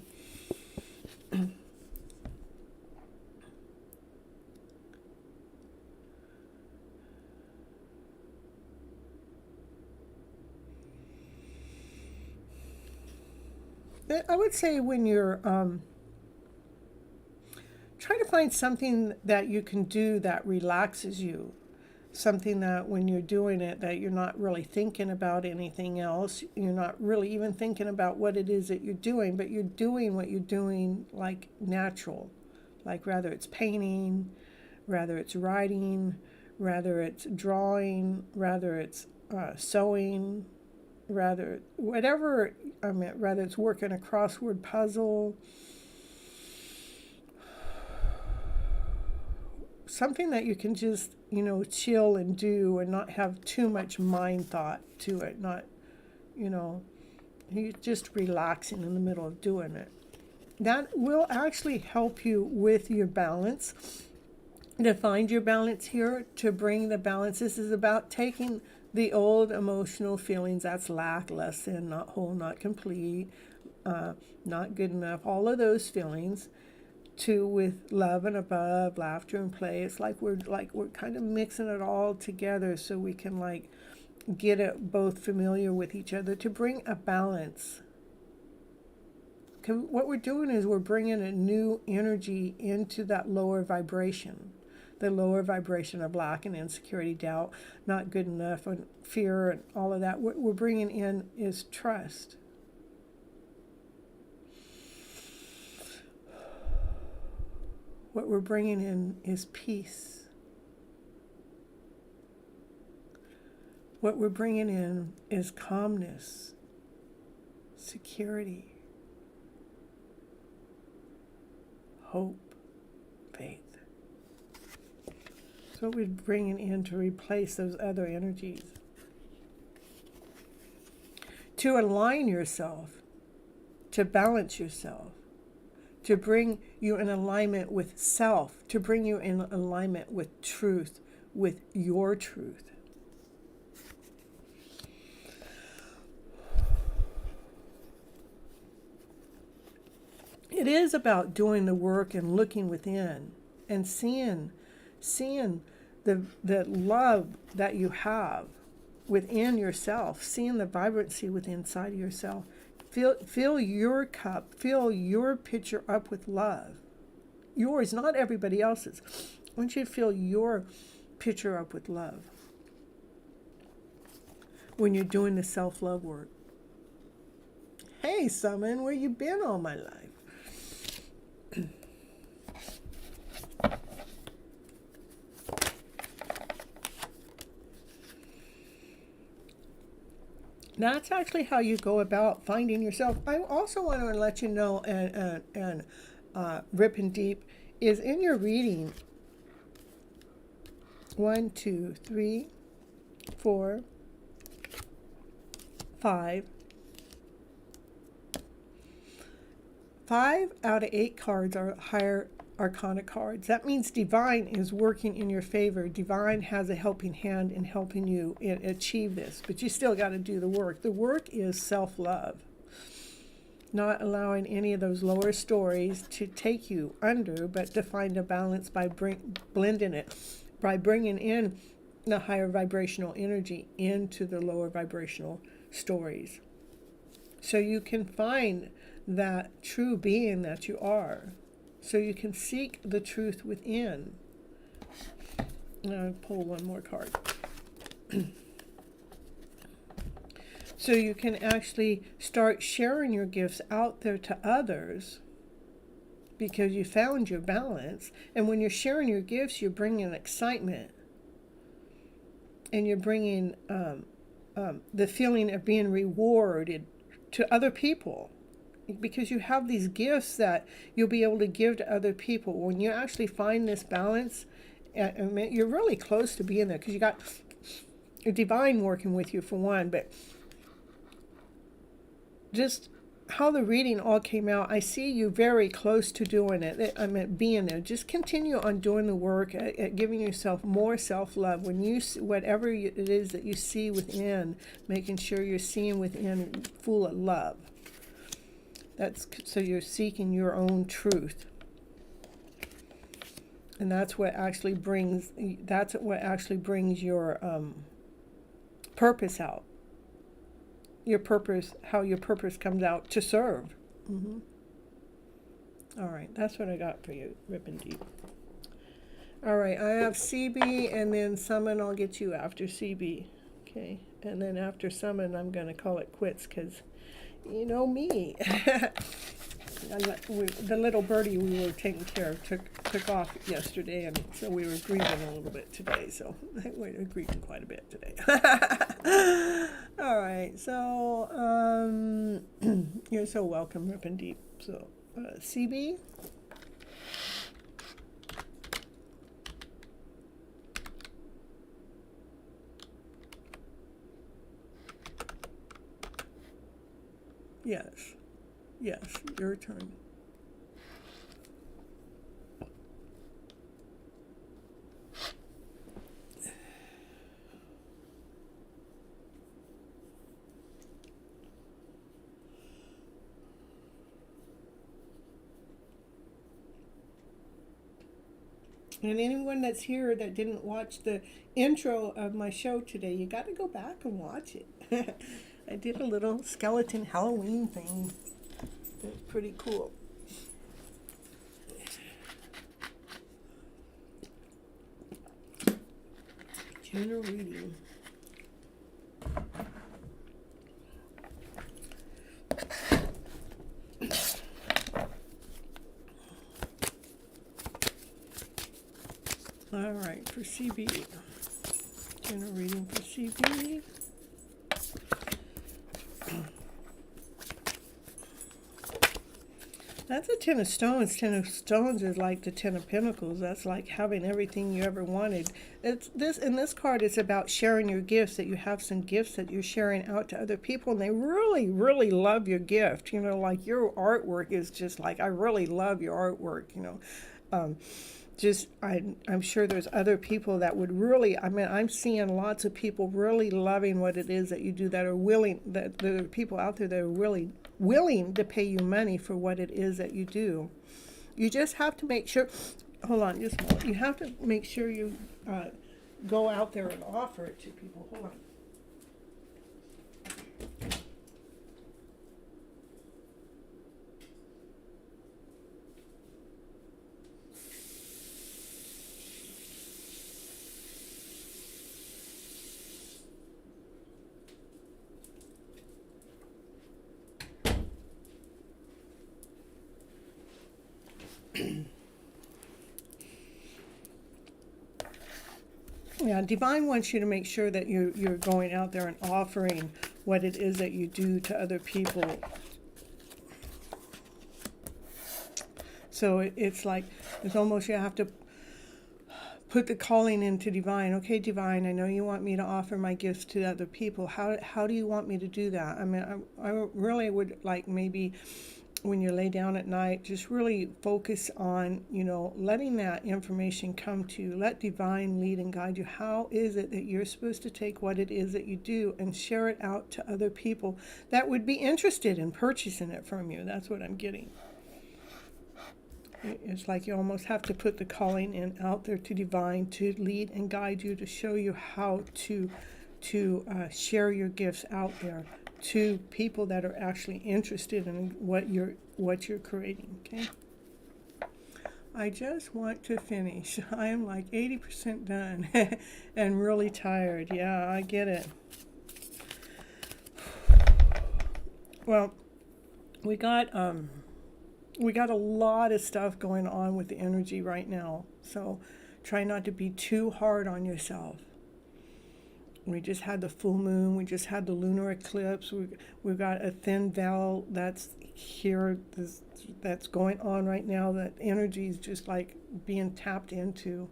I would say when you're try to find something that you can do that relaxes you, something that when you're doing it that you're not really thinking about anything else, you're not really even thinking about what it is that you're doing, but you're doing what you're doing like natural, like rather it's painting, rather it's writing, rather it's drawing, rather it's sewing, rather whatever. Rather it's working a crossword puzzle, something that you can just chill and do and not have too much mind thought to it, not you're just relaxing in the middle of doing it. That will actually help you with your balance, to find your balance here, to bring the balance. This is about taking the old emotional feelings, that's lack, lesson, not whole, not complete, not good enough, all of those feelings, to with love and above, laughter and play. It's like we're kind of mixing it all together so we can like get it both familiar with each other to bring a balance. What we're doing is we're bringing a new energy into that lower vibration. The lower vibration of lack and insecurity, doubt, not good enough, and fear, and all of that. What we're bringing in is trust. What we're bringing in is peace. What we're bringing in is calmness, security, hope, faith. That's what we're bringing in to replace those other energies. To align yourself, to balance yourself, to bring you in alignment with self, to bring you in alignment with truth, with your truth. it is about doing the work and looking within and seeing the love that you have within yourself, seeing the vibrancy within inside of yourself. Fill your cup, fill your pitcher up with love. Yours, not everybody else's. I want you to fill your pitcher up with love when you're doing the self-love work. Hey, Summon, where you been all my life? That's actually how you go about finding yourself. I also want to let you know, and Rip and Deep is in your reading. 1, 2, 3, 4, 5. 5 out of 8 cards are higher arcana cards. That means divine is working in your favor. Divine has a helping hand in helping you achieve this, but you still got to do the work. The work is self-love, not allowing any of those lower stories to take you under, but to find a balance by blending it, by bringing in the higher vibrational energy into the lower vibrational stories, so you can find that true being that you are. So you can seek the truth within. I'll pull one more card. So you can actually start sharing your gifts out there to others, because you found your balance. And when you're sharing your gifts, you're bringing excitement. And you're bringing the feeling of being rewarded to other people, because you have these gifts that you'll be able to give to other people. When you actually find this balance, you're really close to being there, because you got a divine working with you for one, but just how the reading all came out, I see you very close to doing it. I mean, being there. Just continue on doing the work at giving yourself more self-love. When you see whatever it is that you see within, making sure you're seeing within full of love. That's so you're seeking your own truth, and that's what actually brings your purpose out. Your purpose, how your purpose comes out to serve. Mm-hmm. All right, that's what I got for you, Rip and Deep. All right, I have CB, and then Summon. I'll get you after CB, okay? And then after Summon, I'm gonna call it quits, because you know me. The little birdie we were taking care of took off yesterday, and so we were grieving a little bit today. So we're grieving quite a bit today. All right, so you're so welcome, Rip and Deep. So CB. Yes, your turn. And anyone that's here that didn't watch the intro of my show today, you got to go back and watch it. I did a little skeleton Halloween thing. It was pretty cool. General reading. All right, for CB. General reading for CB. That's a 10 of stones. 10 of stones is like the 10 of pentacles. That's like having everything you ever wanted. It's this, in this card, it's about sharing your gifts, that you have some gifts that you're sharing out to other people, and they really, really love your gift. You know, like your artwork is just like, I really love your artwork, you know. I'm sure there's other people that would really, I mean, I'm seeing lots of people really loving what it is that you do, that are willing, that there are people out there that are really willing to pay you money for what it is that you do. You just have to make sure, hold on just a moment, you have to make sure you go out there and offer it to people. Hold on. Yeah, Divine wants you to make sure that you're going out there and offering what it is that you do to other people. So it's like, it's almost, you have to put the calling into Divine. Okay, Divine, I know you want me to offer my gifts to other people. How do you want me to do that? I mean, I really would like, maybe when you lay down at night, just really focus on, letting that information come to you. Let Divine lead and guide you. How is it that you're supposed to take what it is that you do and share it out to other people that would be interested in purchasing it from you? That's what I'm getting. It's like you almost have to put the calling in out there to Divine to lead and guide you, to show you how to share your gifts out there to people that are actually interested in what you're creating. Okay, I just want to finish. I am like 80% done and really tired. Yeah, I get it. Well, we got a lot of stuff going on with the energy right now, so try not to be too hard on yourself. We just had the full moon. We just had the lunar eclipse. We've got a thin veil that's here, that's going on right now. That energy is just like being tapped into.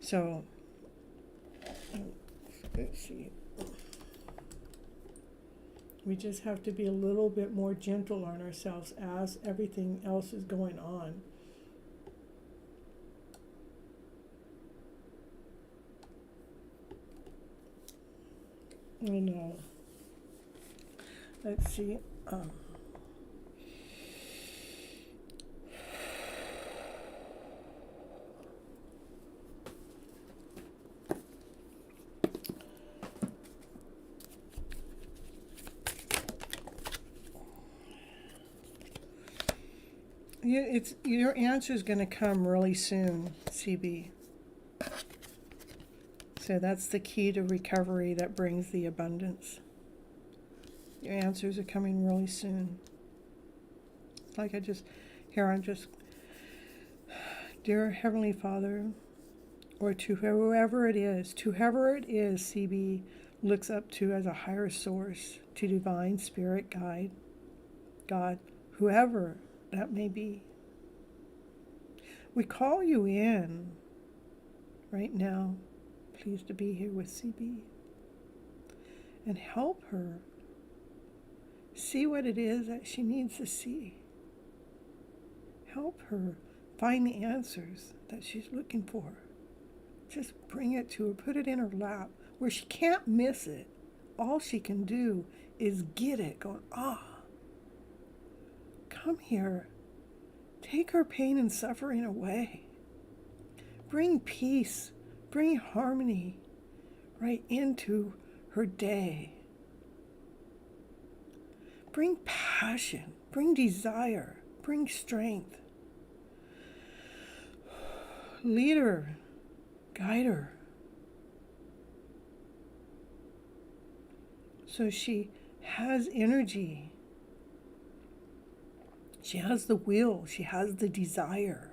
So, let's see. We just have to be a little bit more gentle on ourselves as everything else is going on. I know. Let's see. Your answer is going to come really soon, CB. So that's the key to recovery that brings the abundance. Your answers are coming really soon. It's like I'm just, dear Heavenly Father, or to whoever it is, CB looks up to as a higher source, to Divine Spirit Guide, God, whoever that may be. We call you in right now. Pleased to be here with CB, and help her see what it is that she needs to see. Help her find the answers that she's looking for. Just bring it to her, put it in her lap where she can't miss it. All she can do is get it, going, come here. Take her pain and suffering away. Bring peace. Bring harmony right into her day. Bring passion, bring desire, bring strength. Lead her, guide her. So she has energy. She has the will, she has the desire.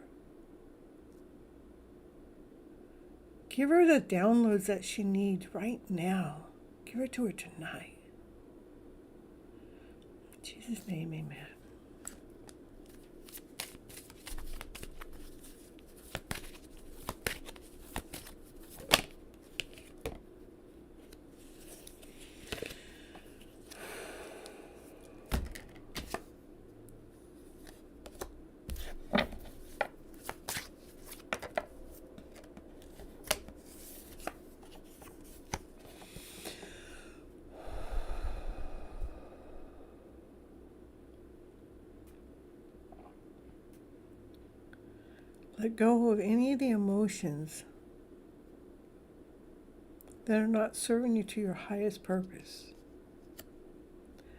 Give her the downloads that she needs right now. Give it to her tonight. In Jesus' name, amen. Let go of any of the emotions that are not serving you to your highest purpose.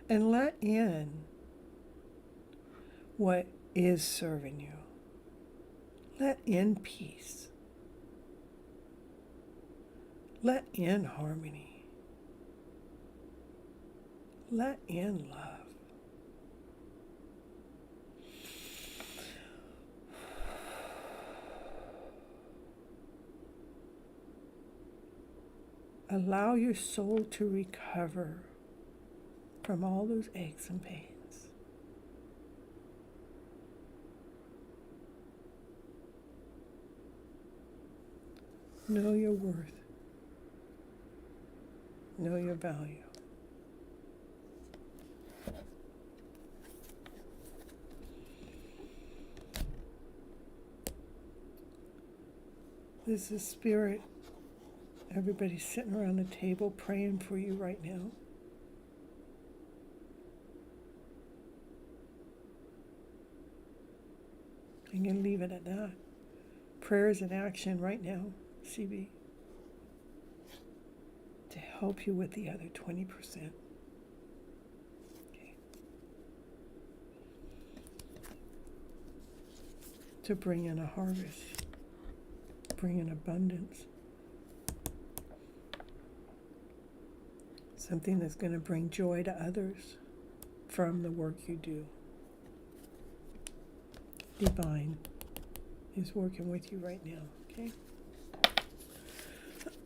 And let in what is serving you. Let in peace. Let in harmony. Let in love. Allow your soul to recover from all those aches and pains. Know your worth. Know your value. This is spirit. Everybody's sitting around the table praying for you right now. I'm going to leave it at that. Prayer is in action right now, CB, to help you with the other 20%. Okay. To bring in a harvest, bring in abundance. Something that's going to bring joy to others from the work you do. Divine is working with you right now, okay?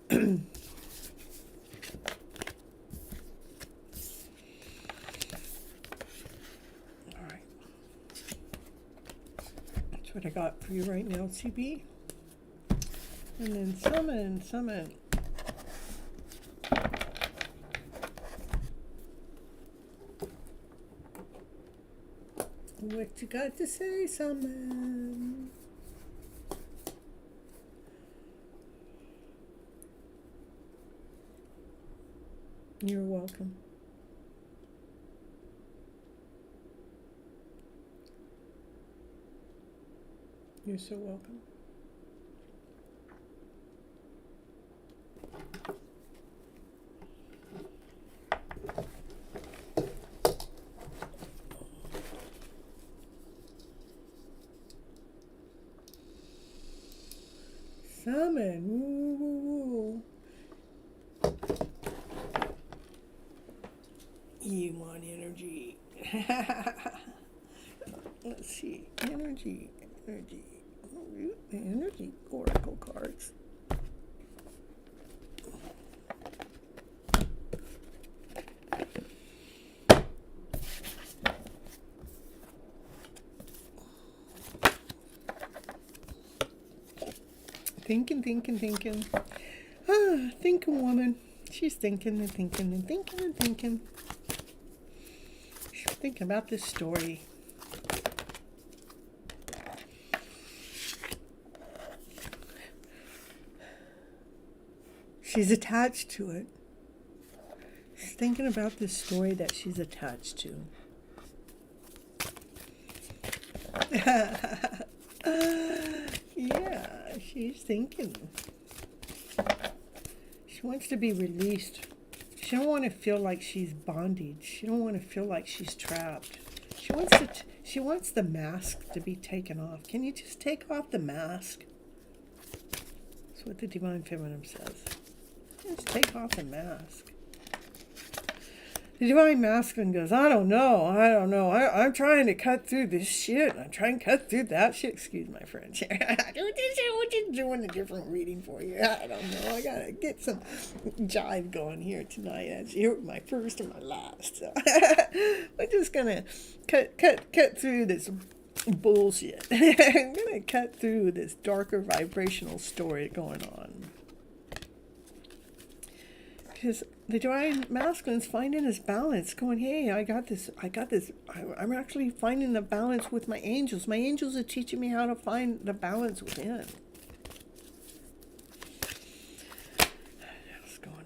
All right. That's what I got for you right now, CB. And then summon. What you got to say, summon? You're welcome. You're so welcome. Summon. Woo, woo, woo. You want energy. Let's see. Energy. The energy oracle cards. Thinking. Thinking woman. She's thinking. She's thinking about this story. She's attached to it. She's thinking about this story that she's attached to. Yeah, she's thinking. She wants to be released. She don't want to feel like she's bondage. She don't want to feel like she's trapped. She wants the mask to be taken off. Can you just take off the mask? That's what the Divine Feminine says. Just take off the mask. The Divine Masculine goes, I don't know. I'm trying to cut through this shit. I'm trying to cut through that shit. Excuse my French. We're just doing a different reading for you. I don't know. I gotta get some jive going here tonight. That's my first and my last. So we're just gonna cut through this bullshit. I'm gonna cut through this darker vibrational story going on. Because the Divine Masculine's finding his balance, going, hey, I got this. I'm actually finding the balance with my angels. My angels are teaching me how to find the balance within. What's going on?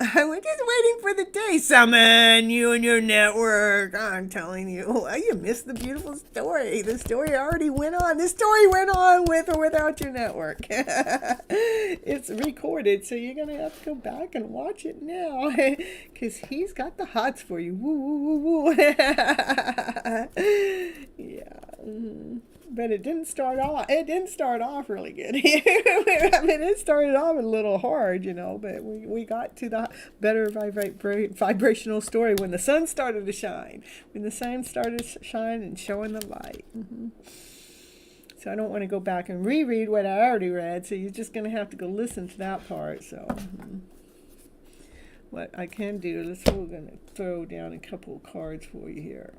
We're just waiting for the day. Summon you and your network. I'm telling you. Oh, you missed the beautiful story. The story already went on. The story went on with or without your network. It's recorded, so you're going to have to go back and watch it now. Because he's got the hots for you. Woo, woo, woo, woo. Yeah. But it didn't start off. It didn't start off really good. I mean, it started off a little hard, but we got to the better vibrational story when the sun started to shine. When the sun started to shine and showing the light. So I don't want to go back and reread what I already read. So you're just going to have to go listen to that part. So what I can do is we're going to throw down a couple of cards for you here.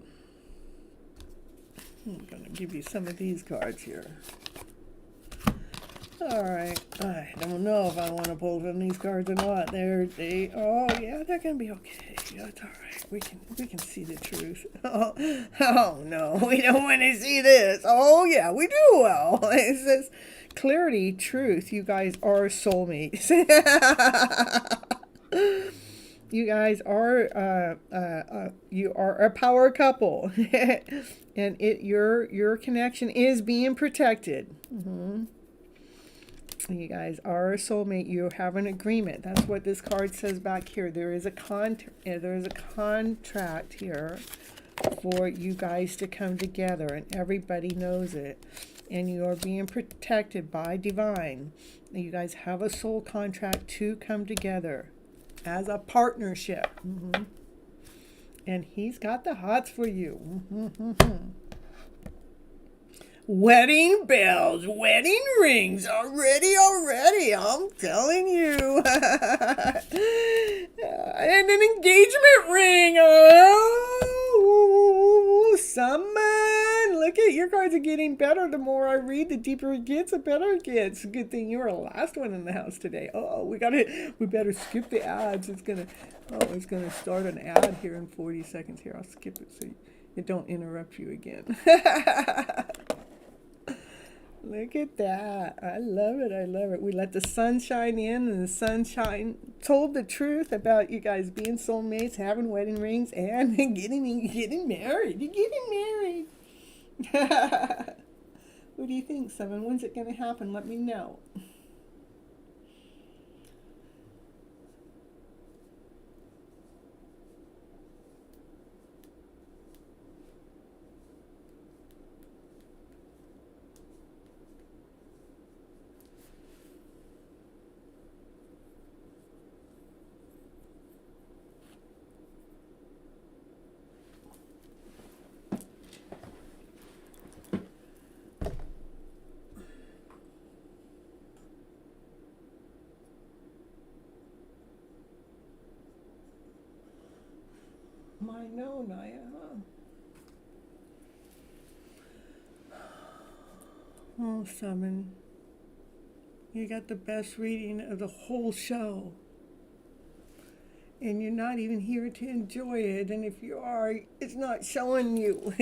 I'm going to give you some of these cards here. All right. I don't know if I want to pull from these cards or not. Oh, yeah, they're going to be okay. That's all right. We can see the truth. Oh, no, we don't want to see this. Oh, yeah, we do. Well, it says clarity, truth. You guys are soulmates. You guys are you are a power couple, and your connection is being protected. You guys are a soulmate. You have an agreement. That's what this card says back here. There is a contract here for you guys to come together, and everybody knows it. And you are being protected by divine. You guys have a soul contract to come together as a partnership. And he's got the hots for you. Wedding bells, wedding rings, already, I'm telling you. And an engagement ring. Oh, someone. Look at your cards are getting better. The more I read, the deeper it gets, the better it gets. Good thing you were the last one in the house today. Oh, we better skip the ads. It's gonna start an ad here in 40 seconds. Here, I'll skip it so it don't interrupt you again. Look at that. I love it. We let the sun shine in, and the sunshine told the truth about you guys being soulmates, having wedding rings, and getting married. You're getting married. What do you think, Seven? When's it going to happen? Let me know. I know, Naya. Oh, Summon. You got the best reading of the whole show. And you're not even here to enjoy it. And if you are, it's not showing you.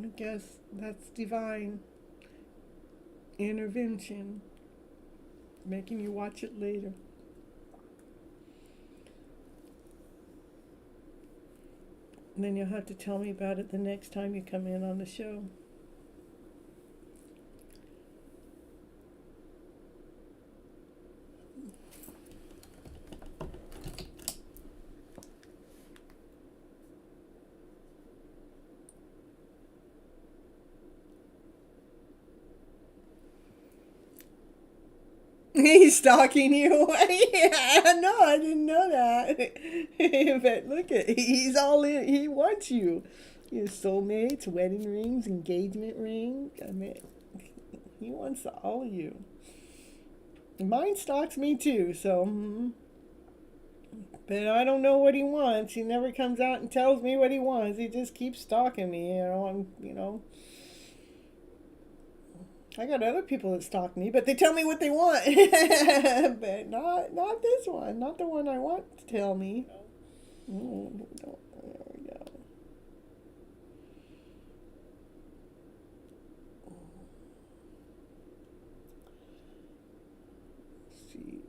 I guess that's divine intervention, making you watch it later. And then you'll have to tell me about it the next time you come in on the show. He's stalking you. Yeah, no, I didn't know that. But look he's all in. He wants you. Your soulmates, wedding rings, engagement ring. I mean, he wants all of you. Mine stalks me too, so. But I don't know what he wants. He never comes out and tells me what he wants. He just keeps stalking me, I got other people that stalk me, but they tell me what they want. But not this one. Not the one I want to tell me. There we go. see.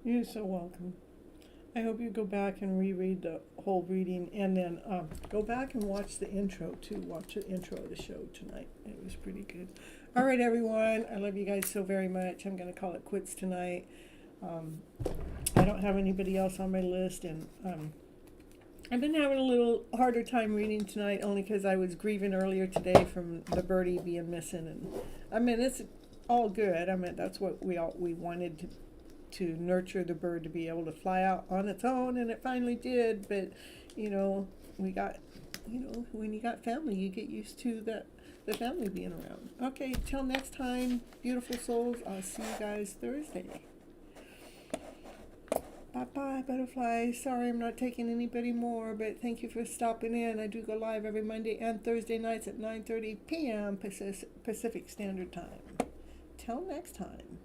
You're so welcome. I hope you go back and reread the whole reading, and then go back and watch the intro too. Watch the intro of the show tonight. It was pretty good. All right, everyone. I love you guys so very much. I'm going to call it quits tonight. I don't have anybody else on my list, and I've been having a little harder time reading tonight, only because I was grieving earlier today from the birdie being missing, and I mean it's all good. I mean that's what we wanted to nurture the bird to be able to fly out on its own, and it finally did. But we got when you got family, you get used to the family being around. Okay, till next time, beautiful souls. I'll see you guys Thursday. Bye-bye, butterflies. Sorry I'm not taking anybody more, but thank you for stopping in. I do go live every Monday and Thursday nights at 9:30 p.m. Pacific Standard Time. Till next time.